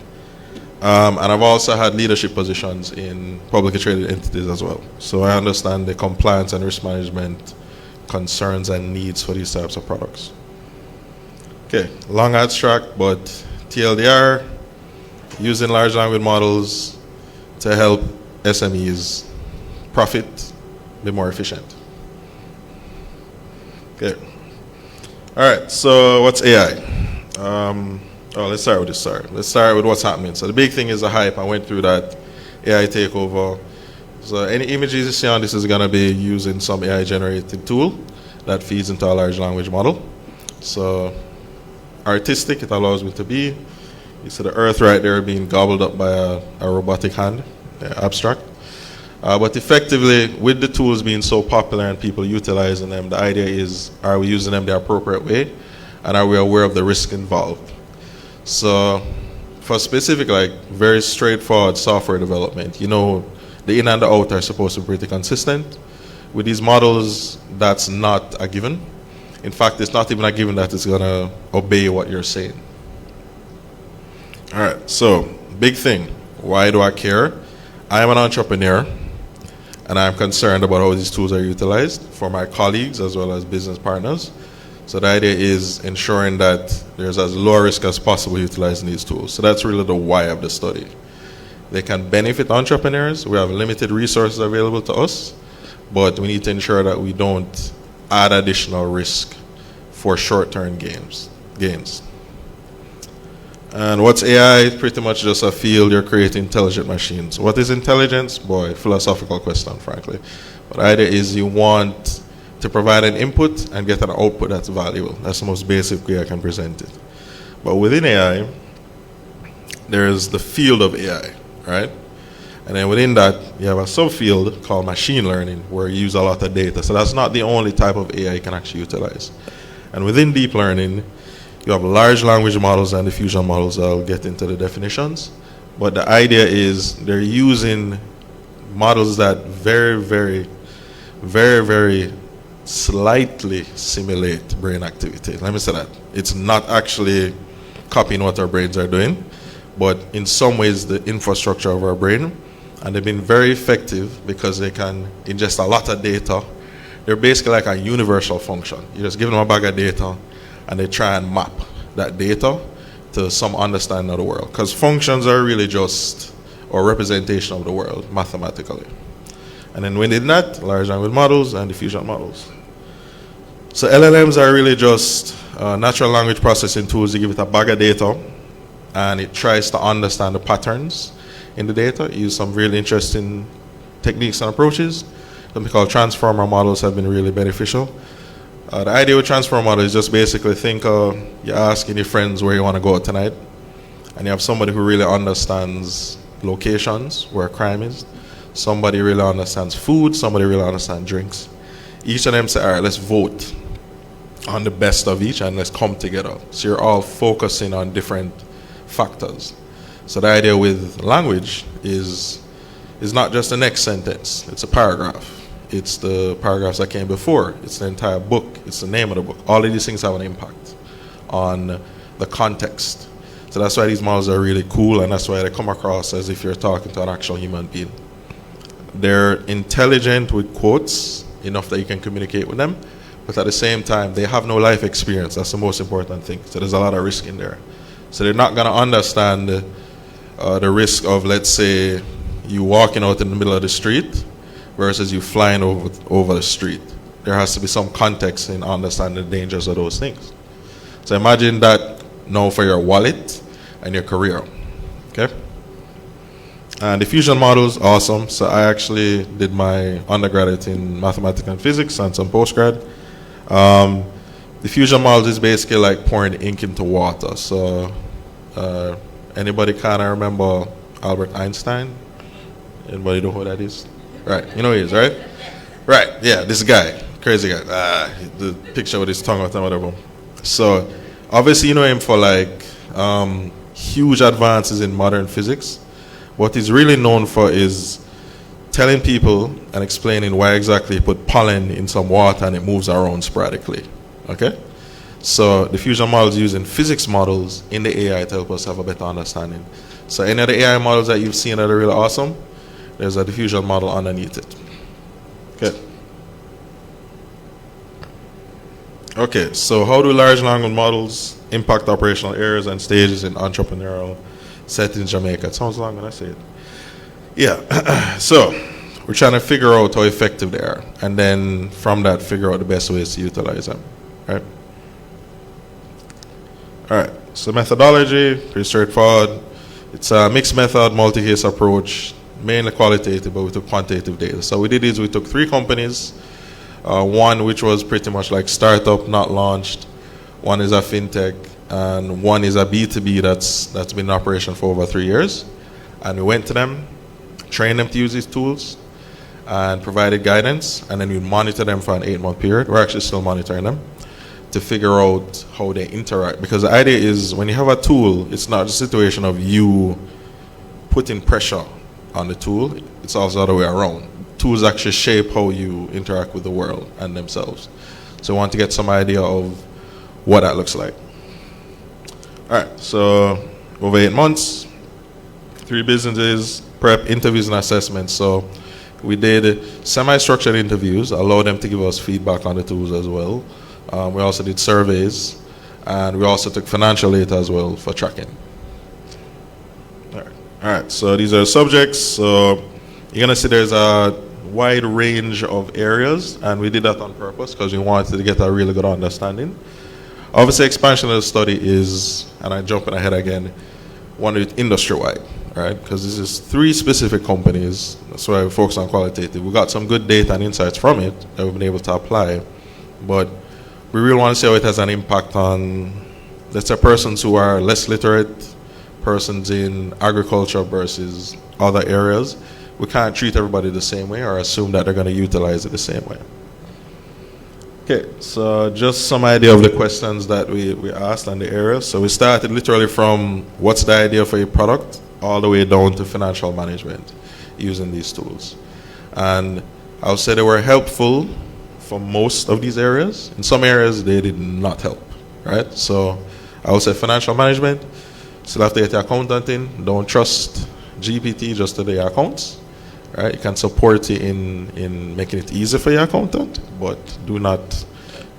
Q: And I've also had leadership positions in publicly traded entities as well. So I understand the compliance and risk management concerns and needs for these types of products. Okay, long abstract, but TLDR, using large language models to help SMEs profit, be more efficient. Okay. All right, so what's AI? Let's start with this. Let's start with what's happening. So the big thing is the hype. I went through that AI takeover. So any images you see on this is going to be using some AI generated tool that feeds into a large language model. So artistic, it allows me to be. You see the earth right there being gobbled up by a robotic hand, abstract. But effectively, with the tools being so popular and people utilizing them, the idea is, are we using them the appropriate way? And are we aware of the risk involved? So for specific, like very straightforward software development, you know, the in and the out are supposed to be pretty consistent. With these models, that's not a given. In fact, it's not even a given that it's going to obey what you're saying. All right, so big thing. Why do I care? I am an entrepreneur, and I'm concerned about how these tools are utilized for my colleagues as well as business partners. So the idea is ensuring that there's as low risk as possible utilizing these tools. So that's really the why of the study. They can benefit entrepreneurs. We have limited resources available to us, but we need to ensure that we don't add additional risk for short-term gains. And what's AI? Pretty much just a field you're creating intelligent machines. What is intelligence? Boy, philosophical question, frankly. But the idea is you want to provide an input and get an output that's valuable. That's the most basic way I can present it. But within AI, there's the field of AI, right? And then within that, you have a subfield called machine learning, where you use a lot of data. So that's not the only type of AI you can actually utilize. And within deep learning, you have large language models and diffusion models. I'll get into the definitions. But the idea is they're using models that very slightly simulate brain activity. Let me say that. It's not actually copying what our brains are doing, but in some ways the infrastructure of our brain. And they've been very effective because they can ingest a lot of data. They're basically like a universal function. You just give them a bag of data and they try and map that data to some understanding of the world. Because functions are really just a representation of the world mathematically. And then within that, large language models and diffusion models. So LLMs are really just natural language processing tools. You give it a bag of data and it tries to understand the patterns in the data. Use some really interesting techniques and approaches. Something called transformer models have been really beneficial. The idea with transformer models is just basically think you're asking your friends where you want to go tonight, and you have somebody who really understands locations where crime is, somebody really understands food, somebody really understands drinks. Each of them say, all right, let's vote on the best of each and let's come together. So you're all focusing on different factors. So the idea with language is not just the next sentence, it's a paragraph. It's the paragraphs that came before. It's the entire book. It's the name of the book. All of these things have an impact on the context. So that's why these models are really cool, and that's why they come across as if you're talking to an actual human being. They're intelligent with quotes, enough that you can communicate with them, but at the same time, they have no life experience. That's the most important thing. So there's a lot of risk in there. So they're not going to understand the risk of, let's say, you walking out in the middle of the street versus you flying over the street. There has to be some context in understanding the dangers of those things. So imagine that now for your wallet and your career. Okay? And diffusion models, awesome. So I actually did my undergraduate in mathematics and physics and some postgrad. Diffusion models is basically like pouring ink into water. So anybody kind of remember Albert Einstein? Anybody know who that is? Right, you know who he is, right? Right, yeah, this guy, crazy guy. The picture with his tongue out and whatever. So, obviously you know him for like huge advances in modern physics. What he's really known for is telling people and explaining why exactly he put pollen in some water and it moves around sporadically. Okay? So, diffusion models using physics models in the AI to help us have a better understanding. So any of the AI models that you've seen that are really awesome, there's a diffusion model underneath it. Okay. Okay, so how do large language models impact operational areas and stages in entrepreneurial settings in Jamaica? It sounds long when I say it. Yeah, so we're trying to figure out how effective they are, and then from that figure out the best ways to utilize them, right? All right, so methodology, pretty straightforward. It's a mixed method, multi-case approach, mainly qualitative, but we took quantitative data. So we did is we took 3 companies, one which was pretty much like startup, not launched, one is a fintech, and one is a B2B that's been in operation for over 3 years. And we went to them, trained them to use these tools, and provided guidance, and then we monitor them for an 8-month period. We're actually still monitoring them to figure out how they interact. Because the idea is when you have a tool, it's not a situation of you putting pressure on the tool, it's also the other way around. Tools actually shape how you interact with the world and themselves. So we want to get some idea of what that looks like. All right, so over 8 months, 3 businesses, prep, interviews, and assessments. So we did semi-structured interviews, allowed them to give us feedback on the tools as well. We also did surveys, and we also took financial data as well for tracking. All right, so these are the subjects. So you're going to see there's a wide range of areas, and we did that on purpose because we wanted to get a really good understanding. Obviously, expansion of the study is, and I'm jumping ahead again, one with industry-wide, right? Because this is 3 specific companies. That's why we focus on qualitative. We got some good data and insights from it that we've been able to apply, but we really want to see how it has an impact on, let's say, persons who are less literate, persons in agriculture versus other areas. We can't treat everybody the same way or assume that they're going to utilize it the same way. Okay, so just some idea of the questions that we asked and the areas. So we started literally from what's the idea for your product all the way down to financial management using these tools. And I would say they were helpful for most of these areas. In some areas, they did not help, right? So I would say financial management, still have to get your accountant in. Don't trust GPT just to do your accounts, right? You can support it in making it easy for your accountant, but do not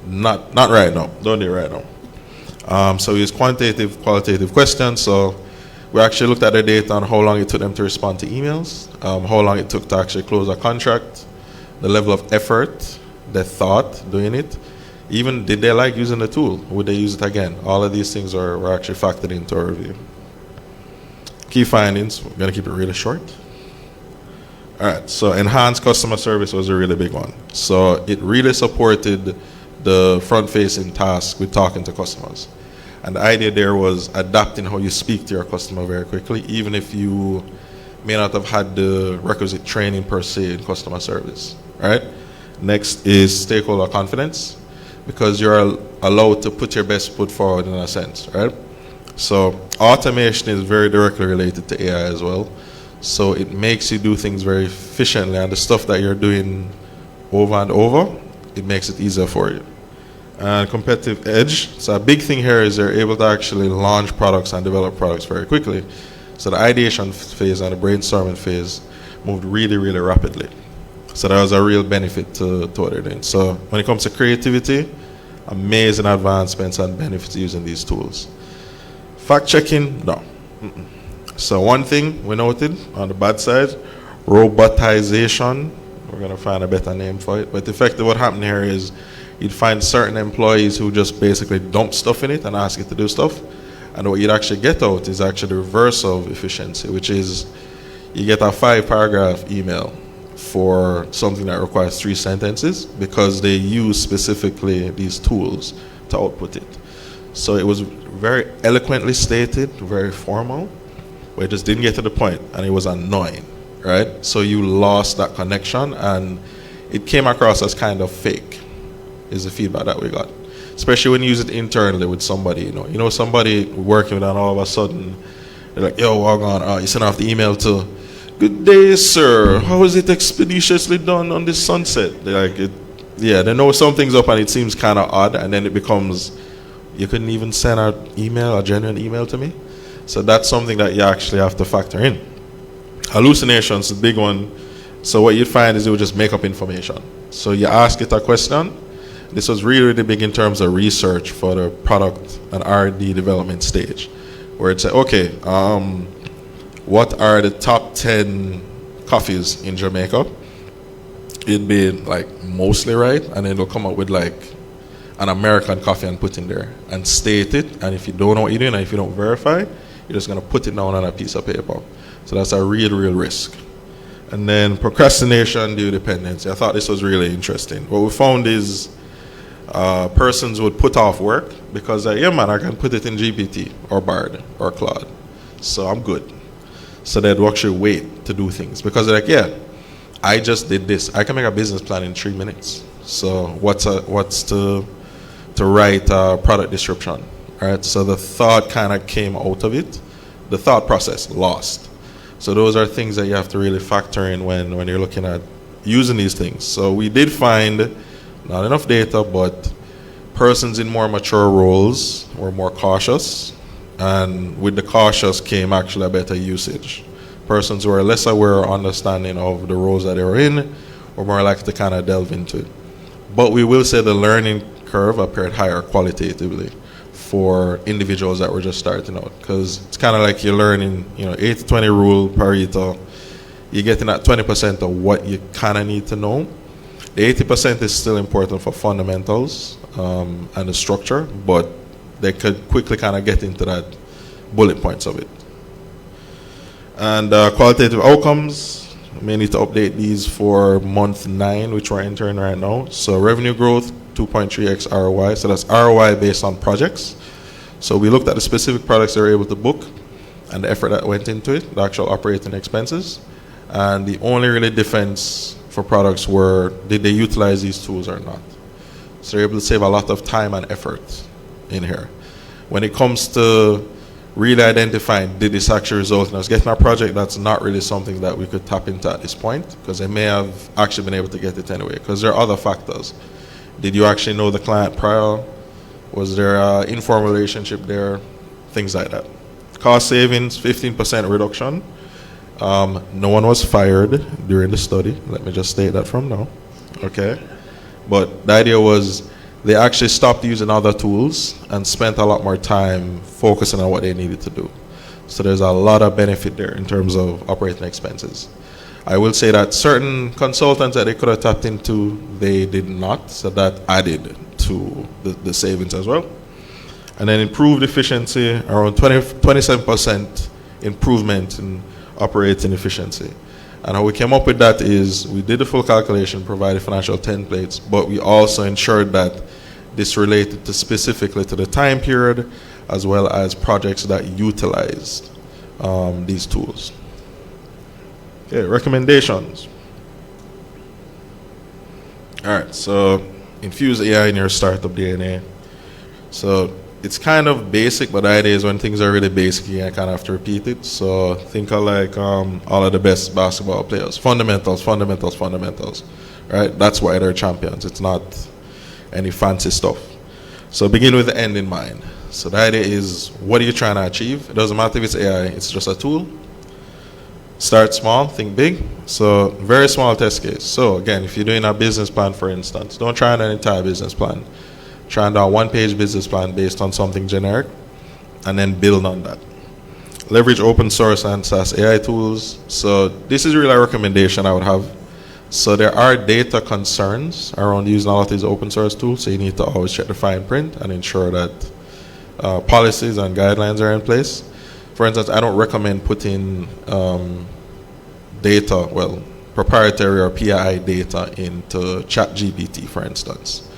Q: right now. Don't do it right now. So we use quantitative, qualitative questions. So we actually looked at the data on how long it took them to respond to emails, how long it took to actually close a contract, the level of effort, the thought doing it, even did they like using the tool? Would they use it again? All of these things were actually factored into our review. Key findings, we're going to keep it really short. All right, so enhanced customer service was a really big one. So it really supported the front-facing task with talking to customers. And the idea there was adapting how you speak to your customer very quickly, even if you may not have had the requisite training per se in customer service, right? Next is stakeholder confidence, because you're allowed to put your best foot forward in a sense, right? So automation is very directly related to AI as well. So it makes you do things very efficiently, and the stuff that you're doing over and over, it makes it easier for you. And competitive edge, so a big thing here is they're able to actually launch products and develop products very quickly. So the ideation phase and the brainstorming phase moved really, really rapidly. So that was a real benefit to what they're doing. So when it comes to creativity, amazing advancements and benefits using these tools. Fact checking, no. So one thing we noted on the bad side, robotization. We're going to find a better name for it. But effectively what happened here is you'd find certain employees who just basically dump stuff in it and ask it to do stuff. And what you'd actually get out is actually the reverse of efficiency, which is you get a 5-paragraph email for something that requires 3 sentences because they use specifically these tools to output it. So it was very eloquently stated, very formal, but it just didn't get to the point, and it was annoying, right? So you lost that connection, and it came across as kind of fake, is the feedback that we got. Especially when you use it internally with somebody, you know somebody working with, and all of a sudden they're like, yo, log on, you send off the email to, good day, sir, how is it expeditiously done on this sunset? They're like, they know something's up and it seems kind of odd, and then it becomes, you couldn't even send an email, a genuine email to me. So that's something that you actually have to factor in. Hallucinations, the big one. So what you'd find is it would just make up information. So you ask it a question. This was really, really big in terms of research for the product and R&D development stage, where it said, okay, what are the top 10 coffees in Jamaica? It'd be like mostly right, and then it'll come up with like an American coffee and put in there and state it. And if you don't know what you're doing and if you don't verify, you're just going to put it down on a piece of paper. So that's a real, real risk. And then procrastination, due dependency. I thought this was really interesting. What we found is persons would put off work because, yeah, man, I can put it in GPT or Bard or Claude, so I'm good. So they'd actually wait to do things because they're like, yeah, I just did this. I can make a business plan in 3 minutes. So what's to write a product description, right? So the thought kind of came out of it. The thought process lost. So those are things that you have to really factor in when you're looking at using these things. So we did find not enough data, but persons in more mature roles were more cautious, and with the cautious came actually a better usage. Persons who are less aware or understanding of the roles that they were in were more likely to kind of delve into it. But we will say the learning curve appeared higher qualitatively for individuals that were just starting out, because it's kind of like you're learning, 80-20 rule, Pareto. You're getting at 20% of what you kind of need to know. The 80% is still important for fundamentals and the structure, but they could quickly kind of get into that bullet points of it. And qualitative outcomes, we may need to update these for month 9, which we're entering right now. So revenue growth, 2.3x ROI. So that's ROI based on projects. So we looked at the specific products they were able to book and the effort that went into it, the actual operating expenses. And the only really difference for products were, did they utilize these tools or not? So they're able to save a lot of time and effort in here. When it comes to really identifying, did this actually result in us getting a project, that's not really something that we could tap into at this point, because they may have actually been able to get it anyway, because there are other factors. Did you actually know the client prior? Was there an informal relationship there? Things like that. Cost savings, 15% reduction. No one was fired during the study. Let me just state that from now. Okay. But the idea was they actually stopped using other tools and spent a lot more time focusing on what they needed to do. So there's a lot of benefit there in terms of operating expenses. I will say that certain consultants that they could have tapped into, they did not. So that added to the savings as well. And then improved efficiency, around 27% improvement in operating efficiency. And how we came up with that is we did the full calculation, provided financial templates, but we also ensured that this related to specifically to the time period as well as projects that utilized these tools. Okay, recommendations. All right, so infuse AI in your startup DNA. So it's kind of basic, but the idea is when things are really basic, you kind of have to repeat it. So think of like all of the best basketball players. Fundamentals, fundamentals, fundamentals. Right? That's why they're champions. It's not any fancy stuff. So begin with the end in mind. So the idea is, what are you trying to achieve? It doesn't matter if it's AI, it's just a tool. Start small, think big. So very small test case. So again, if you're doing a business plan, for instance, don't try an entire business plan. Try and do a one-page business plan based on something generic, and then build on that. Leverage open source and SaaS AI tools. So this is really a recommendation I would have. So there are data concerns around using all of these open source tools, so you need to always check the fine print and ensure that policies and guidelines are in place. For instance, I don't recommend putting data, well, proprietary or PII data into ChatGPT, for instance.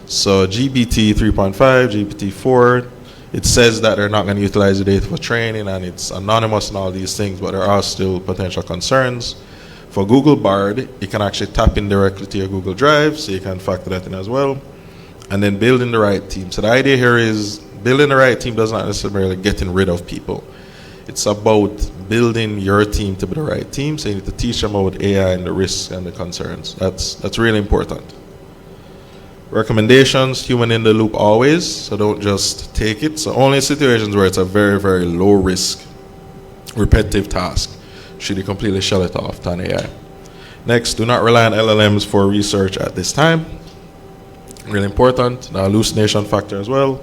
Q: So GPT 3.5, GPT 4, it says that they're not going to utilize the data for training and it's anonymous and all these things, but there are still potential concerns. For Google Bard, you can actually tap in directly to your Google Drive, so you can factor that in as well. And then building the right team. So the idea here is building the right team does not necessarily getting rid of people. It's about building your team to be the right team, so you need to teach them about AI and the risks and the concerns. That's really important. Recommendations, human in the loop always, so don't just take it. So only situations where it's a very, very low risk, repetitive task should you completely shut it off to an AI. Next, do not rely on LLMs for research at this time. Really important. The hallucination factor as well.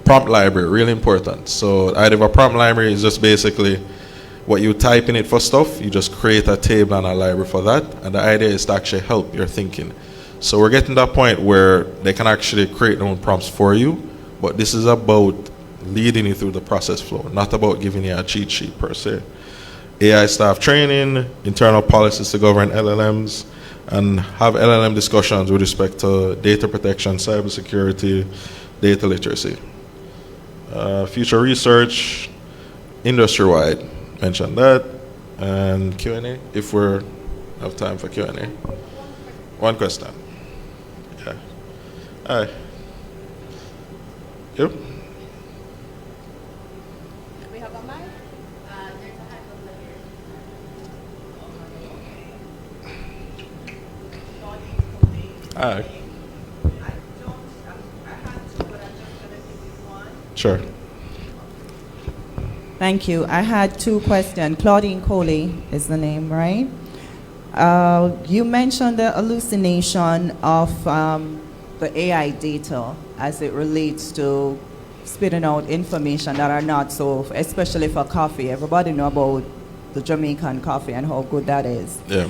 Q: Prompt library, really important. So the idea of a prompt library is just basically what you type in it for stuff, you just create a table and a library for that, and the idea is to actually help your thinking. So we're getting to that point where they can actually create their own prompts for you, but this is about leading you through the process flow, not about giving you a cheat sheet per se. AI staff training, internal policies to govern LLMs, and have LLM discussions with respect to data protection, cybersecurity, data literacy. Future research, industry-wide, mention that, and Q&A, if we have time for Q&A. One question. Yeah. All right. Yep.
A: We have a mic?
Q: All right. Sure.
M: Thank you. I had two questions. Claudine Coley is the name, right? You mentioned the hallucination of the AI data as it relates to spitting out information that are not so, especially for coffee. Everybody know about the Jamaican coffee and how good that is.
Q: Yeah.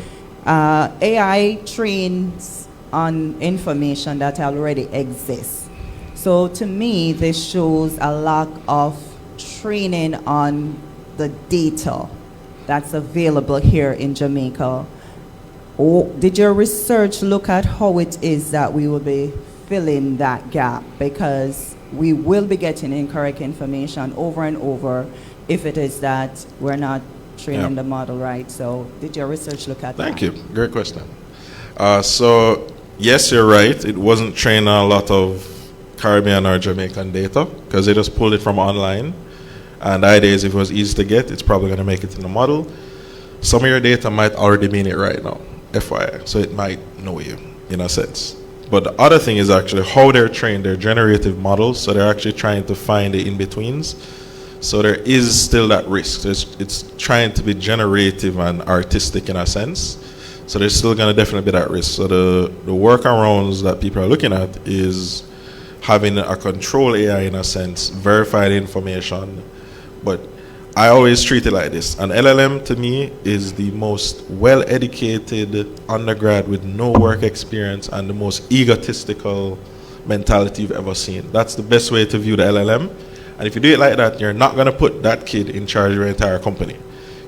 M: AI trains on information that already exists. So to me, this shows a lack of training on the data that's available here in Jamaica. Did your research look at how it is that we will be filling that gap? Because we will be getting incorrect information over and over if it is that we're not training the model right. So did your research look at that?
Q: Thank you. Great question. So yes, you're right. It wasn't trained on a lot of Caribbean or Jamaican data because they just pulled it from online. And the idea is if it was easy to get, it's probably going to make it in the model. Some of your data might already mean it right now, FYI. So it might know you in a sense. But the other thing is actually how they're trained. They're generative models, so they're actually trying to find the in-betweens. So there is still that risk. It's trying to be generative and artistic in a sense. So there's still going to definitely be that risk. So the workarounds that people are looking at is having a control AI in a sense, verify the information. But I always treat it like this. An LLM to me is the most well-educated undergrad with no work experience and the most egotistical mentality you've ever seen. That's the best way to view the LLM. And if you do it like that, you're not going to put that kid in charge of your entire company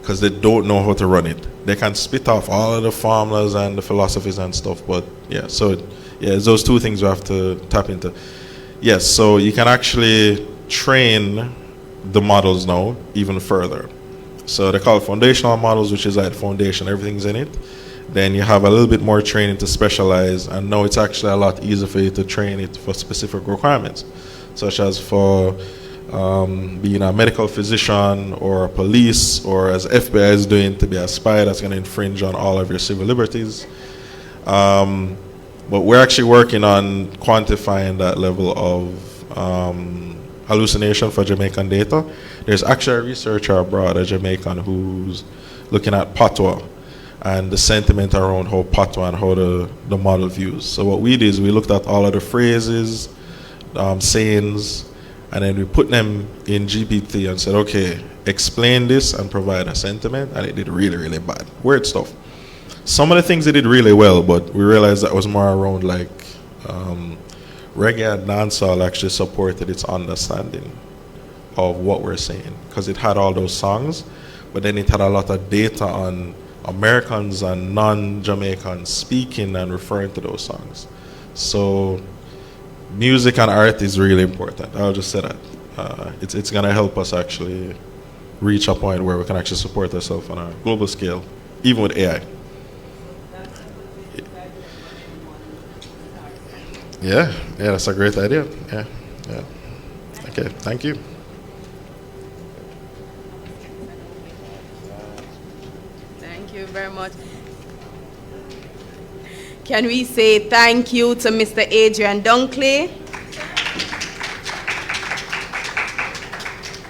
Q: because they don't know how to run it. They can spit off all of the formulas and the philosophies and stuff, but yeah, so yeah, it's those two things we have to tap into. Yes, so you can actually train the models now even further. So they call it foundational models, which is like the foundation, everything's in it. Then you have a little bit more training to specialize, and now it's actually a lot easier for you to train it for specific requirements, such as for being a medical physician or a police, or as FBI is doing, to be a spy that's going to infringe on all of your civil liberties. But we're actually working on quantifying that level of hallucination for Jamaican data. There's actually a researcher abroad, a Jamaican, who's looking at patois and the sentiment around how patois and how the model views. So what we did is we looked at all of the phrases, sayings, and then we put them in GPT and said, okay, explain this and provide a sentiment, and it did really, really bad. Weird stuff. Some of the things it did really well, but we realized that was more around like reggae and dancehall actually supported its understanding of what we're saying because it had all those songs, but then it had a lot of data on Americans and non-Jamaicans speaking and referring to those songs. So music and art is really important. I'll just say that. It's going to help us actually reach a point where we can actually support ourselves on a global scale, even with AI. Yeah, that's a great idea. Yeah. Okay, thank you.
A: Thank you very much. Can we say thank you to Mr. Adrian Dunkley?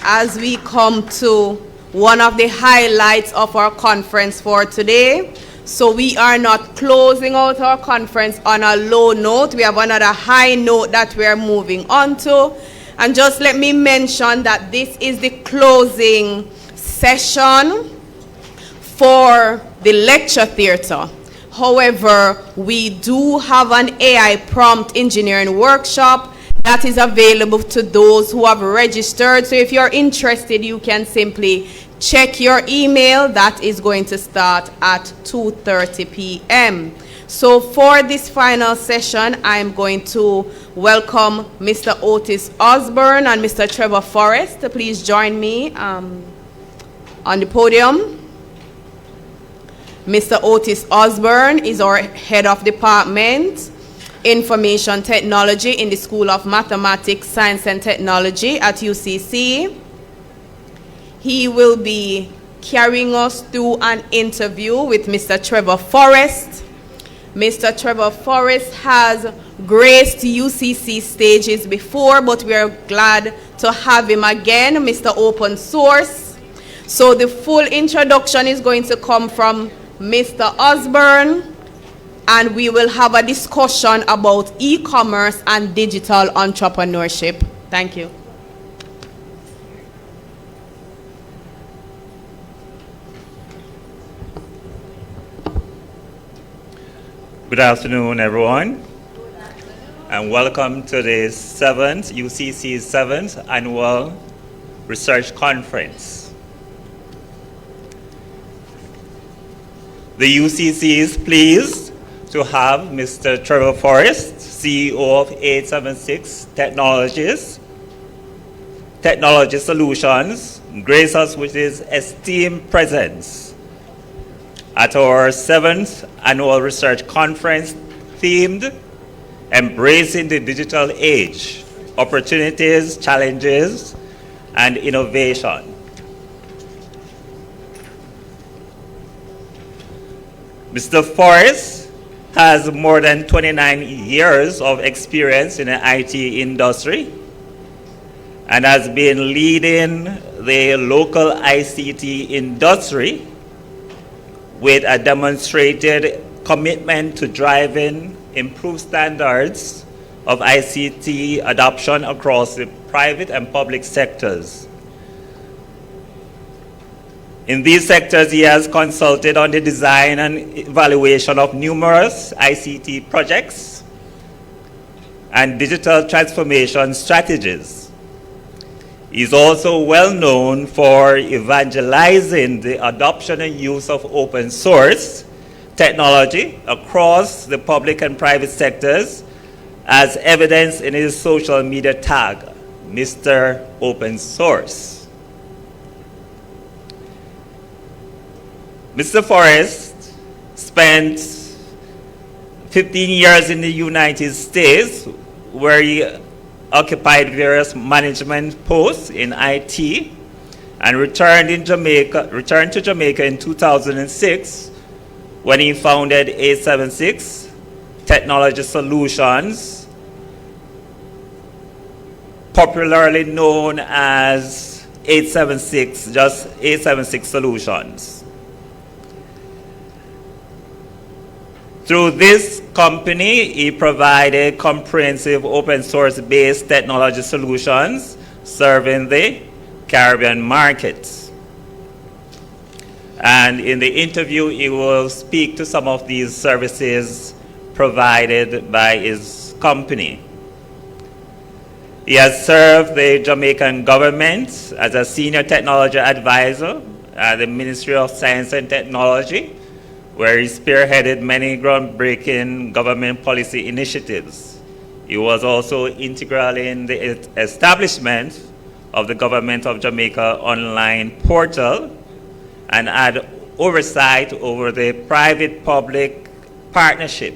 A: As we come to one of the highlights of our conference for today. So we are not closing out our conference on a low note. We have another high note that we are moving on to. And just let me mention that this is the closing session for the lecture theater. However, we do have an AI prompt engineering workshop that is available to those who have registered. So if you're interested, you can simply check your email. That is going to start at 2:30 p.m. So for this final session, I'm going to welcome Mr. Otis Osborne and Mr. Trevor Forrest. Please join me on the podium. Mr. Otis Osborne is our head of department, Information Technology in the School of Mathematics, Science and Technology at UCC. He will be carrying us through an interview with Mr. Trevor Forrest. Mr. Trevor Forrest has graced UCC stages before, but we are glad to have him again, Mr. Open Source. So the full introduction is going to come from Mr. Osborne, and we will have a discussion about e-commerce and digital entrepreneurship. Thank you.
R: Good afternoon, everyone, and welcome to the UCC's 7th Annual Research Conference. The UCC is pleased to have Mr. Trevor Forrest, CEO of 876 Technology Solutions, grace us with his esteemed presence at our 7th Annual Research Conference themed Embracing the Digital Age, Opportunities, Challenges, and Innovation. Mr. Forrest has more than 29 years of experience in the IT industry and has been leading the local ICT industry with a demonstrated commitment to driving improved standards of ICT adoption across the private and public sectors. In these sectors, he has consulted on the design and evaluation of numerous ICT projects and digital transformation strategies. He's also well known for evangelizing the adoption and use of open source technology across the public and private sectors, as evidenced in his social media tag, Mr. Open Source. Mr. Forrest spent 15 years in the United States, where he occupied various management posts in IT, and returned to Jamaica in 2006 when he founded 876 Technology Solutions, popularly known as 876, just 876 Solutions. Through this company, he provided comprehensive open source based technology solutions serving the Caribbean markets. And in the interview, he will speak to some of these services provided by his company. He has served the Jamaican government as a senior technology advisor at the Ministry of Science and Technology, where he spearheaded many groundbreaking government policy initiatives. He was also integral in the establishment of the Government of Jamaica online portal and had oversight over the private-public partnership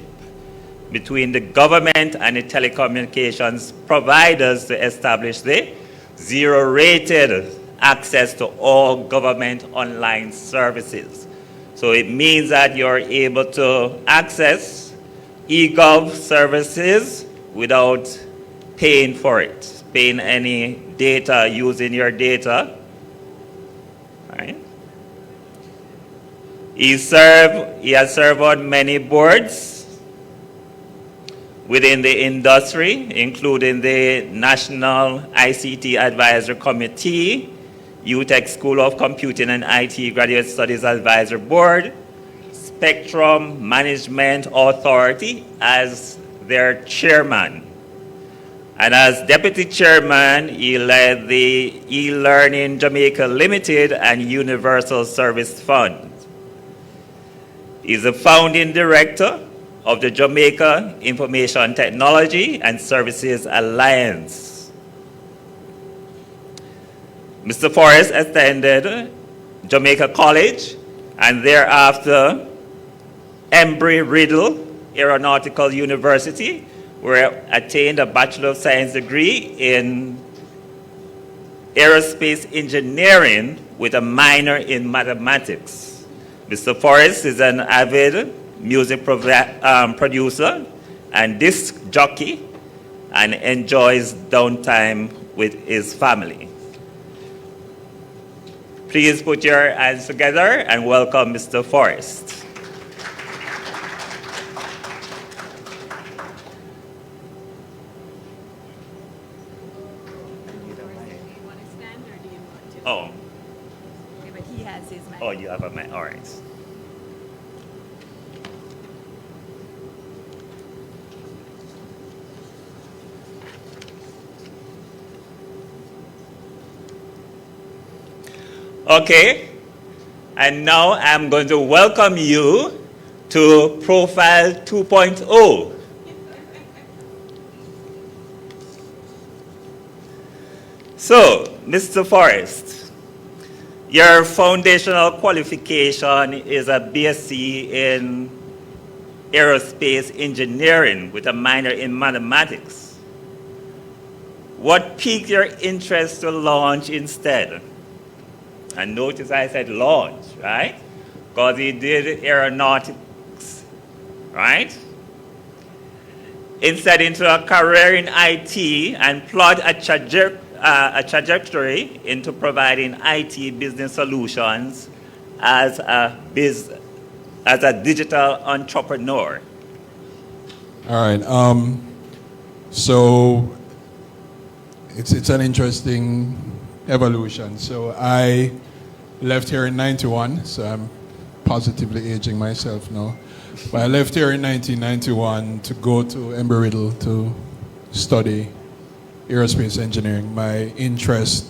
R: between the government and the telecommunications providers to establish the zero-rated access to all government online services. So it means that you're able to access e-gov services without paying for it, paying any data, using your data. Right? He has served on many boards within the industry, including the National ICT Advisory Committee, UTech School of Computing and IT Graduate Studies Advisory Board, Spectrum Management Authority as their chairman. And as deputy chairman, he led the E-Learning Jamaica Limited and Universal Service Fund. He's the founding director of the Jamaica Information Technology and Services Alliance. Mr. Forrest attended Jamaica College and thereafter Embry-Riddle Aeronautical University, where he attained a Bachelor of Science degree in aerospace engineering with a minor in mathematics. Mr. Forrest is an avid music producer and disc jockey and enjoys downtime with his family. Please put your hands together and welcome Mr. Forrest. Oh.
S: Okay, but he has his mic.
R: Oh, you have a mic. All right. Okay, and now I'm going to welcome you to Profile 2.0. So, Mr. Forrest, your foundational qualification is a BSc in aerospace engineering with a minor in mathematics. What piqued your interest to launch instead? And notice I said launch, right? Because he did aeronautics, right? Instead into a career in IT and plot a trajectory into providing IT business solutions as a digital entrepreneur.
T: All right. So it's an interesting evolution. So I left here in 91, so I'm positively aging myself now. But I left here in 1991 to go to Embry-Riddle to study aerospace engineering. My interest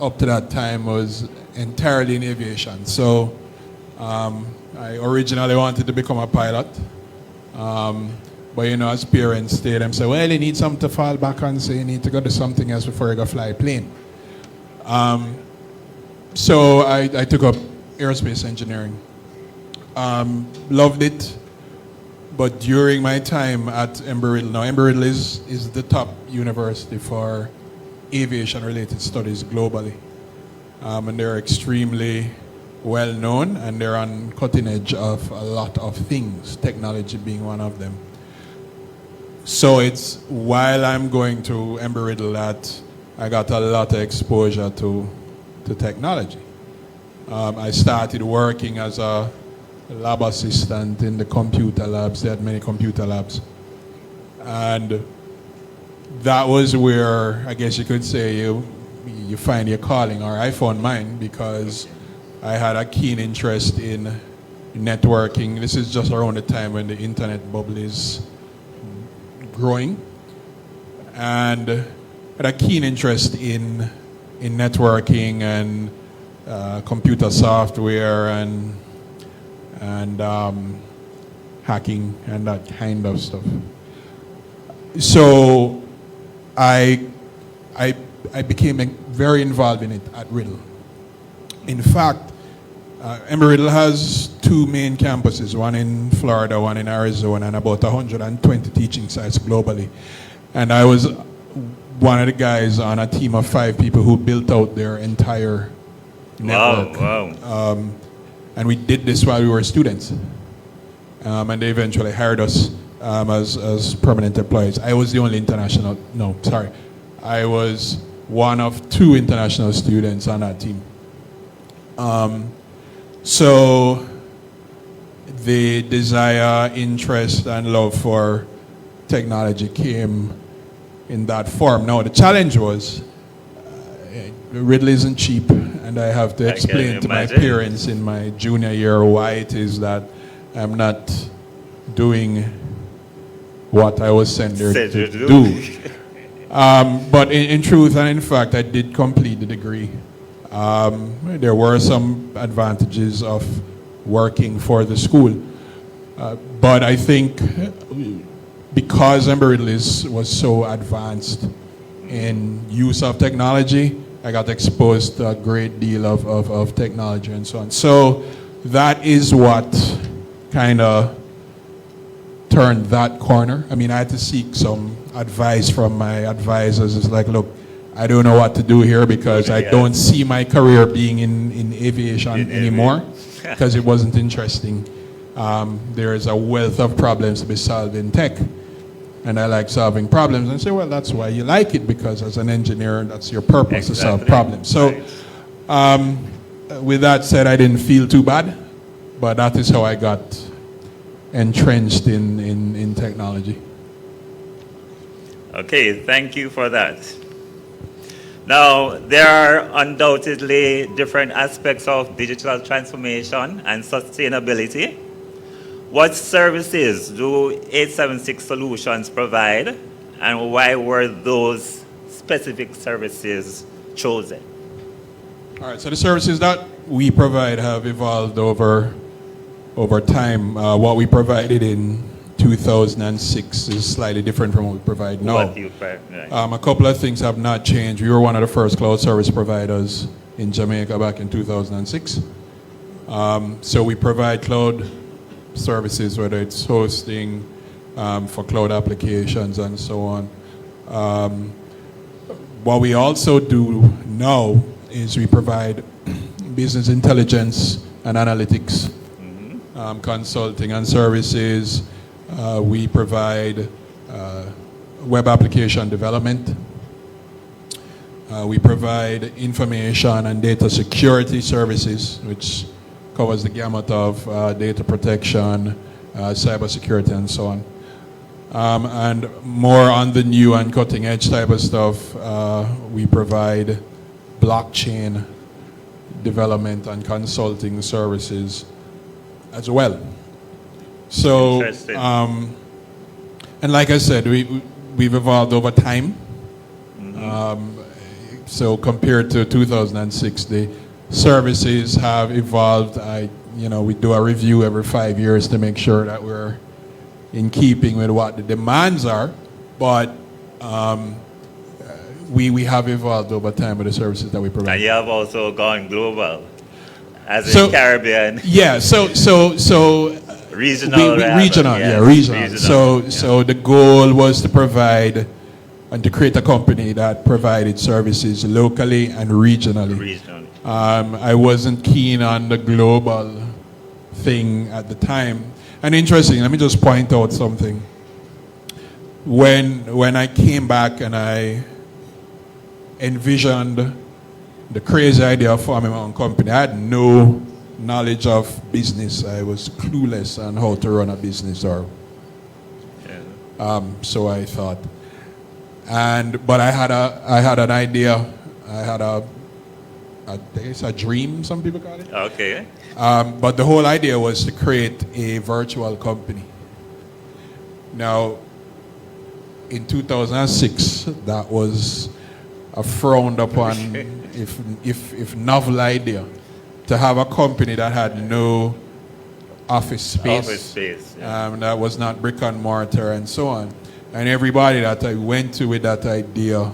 T: up to that time was entirely in aviation. So I originally wanted to become a pilot. But you know, as parents, they them say, well, you need something to fall back on, so you need to go do something else before you go fly a plane. So I took up aerospace engineering. Loved it, but during my time at Embry-Riddle, now Embry-Riddle is the top university for aviation-related studies globally. And they're extremely well known, and they're on cutting edge of a lot of things, technology being one of them. So it's while I'm going to Embry-Riddle that I got a lot of exposure to technology. I started working as a lab assistant in the computer labs. They had many computer labs. And that was where, I guess you could say, you find your calling, or I found mine, because I had a keen interest in networking. This is just around the time when the internet bubble is growing. And had a keen interest in networking and computer software and hacking and that kind of stuff. So I became very involved in it at Riddle. In fact, Embry-Riddle has two main campuses, one in Florida, one in Arizona, and about 120 teaching sites globally. And I was one of the guys on a team of 5 people who built out their entire network.
R: Wow.
T: And we did this while we were students. and they eventually hired us as permanent employees. I was the only international, no, sorry. I was one of 2 international students on that team. So the desire, interest, and love for technology came in that form. Now, the challenge was Ridley isn't cheap, and I have to explain to my parents in my junior year why it is that I'm not doing what I was sent there to do. But in truth and in fact, I did complete the degree. There were some advantages of working for the school. But I think because Embry-Riddle was so advanced in use of technology, I got exposed to a great deal of technology and so on. So that is what kind of turned that corner. I mean, I had to seek some advice from my advisors. It's like, look, I don't know what to do here because I don't see my career being in aviation anymore because it wasn't interesting. There is a wealth of problems to be solved in tech. And I like solving problems. And I say, well, that's why you like it, because as an engineer, that's your purpose, to solve problems. So with that said, I didn't feel too bad, but that is how I got entrenched in technology.
R: Okay, thank you for that. Now, there are undoubtedly different aspects of digital transformation and sustainability. What services do 876 Solutions provide, and why were those specific services chosen?
T: All right, so the services that we provide have evolved over time. What we provided in 2006 is slightly different from what we provide now. A couple of things have not changed. We were one of the first cloud service providers in Jamaica back in 2006. So we provide cloud services, whether it's hosting for cloud applications and so on. What we also do now is we provide business intelligence and analytics, consulting and services. We provide web application development. We provide information and data security services, which covers the gamut of data protection, cybersecurity, and so on. And more on the new and cutting edge type of stuff, we provide blockchain development and consulting services as well. So, and like I said, we've evolved over time. So compared to 2006, the services have evolved. We do a review every 5 years to make sure that we're in keeping with what the demands are, but we have evolved over time with the services that we provide.
R: And you have also gone global, as in Caribbean.
T: Yeah, so
R: regional.
T: Regional. So the goal was to provide and to create a company that provided services locally and regionally. I wasn't keen on the global thing at the time. And interesting, let me just point out something. When I came back and I envisioned the crazy idea of forming my own company, I had no knowledge of business. I was clueless on how to run a business, so I thought. But I had an idea. I had a dream, some people call it.
R: Okay.
T: But the whole idea was to create a virtual company. Now, in 2006, that was a frowned upon, if novel idea, to have a company that had no office space. That was not brick and mortar and so on. And everybody that I went to with that idea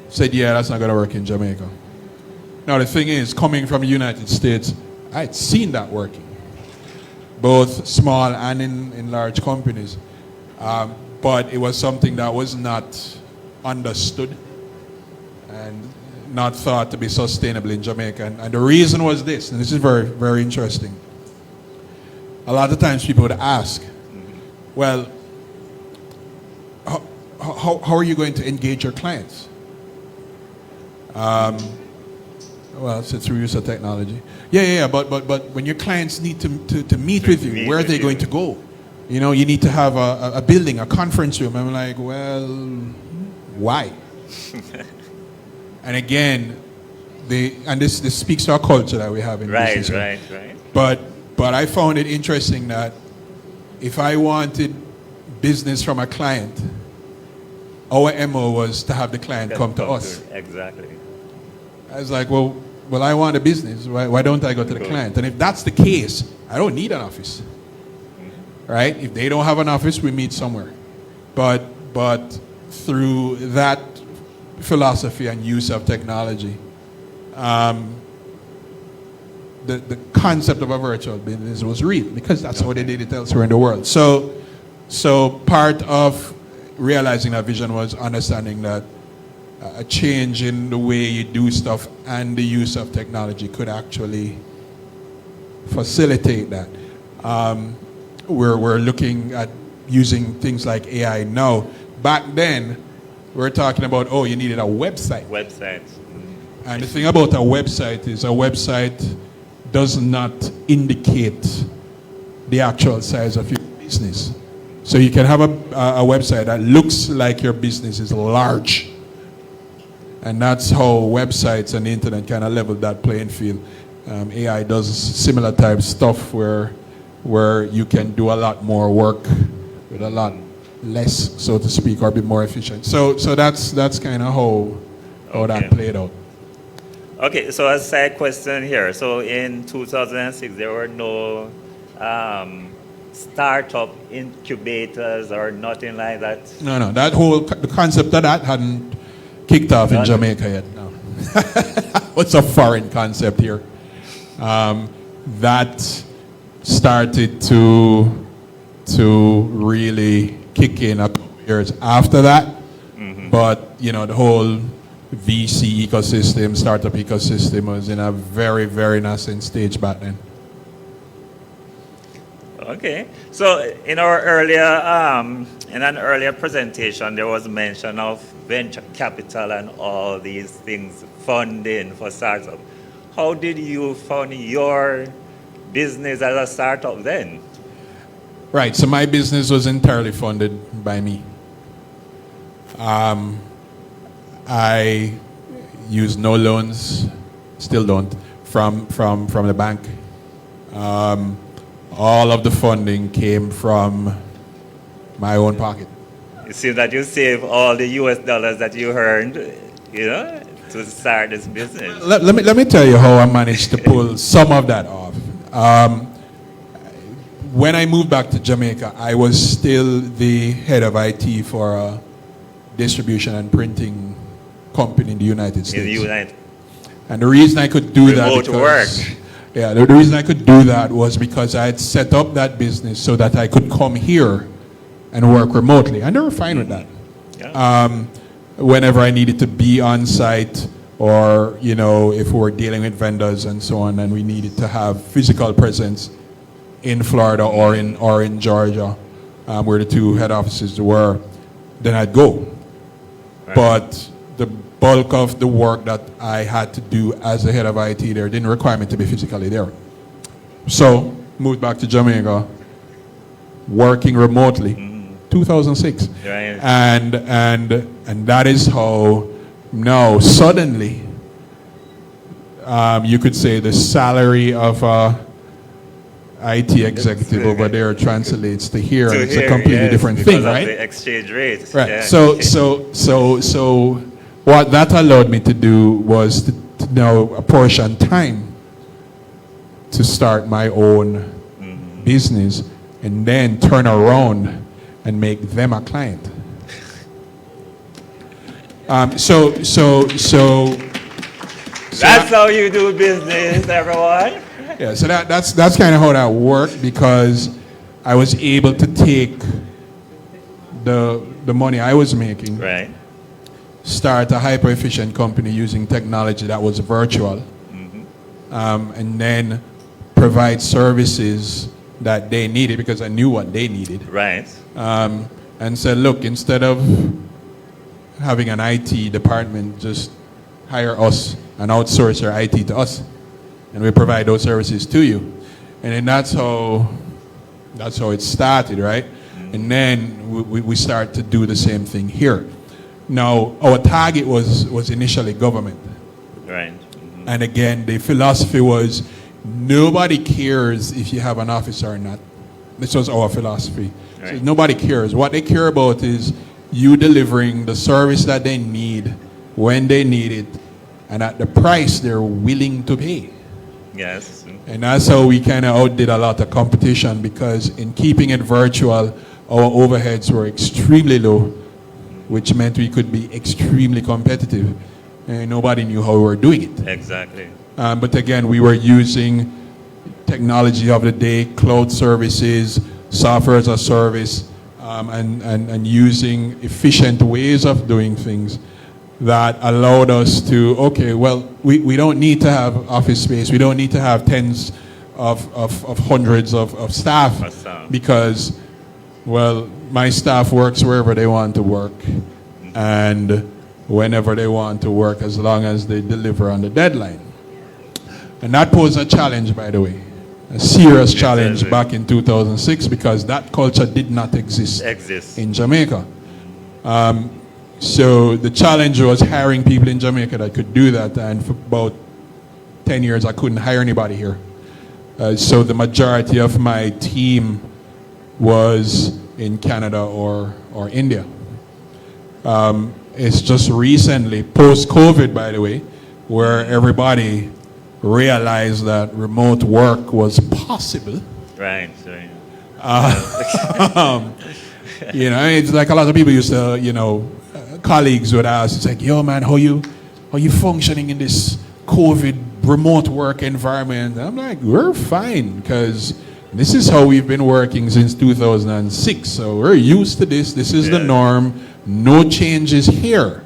T: said, yeah, that's not going to work in Jamaica. Now, the thing is, coming from the United States, I had seen that working, both small and in large companies. But it was something that was not understood and not thought to be sustainable in Jamaica. And the reason was this, and this is very, very interesting. A lot of times people would ask, Well, how are you going to engage your clients? Well, it's through use of technology. Yeah. But when your clients need to meet with you, where are they going to go? You know, you need to have a building, a conference room. I'm like, well, why? And again, this speaks to our culture that we have in business.
R: Right.
T: But I found it interesting that if I wanted business from a client, our MO was to have the client come to us.
R: Exactly.
T: I was like, well, I want a business. Why don't I go to the client? And if that's the case, I don't need an office. Right? If they don't have an office, we meet somewhere. But through that philosophy and use of technology, the concept of a virtual business was real, because that's how they did it elsewhere in the world. So part of realizing that vision was understanding that a change in the way you do stuff and the use of technology could actually facilitate that. We're looking at using things like AI now. Back then, we were talking about, you needed a website. And the thing about a website is a website does not indicate the actual size of your business. So you can have a website that looks like your business is large. And that's how websites and the internet kind of level that playing field. AI does similar type stuff where you can do a lot more work with a lot less, so to speak, or be more efficient. So that's kind of how that played out.
R: Okay, so a side question here. So in 2006, there were no startup incubators or nothing like that?
T: No, the concept of that hadn't kicked off in Jamaica yet. No. What's a foreign concept here? That started to really kick in a couple years after that. But the whole VC ecosystem, startup ecosystem was in a very, very nascent stage back then.
R: Okay, so in our earlier, in an earlier presentation, there was mention of venture capital and all these things, funding for startup. How did you fund your business as a startup then?
T: Right, so my business was entirely funded by me. I used no loans, still don't, from the bank. All of the funding came from my own pocket.
R: It seems that you save all the US dollars that you earned, to start this business.
T: Let me tell you how I managed to pull some of that off. When I moved back to Jamaica, I was still the head of IT for a distribution and printing company in the United States. And the reason I could do that the reason I could do that was because I had set up that business so that I could come here and work remotely. And they were fine with that. Whenever I needed to be on site, or if we were dealing with vendors and so on, and we needed to have physical presence in Florida or in Georgia, where the two head offices were, then I'd go. Right. But the bulk of the work that I had to do as the head of IT there didn't require me to be physically there. So moved back to Jamaica, working remotely, 2006,
R: right.
T: and that is how now suddenly you could say the salary of a IT executive over there translates to here, and it's a completely different thing, right?
R: The exchange rate.
T: Right.
R: Yeah.
T: So what that allowed me to do was to now apportion time to start my own business, and then turn around and make them a client.
R: That's how you do business, everyone.
T: Yeah, so that's kind of how that worked, because I was able to take the money I was making,
R: right,
T: start a hyper efficient company using technology that was virtual, and then provide services that they needed because I knew what they needed.
R: Right.
T: And said, look, instead of having an IT department, just hire us and outsource your IT to us, and we provide those services to you. And then that's how it started, right? And then we start to do the same thing here. Now, our target was initially government.
R: Right.
T: And again, the philosophy was nobody cares if you have an office or not. This was our philosophy.
R: Right.
T: So nobody cares. What they care about is you delivering the service that they need when they need it and at the price they're willing to pay.
R: Yes.
T: And that's how we kind of outdid a lot of competition, because in keeping it virtual, our overheads were extremely low, which meant we could be extremely competitive. And nobody knew how we were doing it.
R: Exactly.
T: But again, we were using technology of the day, cloud services, software as a service, and using efficient ways of doing things that allowed us to, okay, well, we don't need to have office space. We don't need to have tens of hundreds of staff because, well, my staff works wherever they want to work and whenever they want to work, as long as they deliver on the deadline. And that posed a challenge, by the way, a serious challenge back in 2006, because that culture did not exist in Jamaica. So the challenge was hiring people in Jamaica that could do that, and for about 10 years I couldn't hire anybody here. So the majority of my team was in Canada or India. It's just recently, post-COVID, by the way, where everybody realized that remote work was possible.
R: Right.
T: You know, it's like a lot of people used to, you know, colleagues would ask, it's like, yo man, how you functioning in this COVID remote work environment? I'm like, we're fine, because this is how we've been working since 2006. So we're used to this. This is the norm. No changes here.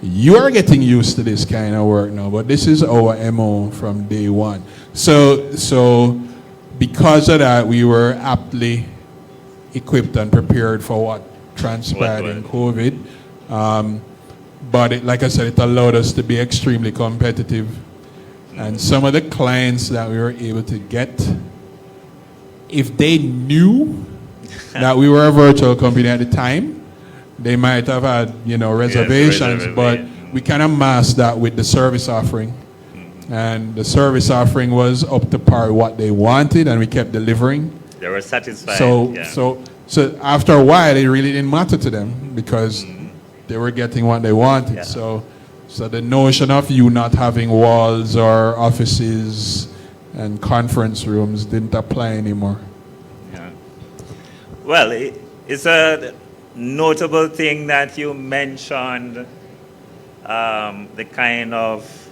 T: You are getting used to this kind of work now, but this is our MO from day one. So because of that, we were aptly equipped and prepared for what transpired in COVID. But like I said, it allowed us to be extremely competitive. And some of the clients that we were able to get, if they knew that we were a virtual company at the time, they might have had, you know, reservations, but we kind of masked that with the service offering. And the service offering was up to par what they wanted, and we kept delivering.
R: They were satisfied.
T: So after a while, it really didn't matter to them, because they were getting what they wanted. So the notion of you not having walls or offices and conference rooms didn't apply anymore.
R: Yeah. Well, it's a notable thing that you mentioned, the kind of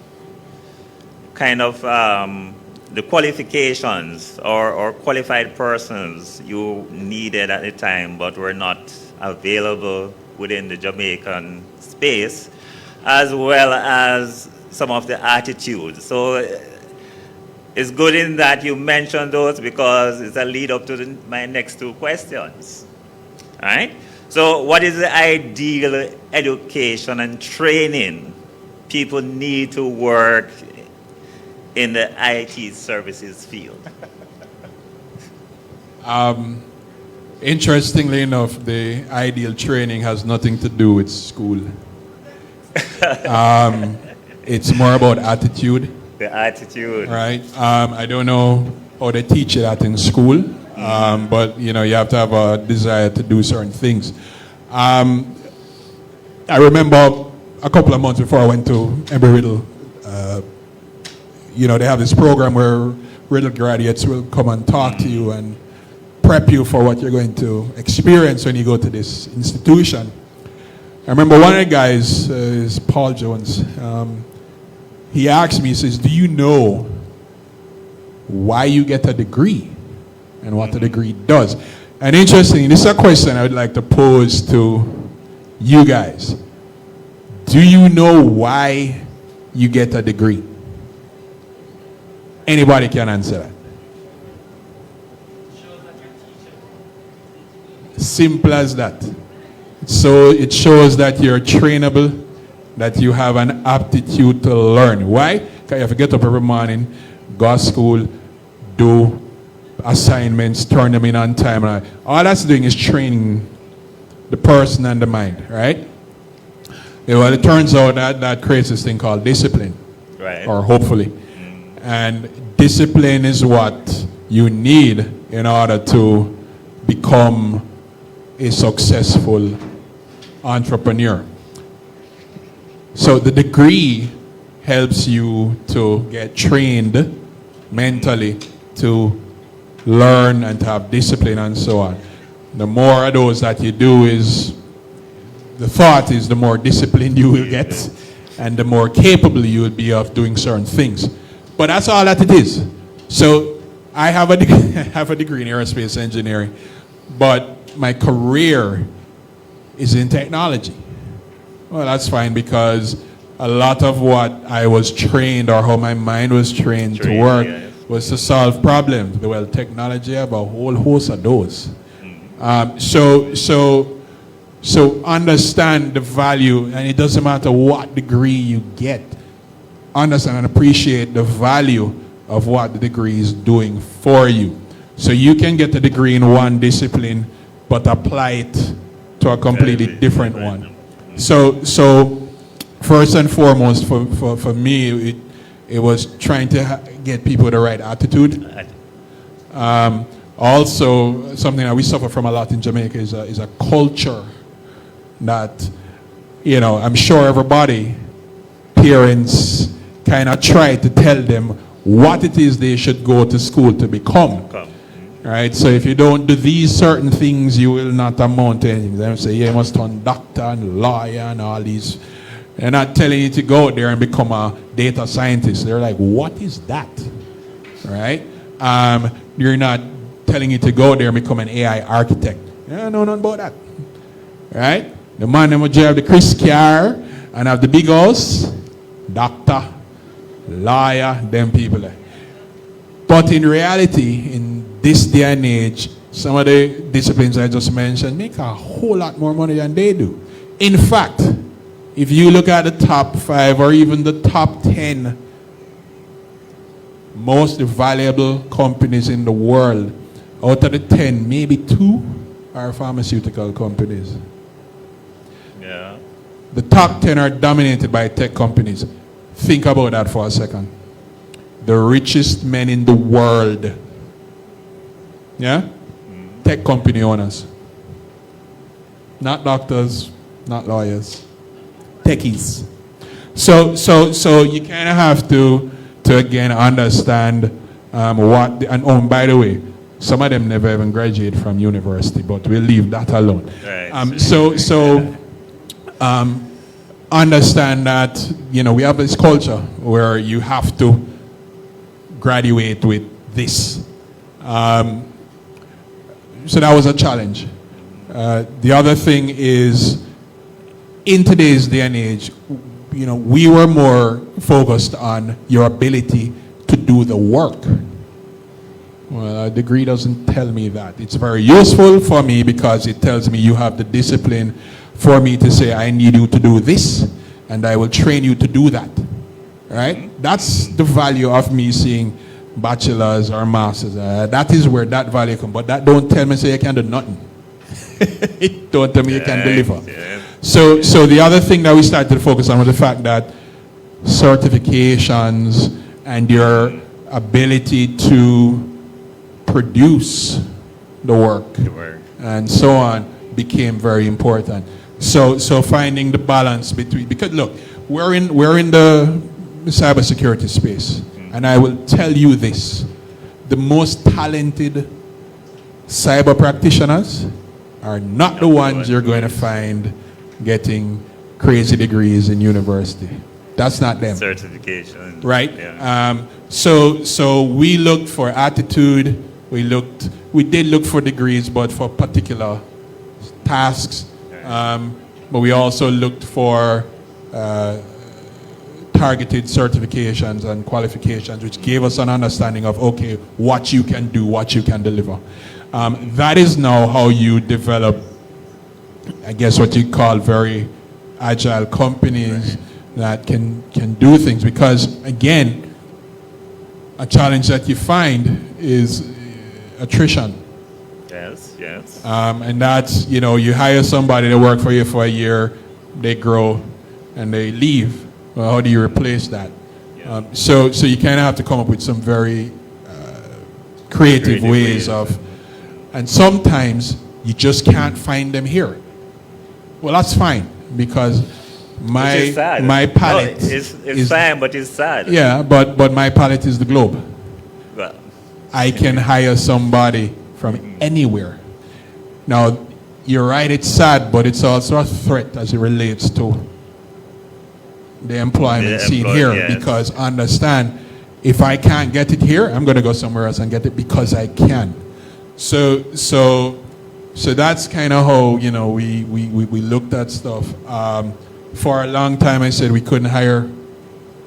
R: the qualifications or qualified persons you needed at the time but were not available within the Jamaican space, as well as some of the attitudes. So it's good in that you mentioned those, because it's a lead up to my next two questions. All right? So what is the ideal education and training people need to work in the IT services field?
T: Interestingly enough, the ideal training has nothing to do with school. It's more about attitude.
R: The attitude.
T: Right. I don't know how they teach it in school, but you know, you have to have a desire to do certain things. I remember a couple of months before I went to Embry-Riddle, you know, they have this program where Riddle graduates will come and talk to you and prep you for what you're going to experience when you go to this institution. I remember one of the guys, is Paul Jones, he asked me, he says, do you know why you get a degree and what a degree does? And interestingly, this is a question I would like to pose to you guys. Do you know why you get a degree? Anybody can answer that. Simple as that. So it shows that you're trainable, that you have an aptitude to learn. Why? Because you have to get up every morning, go to school, do assignments, turn them in on time. All that's doing is training the person and the mind, right? Well, it turns out that that creates this thing called discipline,
R: Right.
T: or hopefully. And discipline is what you need in order to become a successful entrepreneur. So the degree helps you to get trained mentally to learn and to have discipline and so on. The more of those that you do is, the thought is the more disciplined you will get and the more capable you will be of doing certain things. But that's all that it is. So I have a degree in aerospace engineering, but my career is in technology. Well, that's fine, because a lot of what I was trained, or how my mind was trained to work, was to solve problems. Well, technology, I have a whole host of those. So understand the value, and it doesn't matter what degree you get. Understand and appreciate the value of what the degree is doing for you. So you can get a degree in one discipline, but apply it to a completely different one. So first and foremost, for me, it was trying to get people the right attitude. Also, something that we suffer from a lot in Jamaica is a culture that, you know, I'm sure everybody, parents, kind of try to tell them what it is they should go to school to become. Right? So if you don't do these certain things, you will not amount to anything. They say, yeah, you must turn doctor and lawyer and all these. They're not telling you to go out there and become a data scientist. They're like, what is that? Right? You're not telling you to go there and become an AI architect. Yeah, no, nothing about that. Right? The man that would drive the Chris car and have the big house, doctor, lawyer, them people there. But in reality, in this day and age, some of the disciplines I just mentioned make a whole lot more money than they do. In fact, if you look at the top 5 or even the top 10 most valuable companies in the world, out of the 10, maybe 2 are pharmaceutical companies.
R: Yeah.
T: The top 10 are dominated by tech companies. Think about that for a second. The richest men in the world, yeah? Tech company owners. Not doctors, not lawyers. Techies. So you kind of have to again understand what, and oh, by the way, some of them never even graduate from university, but we'll leave that alone. Right. Understand that, you know, we have this culture where you have to graduate with this. So that was a challenge. The other thing is, in today's day and age, you know, we were more focused on your ability to do the work. Well, a degree doesn't tell me that. It's very useful for me because it tells me you have the discipline for me to say, I need you to do this, and I will train you to do that. Right? That's the value of me seeing bachelor's or master's. That is where that value comes. But that don't tell me say you can do nothing. It don't tell me you can deliver. So the other thing that we started to focus on was the fact that certifications and your ability to produce the work and so on became very important. So finding the balance between, because look, we're in the cybersecurity space, and I will tell you this: the most talented cyber practitioners are not the ones you're going to find getting crazy degrees in university. That's not them.
R: Certification.
T: Right?
R: Yeah.
T: So we looked for attitude. We did look for degrees, but for particular tasks. But we also looked for targeted certifications and qualifications, which gave us an understanding of, okay, what you can do, what you can deliver. That is now how you develop, I guess, what you call very agile companies that can do things. Because, again, a challenge that you find is attrition.
R: Yes, yes.
T: And that's, you hire somebody to work for you for a year, they grow, and they leave. Well, how do you replace that? So you kind of have to come up with some very creative ways of, and sometimes you just can't find them here. Well, that's fine, because my palette
R: it's fine, but it's sad.
T: Yeah, but my palette is the globe.
R: Well,
T: I can hire somebody from anywhere. Now, you're right, it's sad, but it's also a threat as it relates to the employment scene here.
R: Yes.
T: Because understand, if I can't get it here, I'm going to go somewhere else and get it because I can. So that's kind of how, we looked at stuff. For a long time, I said we couldn't hire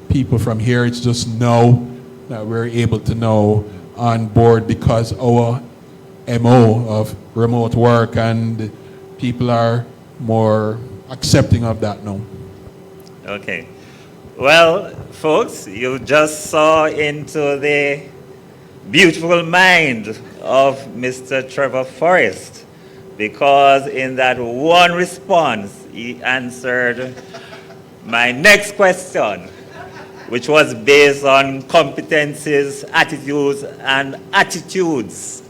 T: people from here. It's just now that we're able to know on board, because our MO of remote work, and people are more accepting of that now.
R: Okay. Well, folks, you just saw into the beautiful mind of Mr. Trevor Forrest, because in that one response, he answered my next question, which was based on competencies, attitudes, and attitudes.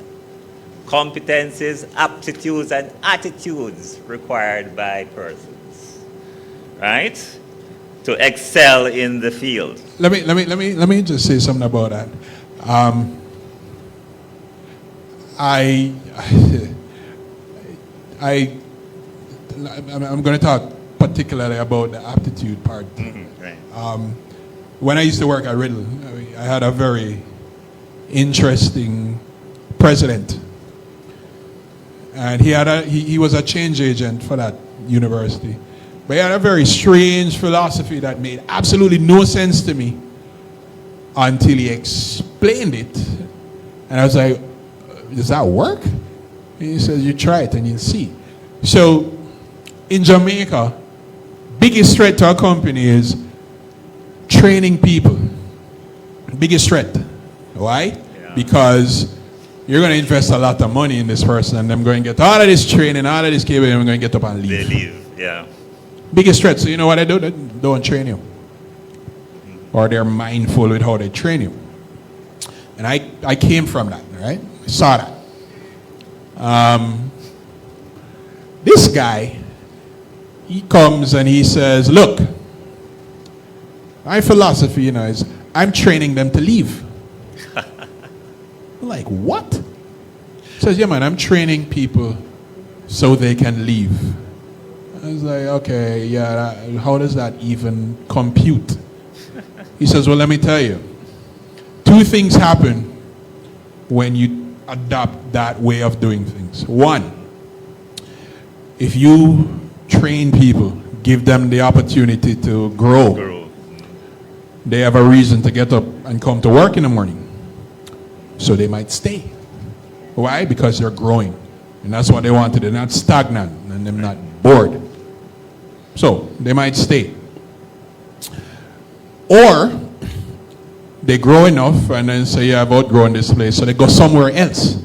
R: Competencies, aptitudes, and attitudes required by persons, right, to excel in the field.
T: Let me just say something about that. I'm going to talk particularly about the aptitude part.
R: Right.
T: When I used to work at Riddle, I had a very interesting president. And he was a change agent for that university. But he had a very strange philosophy that made absolutely no sense to me until he explained it. And I was like, does that work? And he says, you try it and you'll see. So in Jamaica, biggest threat to our company is training people. Biggest threat. Why? Yeah. Because you're going to invest a lot of money in this person, and I'm going to get all of this training, all of this cable, and I'm going to get up and leave.
R: They leave, yeah.
T: Biggest threat. So you know what I do? They don't train you. Or they're mindful with how they train you. And I came from that, right? I saw that. This guy, he comes and he says, look, my philosophy, is I'm training them to leave. I'm like, what? He says, yeah, man, I'm training people so they can leave. I was like, okay, yeah, how does that even compute? He says, well, let me tell you. Two things happen when you adopt that way of doing things. One, if you train people, give them the opportunity to grow, they have a reason to get up and come to work in the morning. So they might stay. Why? Because they're growing. And that's what they want to do. They're not stagnant and they're not bored. So they might stay. Or they grow enough and then say, yeah, I've outgrown this place. So they go somewhere else.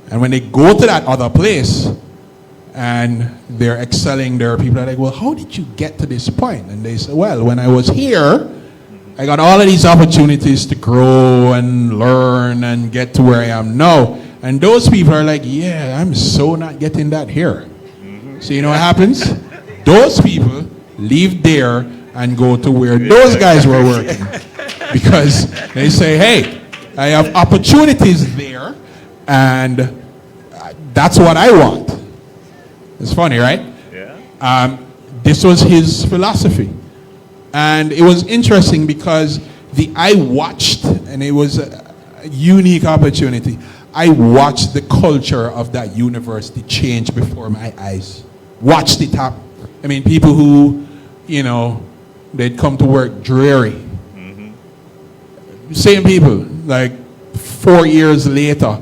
T: And when they go to that other place and they're excelling, there are people that are like, well, how did you get to this point? And they say, well, when I was here, I got all of these opportunities to grow and learn and get to where I am now. And those people are like, yeah, I'm so not getting that here. So you know what happens? Those people leave there and go to where those guys were working. Because they say, hey, I have opportunities there and that's what I want. It's funny, right? Yeah. This was his philosophy. And it was interesting because I watched, and it was a unique opportunity. I watched the culture of that university change before my eyes. Watched it happen. I mean, people who, they'd come to work dreary. Same people, like 4 years later,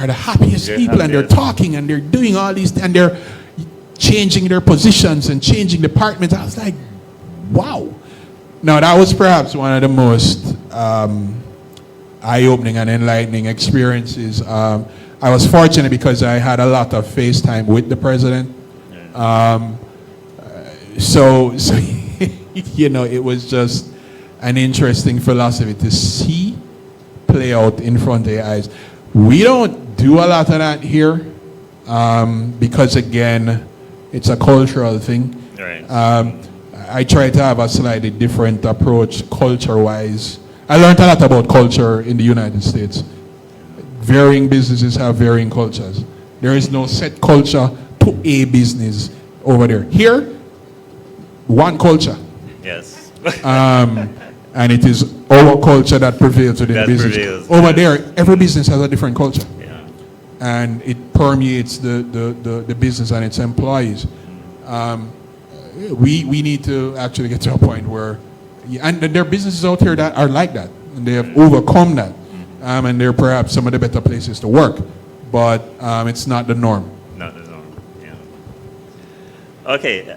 T: are the happiest
R: They're
T: people, and they're
R: happiest.
T: talking and they're doing all these, and they're changing their positions and changing departments. I was like, wow. Now, that was perhaps one of the most eye-opening and enlightening experiences. I was fortunate because I had a lot of FaceTime with the president. So you know, it was just an interesting philosophy to see play out in front of your eyes. We don't do a lot of that here because, again, it's a cultural thing.
R: Right.
T: I try to have a slightly different approach culture-wise. I learned a lot about culture in the United States. Varying businesses have varying cultures. There is no set culture to a business over there. Here, one culture.
R: Yes.
T: And it is our culture that prevails within
R: That
T: business.
R: prevails,
T: Over
R: yes.
T: there, every business has a different culture.
R: Yeah.
T: And it permeates the business and its employees. We need to actually get to a point where, and there are businesses out here that are like that, and they have overcome that. And they're perhaps some of the better places to work, but it's not the norm.
R: Not the norm, yeah. Okay,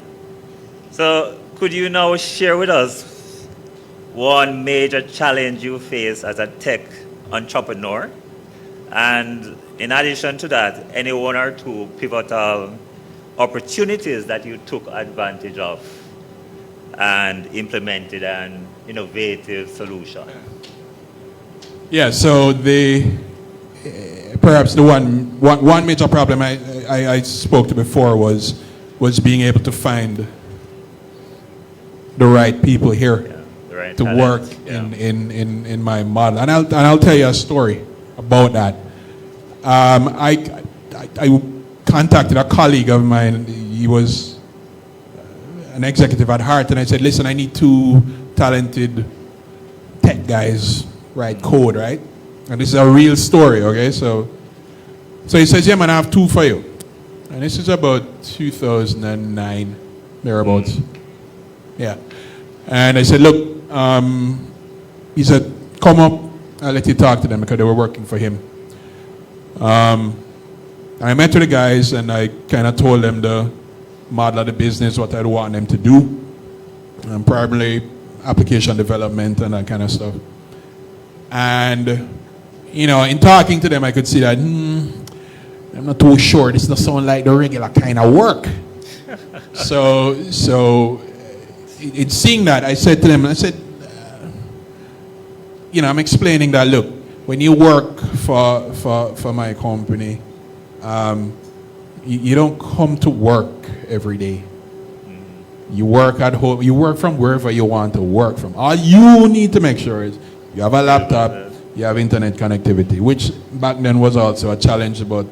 R: so could you now share with us one major challenge you face as a tech entrepreneur? And in addition to that, any one or two pivotal opportunities that you took advantage of and implemented an innovative solution?
T: Yeah, so perhaps the one major problem I spoke to before was being able to find the right people here
R: the right
T: to
R: talent,
T: work in my model. And I'll tell you a story about that. I contacted a colleague of mine. He was an executive at heart, and I said, listen, I need two talented tech guys write code, right? And this is a real story, okay? So he says, yeah, man, I have two for you. And this is about 2009, thereabouts. Yeah. And I said, look, he said, come up, I'll let you talk to them because they were working for him. I met with the guys and I kind of told them the model of the business, what I'd want them to do, and primarily application development and that kind of stuff. And, you know, in talking to them, I could see that, I'm not too sure. This doesn't sound like the regular kind of work. So in seeing that, I said to them, I said, you know, I'm explaining that, look, when you work for my company, you don't come to work every day. You work at home. You work from wherever you want to work from. All you need to make sure is you have a laptop, you have internet connectivity, which back then was also a challenge, but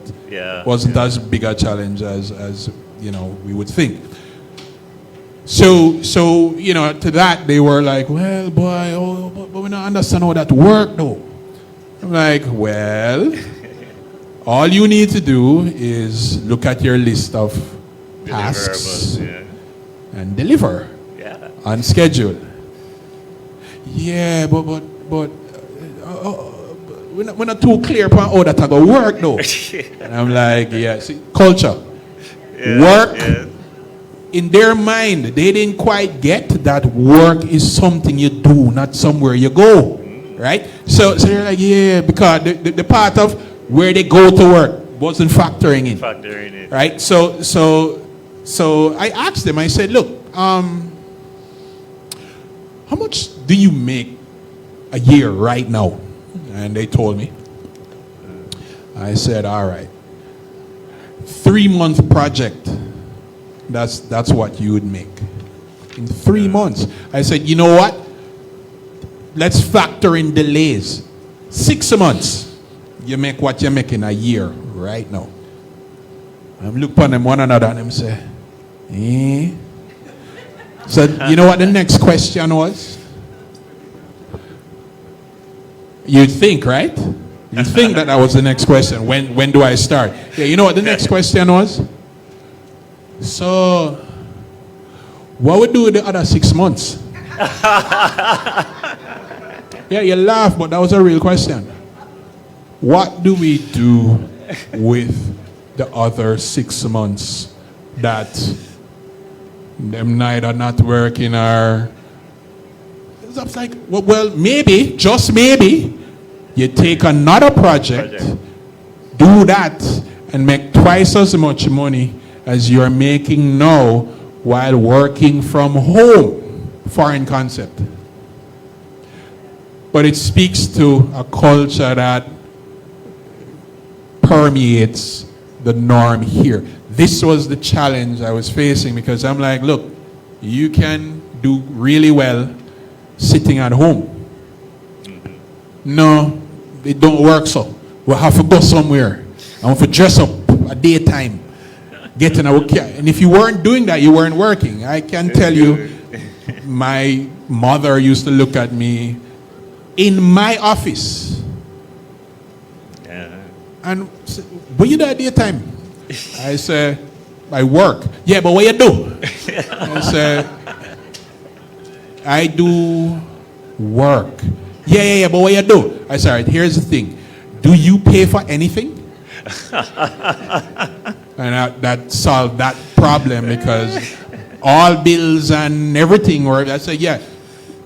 T: wasn't as big a challenge as you know we would think. So you know, to that they were like, well, boy, but we don't understand how that work though. I'm like, well, all you need to do is look at your list of tasks and deliver on schedule. Yeah, but we're not too clear about how that going to work though. And I'm like, yeah, see, culture. Work. In their mind, they didn't quite get that work is something you do, not somewhere you go. Right? So they're like, yeah, because the part of where they go to work wasn't factoring in. Right? So I asked them, I said, look, how much do you make a year right now? And they told me. I said, all right. 3-month project. That's what you would make. In 3 months. I said, you know what? Let's factor in delays. 6 months. You make what you make in a year right now. I'm looking at them one another and them say, eh? So you know what the next question was? You'd think, right? You'd think that was the next question. When do I start? Yeah, you know what the next question was? So, what would do with the other 6 months? Yeah, you laugh, but that was a real question. What do we do with the other 6 months that them neither not working or it's like, well, maybe, just maybe, you take another project, do that, and make twice as much money as you're making now while working from home. Foreign concept. But it speaks to a culture that permeates the norm here. This was the challenge I was facing because I'm like, look, you can do really well sitting at home. No, it don't work so. We'll have to go somewhere. I want to dress up a daytime, get in our car. And if you weren't doing that, you weren't working. I can tell you, my mother used to look at me in my office. And say, what you do at daytime? I say, I work. Yeah, but what you do? I say, I do work. Yeah, but what you do? I say, all right, here's the thing. Do you pay for anything? And that solved that problem because all bills and everything were, I said, yeah,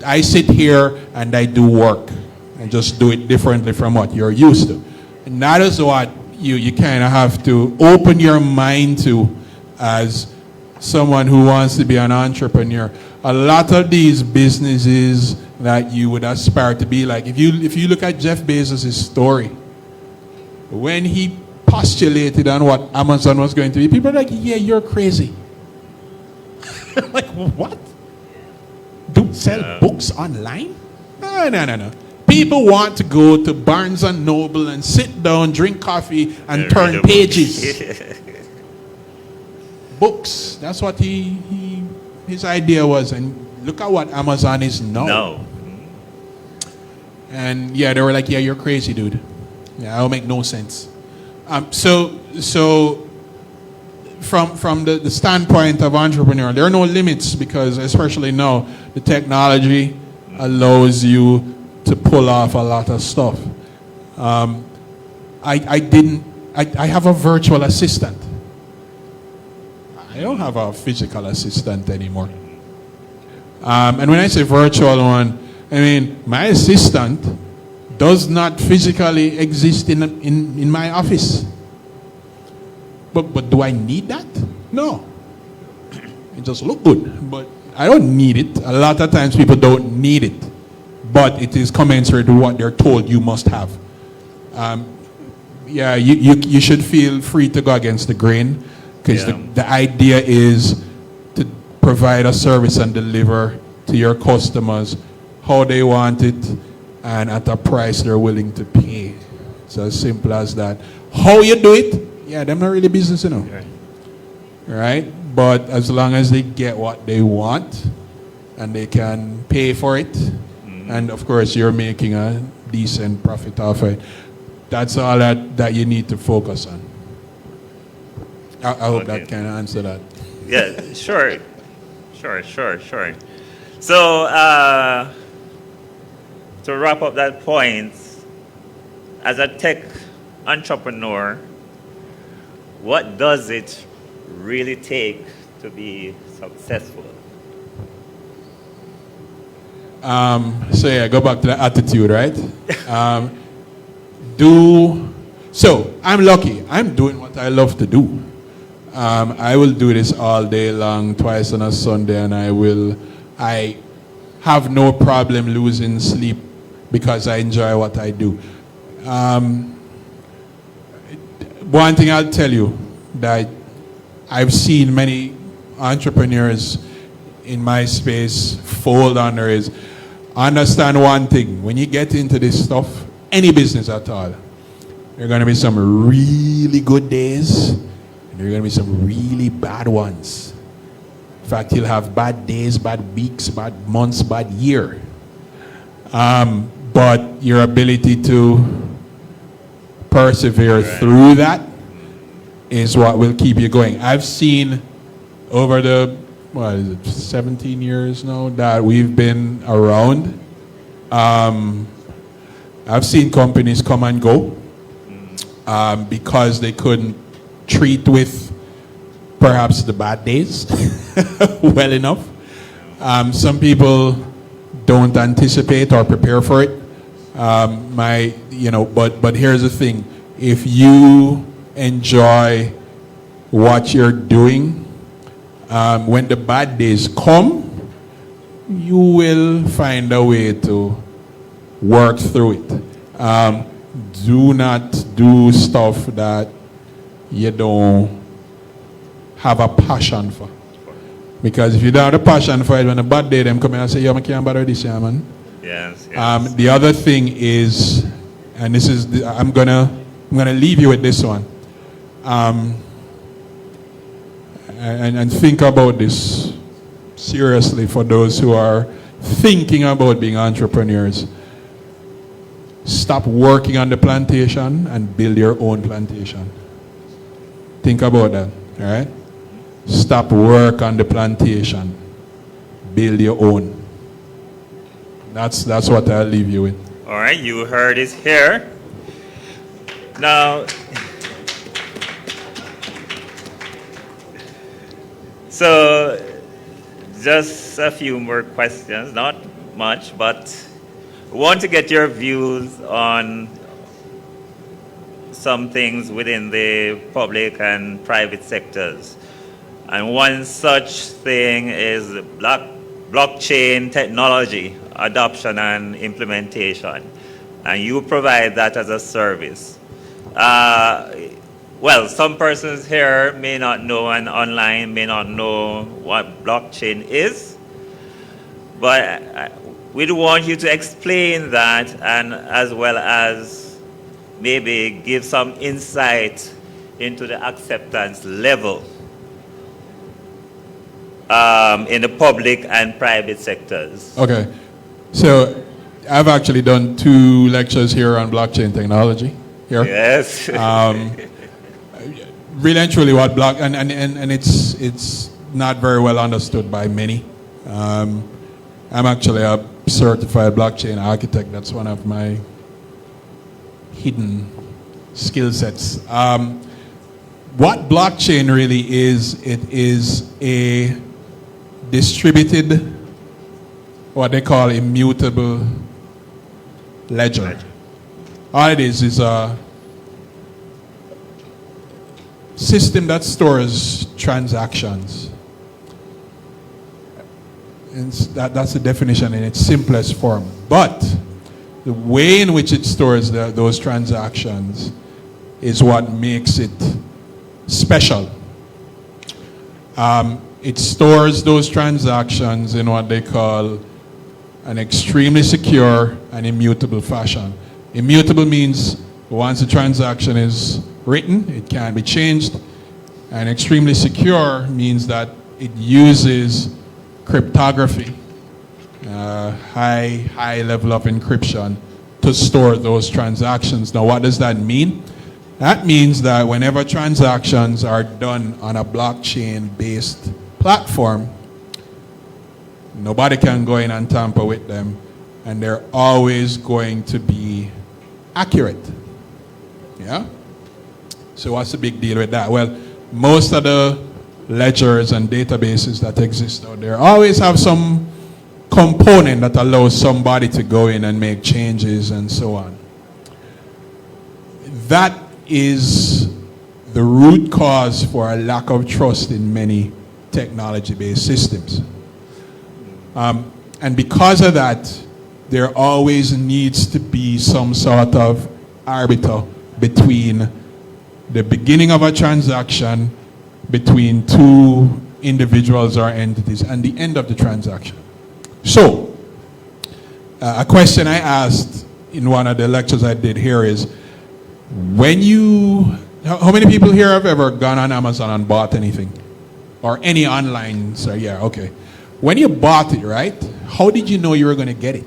T: I sit here and I do work. I just do it differently from what you're used to. And that is what you kind of have to open your mind to as someone who wants to be an entrepreneur. A lot of these businesses that you would aspire to be like, if you look at Jeff Bezos' story, when he postulated on what Amazon was going to be, people are like, yeah, you're crazy. Like, what? Do sell books online? No. People want to go to Barnes and Noble and sit down, drink coffee, and turn pages. Books. That's what his idea was. And look at what Amazon is now.
R: No.
T: And yeah, they were like, yeah, you're crazy, dude. Yeah, that'll make no sense. So from the standpoint of entrepreneur, there are no limits because especially now, the technology allows you to pull off a lot of stuff. I have a virtual assistant. I don't have a physical assistant anymore. And when I say virtual one, I mean my assistant does not physically exist in my office. But do I need that? No. It just look good, but I don't need it. A lot of times people don't need it, but it is commensurate with what they're told you must have. Yeah, you should feel free to go against the grain because the idea is to provide a service and deliver to your customers how they want it and at a price they're willing to pay. It's as simple as that. How you do it, yeah, them not really business, you know. Right? But as long as they get what they want and they can pay for it, and of course you're making a decent profit off it, that's all that you need to focus on. I hope that kind of answer that.
R: Yeah, sure. So, to wrap up that point, as a tech entrepreneur, what does it really take to be successful?
T: So yeah, go back to the attitude, right? So I'm lucky. I'm doing what I love to do. I will do this all day long, twice on a Sunday, and I have no problem losing sleep because I enjoy what I do. One thing I'll tell you that I've seen many entrepreneurs in my space fold under is understand one thing. When you get into this stuff, any business at all, there are going to be some really good days and there are going to be some really bad ones. In fact, you'll have bad days, bad weeks, bad months, bad year. But your ability to persevere through that is what will keep you going. I've seen over the 17 years now that we've been around, I've seen companies come and go. because they couldn't treat with perhaps the bad days well enough. Some people don't anticipate or prepare for it. But here's the thing: if you enjoy what you're doing, when the bad days come, you will find a way to work through it. Do not do stuff that you don't have a passion for. Because if you don't have a passion for it, when a bad day them come in and say, yo, I can't bother this, yeah, man.
R: Yes.
T: The other thing is, and this is, I'm gonna leave you with this one. And think about this seriously for those who are thinking about being entrepreneurs. Stop working on the plantation and build your own plantation. Think about that, all right? Stop work on the plantation. Build your own. That's what I'll leave you with.
R: All right, you heard it here. Now, so just a few more questions, not much, but I want to get your views on some things within the public and private sectors. And one such thing is blockchain technology adoption and implementation. And you provide that as a service. Well, some persons here may not know and online may not know what blockchain is. But we do want you to explain that, and as well as maybe give some insight into the acceptance level in the public and private sectors.
T: Okay. So I've actually done 2 lectures here on blockchain technology. Here.
R: Yes.
T: Really and truly what and it's not very well understood by many. I'm actually a certified blockchain architect. That's one of my hidden skill sets. What blockchain really is, it is a distributed, what they call immutable ledger. All it is a system that stores transactions. And that's the definition in its simplest form. But the way in which it stores those transactions is what makes it special. It stores those transactions in what they call an extremely secure and immutable fashion. Immutable means once the transaction is written, it can't be changed. And extremely secure means that it uses cryptography, high level of encryption to store those transactions. Now, what does that mean? That means that whenever transactions are done on a blockchain-based platform, nobody can go in and tamper with them, and they're always going to be accurate. Yeah? So what's the big deal with that? Well, most of the ledgers and databases that exist out there always have some component that allows somebody to go in and make changes and so on. That is the root cause for a lack of trust in many technology-based systems. And because of that, there always needs to be some sort of arbiter between the beginning of a transaction between 2 individuals or entities and the end of the transaction. So, a question I asked in one of the lectures I did here is, how many people here have ever gone on Amazon and bought anything? Or any online, so yeah, okay. When you bought it, right, how did you know you were going to get it?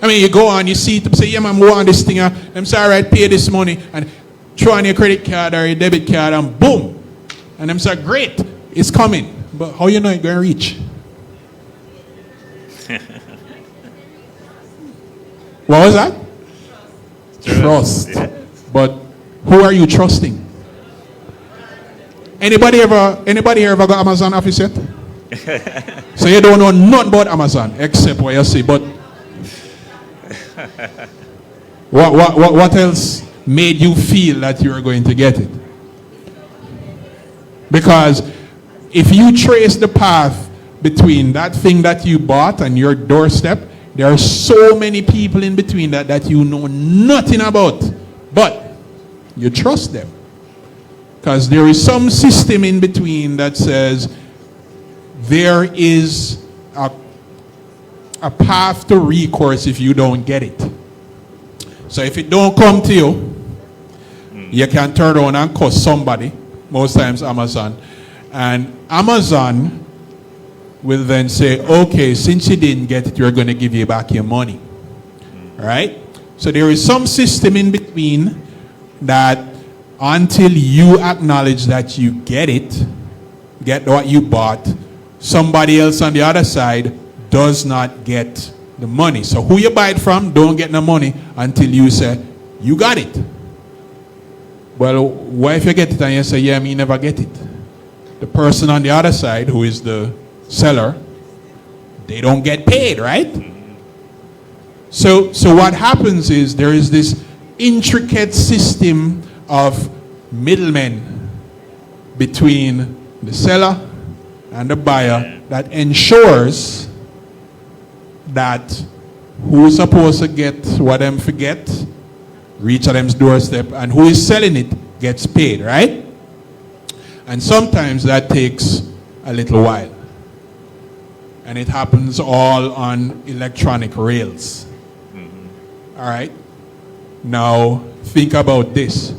T: I mean, you go on, you see it, say, yeah, man, I want this thing. I'm sorry, right, pay this money, and throw on your credit card or your debit card, and boom. And I'm sorry, great, it's coming. But how you know it's going to reach? What was that? Trust.
R: Yeah.
T: But who are you trusting? Anybody here ever got Amazon office yet? So you don't know nothing about Amazon except what you see. But what else made you feel that you were going to get it? Because if you trace the path between that thing that you bought and your doorstep, there are so many people in between that you know nothing about. But you trust them. Because there is some system in between that says there is a path to recourse if you don't get it. So if it don't come to you, you can turn around and cost somebody, most times Amazon. And Amazon will then say, okay, since you didn't get it, we're going to give you back your money. Right? So there is some system in between that until you acknowledge that you get it, get what you bought, somebody else on the other side does not get the money. So who you buy it from don't get the money until you say, you got it. Well, what if you get it and you say, yeah, me never get it? The person on the other side, who is the seller, they don't get paid, right? So what happens is there is this intricate system of middlemen between the seller and the buyer that ensures that who's supposed to get what them forget, reach at them's doorstep, and who is selling it gets paid, right? And sometimes that takes a little while. And it happens all on electronic rails. All right? Now, think about this.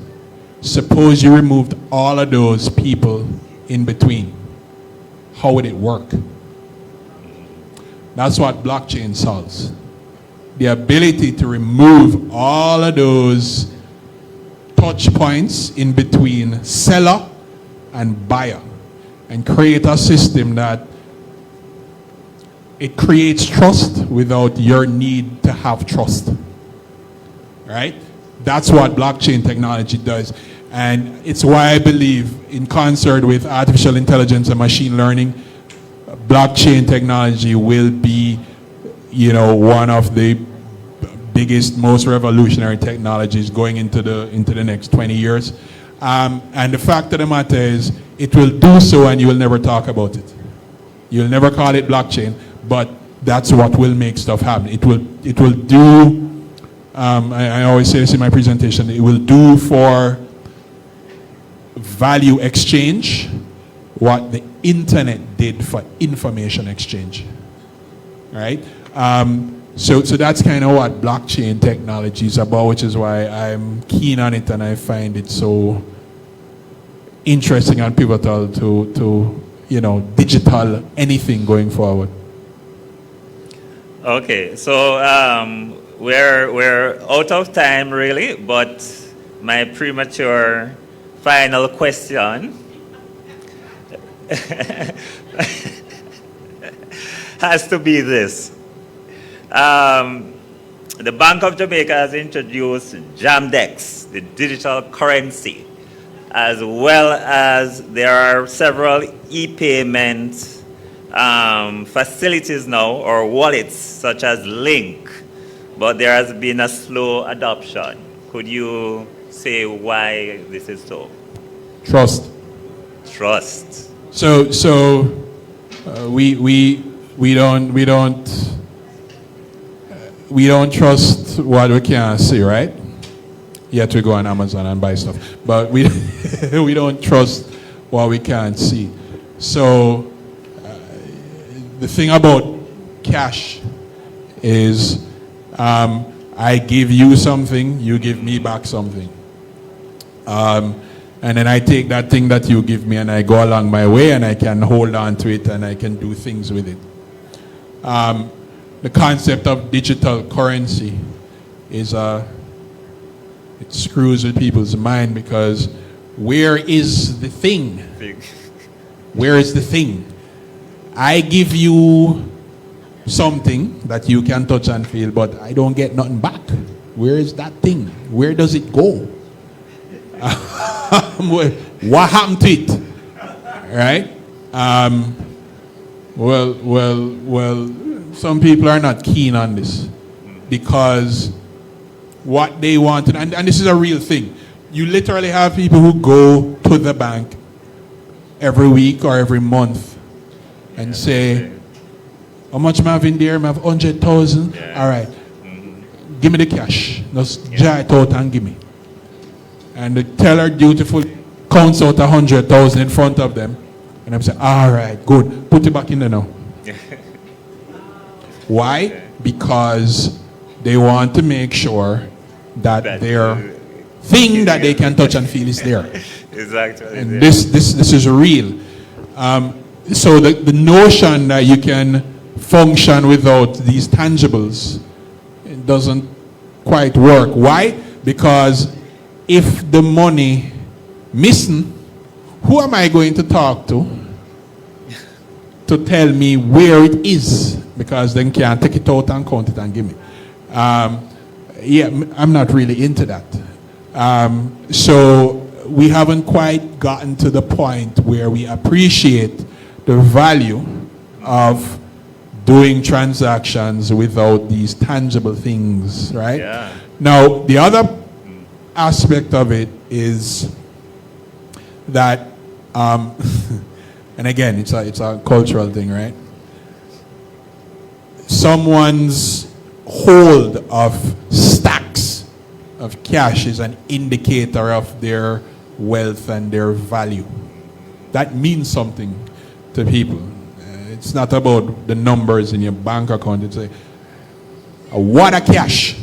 T: Suppose you removed all of those people in between. How would it work? That's what blockchain solves. The ability to remove all of those touch points in between seller and buyer and create a system that it creates trust without your need to have trust. Right? That's what blockchain technology does. And it's why I believe, in concert with artificial intelligence and machine learning, blockchain technology will be, one of the biggest, most revolutionary technologies going into the next 20 years. And the fact of the matter is, it will do so and you will never talk about it. You'll never call it blockchain, but that's what will make stuff happen. It will do, I always say this in my presentation, it will do for value exchange what the internet did for information exchange. Right? So that's kind of what blockchain technology is about, which is why I'm keen on it and I find it so interesting and pivotal to digital anything going forward.
R: Okay, so we're out of time really, but my premature final question has to be this. The Bank of Jamaica has introduced JAMDEX, the digital currency, as well as there are several e-payment facilities now, or wallets, such as Link, but there has been a slow adoption. Could you say why this is so?
T: Trust.
R: Trust.
T: So we don't trust what we can't see, right? Yet we go on Amazon and buy stuff, but we we don't trust what we can't see. So the thing about cash is I give you something, you give me back something. And then I take that thing that you give me and I go along my way and I can hold on to it and I can do things with it. The concept of digital currency is it screws with people's mind, because where is the thing? Where is the thing? I give you something that you can touch and feel, but I don't get nothing back. Where is that thing? Where does it go? What happened to it? Right? Well, some people are not keen on this because what they want, and this is a real thing. You literally have people who go to the bank every week or every month and say, how much am I having there? I have 100,000. All right. Give me the cash. Just jar it out and give me. And the teller dutifully counts out 100,000 in front of them. And I'm saying, all right, good. Put it back in there now. Why? Because they want to make sure that their thing that they can touch and feel is there.
R: Exactly.
T: And this is real. So the notion that you can function without these tangibles, it doesn't quite work. Why? Because if the money missing, who am I going to talk to tell me where it is? Because then can't take it out and count it and give me. I'm not really into that. So we haven't quite gotten to the point where we appreciate the value of doing transactions without these tangible things, right?
R: Yeah.
T: Now, the other aspect of it is that, and again, it's a cultural thing, right? Someone's hold of stacks of cash is an indicator of their wealth and their value. That means something to people. It's not about the numbers in your bank account. It's a wad of cash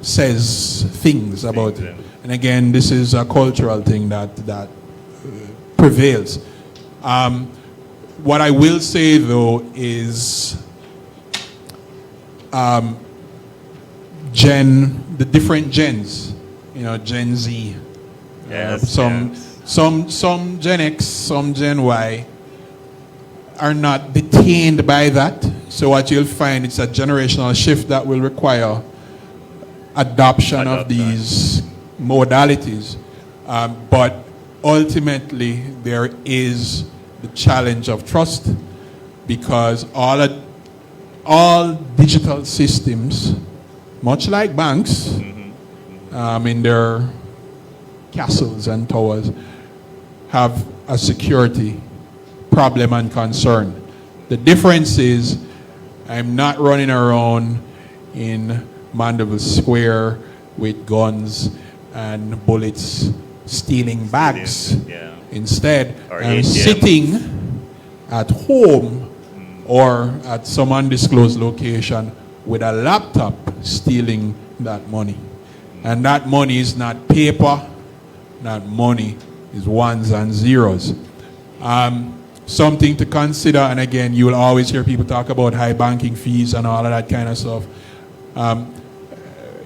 T: says things about it. And again, this is a cultural thing that prevails. What I will say though is the different gens, Gen Z, some Gen X, some Gen Y are not detained by that. So what you'll find, it's a generational shift that will require adoption of these modalities. But ultimately, there is the challenge of trust, because all digital systems, much like banks, in their castles and towers, have a security problem and concern. The difference is I'm not running around in Mandeville Square with guns and bullets stealing bags. Instead, I'm sitting at home or at some undisclosed location with a laptop stealing that money. And that money is not paper, that money is ones and zeros. Something to consider, and again, you will always hear people talk about high banking fees and all of that kind of stuff.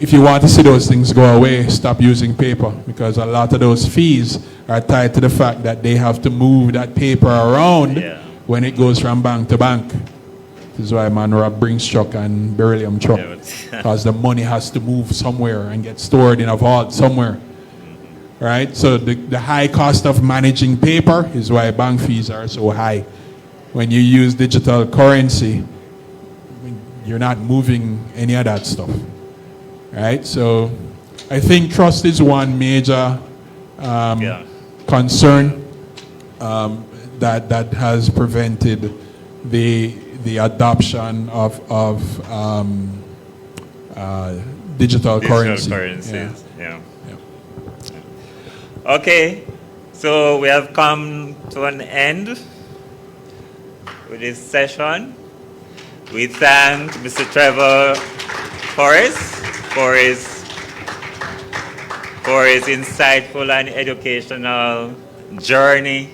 T: If you want to see those things go away, stop using paper, because a lot of those fees are tied to the fact that they have to move that paper around when it goes from bank to bank. This is why man rob Brinks truck and beryllium truck, because the money has to move somewhere and get stored in a vault somewhere. Right? So the high cost of managing paper is why bank fees are so high. When you use digital currency, you're not moving any of that stuff. Right? So I think trust is one major concern that has prevented the adoption of digital currency.
R: Currencies. Yeah. Okay, so we have come to an end with this session. We thank Mr. Trevor Forrest for his insightful and educational journey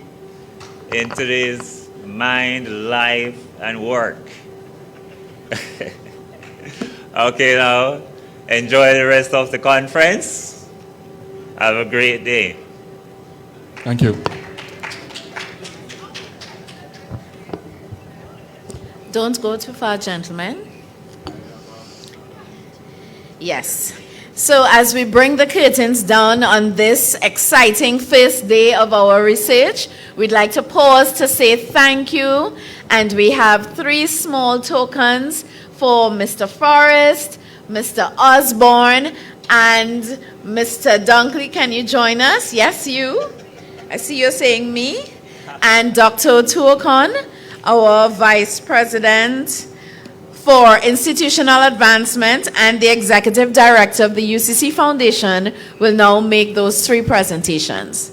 R: into this mind, life, and work. Okay, now enjoy the rest of the conference. Have a great day.
T: Thank you.
B: Don't go too far, gentlemen. Yes. So as we bring the curtains down on this exciting first day of our research, we'd like to pause to say thank you. And we have 3 small tokens for Mr. Forrest, Mr. Osborne, and Mr. Dunkley. Can you join us? Yes, you. I see you're saying me. And Dr. Tuokon, our Vice President for Institutional Advancement and the Executive Director of the UCC Foundation, will now make those 3 presentations.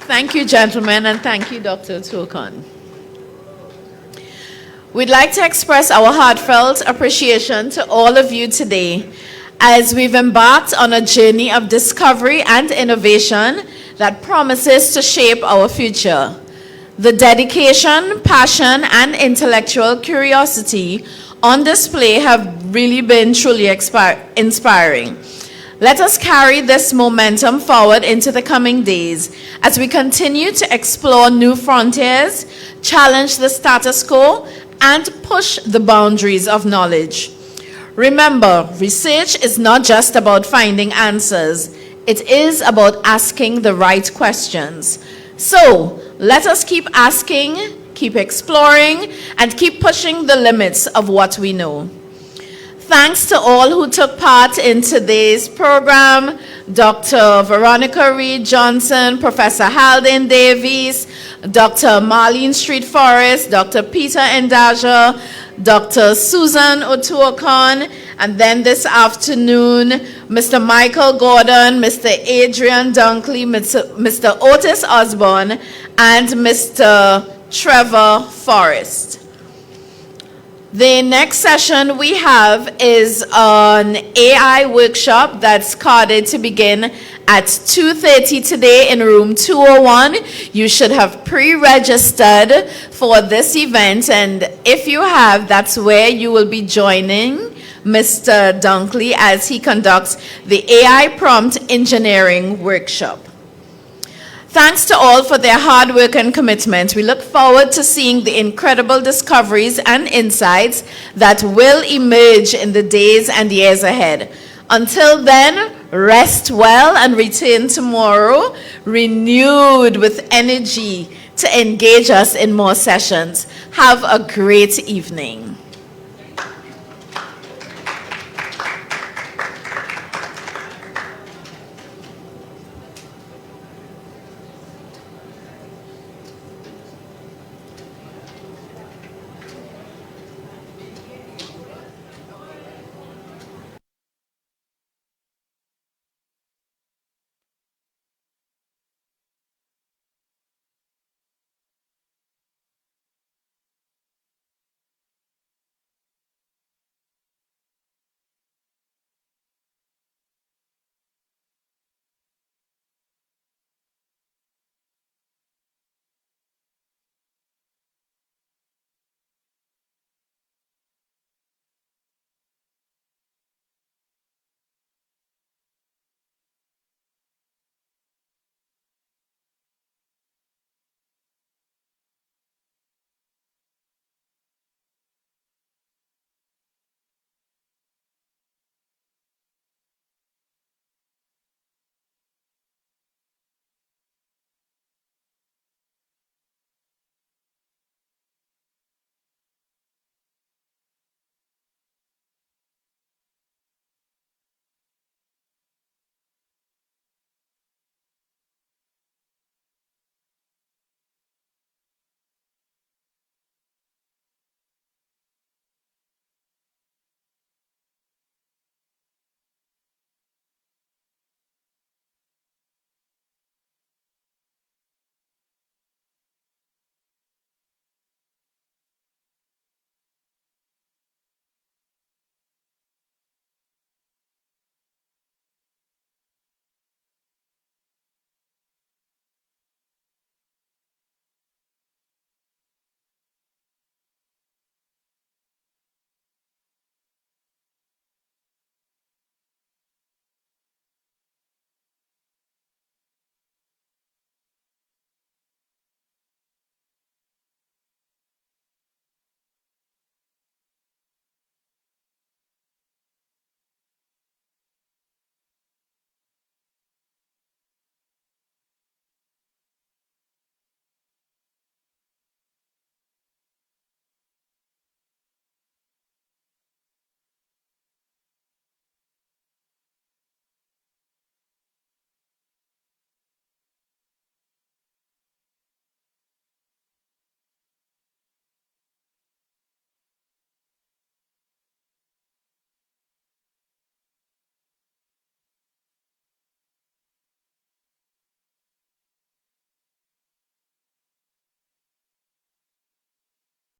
B: Thank you, gentlemen, and thank you, Dr. Tuokon. We'd like to express our heartfelt appreciation to all of you today as we've embarked on a journey of discovery and innovation that promises to shape our future. The dedication, passion, and intellectual curiosity on display have really been truly inspiring. Let us carry this momentum forward into the coming days as we continue to explore new frontiers, challenge the status quo, and push the boundaries of knowledge. Remember, research is not just about finding answers. It is about asking the right questions. So, let us keep asking, keep exploring, and keep pushing the limits of what we know. Thanks to all who took part in today's program, Dr. Veronica Reed Johnson, Professor Haldane Davies, Dr. Marlene Street Forrest, Dr. Peter Endaja, Dr. Susan Otuokon, and then this afternoon, Mr. Michael Gordon, Mr. Adrian Dunkley, Mr. Otis Osborne, and Mr. Trevor Forrest. The next session we have is an AI workshop that's carded to begin at 2:30 today in room 201. You should have pre-registered for this event, and if you have, that's where you will be joining Mr. Dunkley as he conducts the AI prompt engineering workshop. Thanks to all for their hard work and commitment. We look forward to seeing the incredible discoveries and insights that will emerge in the days and years ahead. Until then, rest well and return tomorrow renewed with energy to engage us in more sessions. Have a great evening.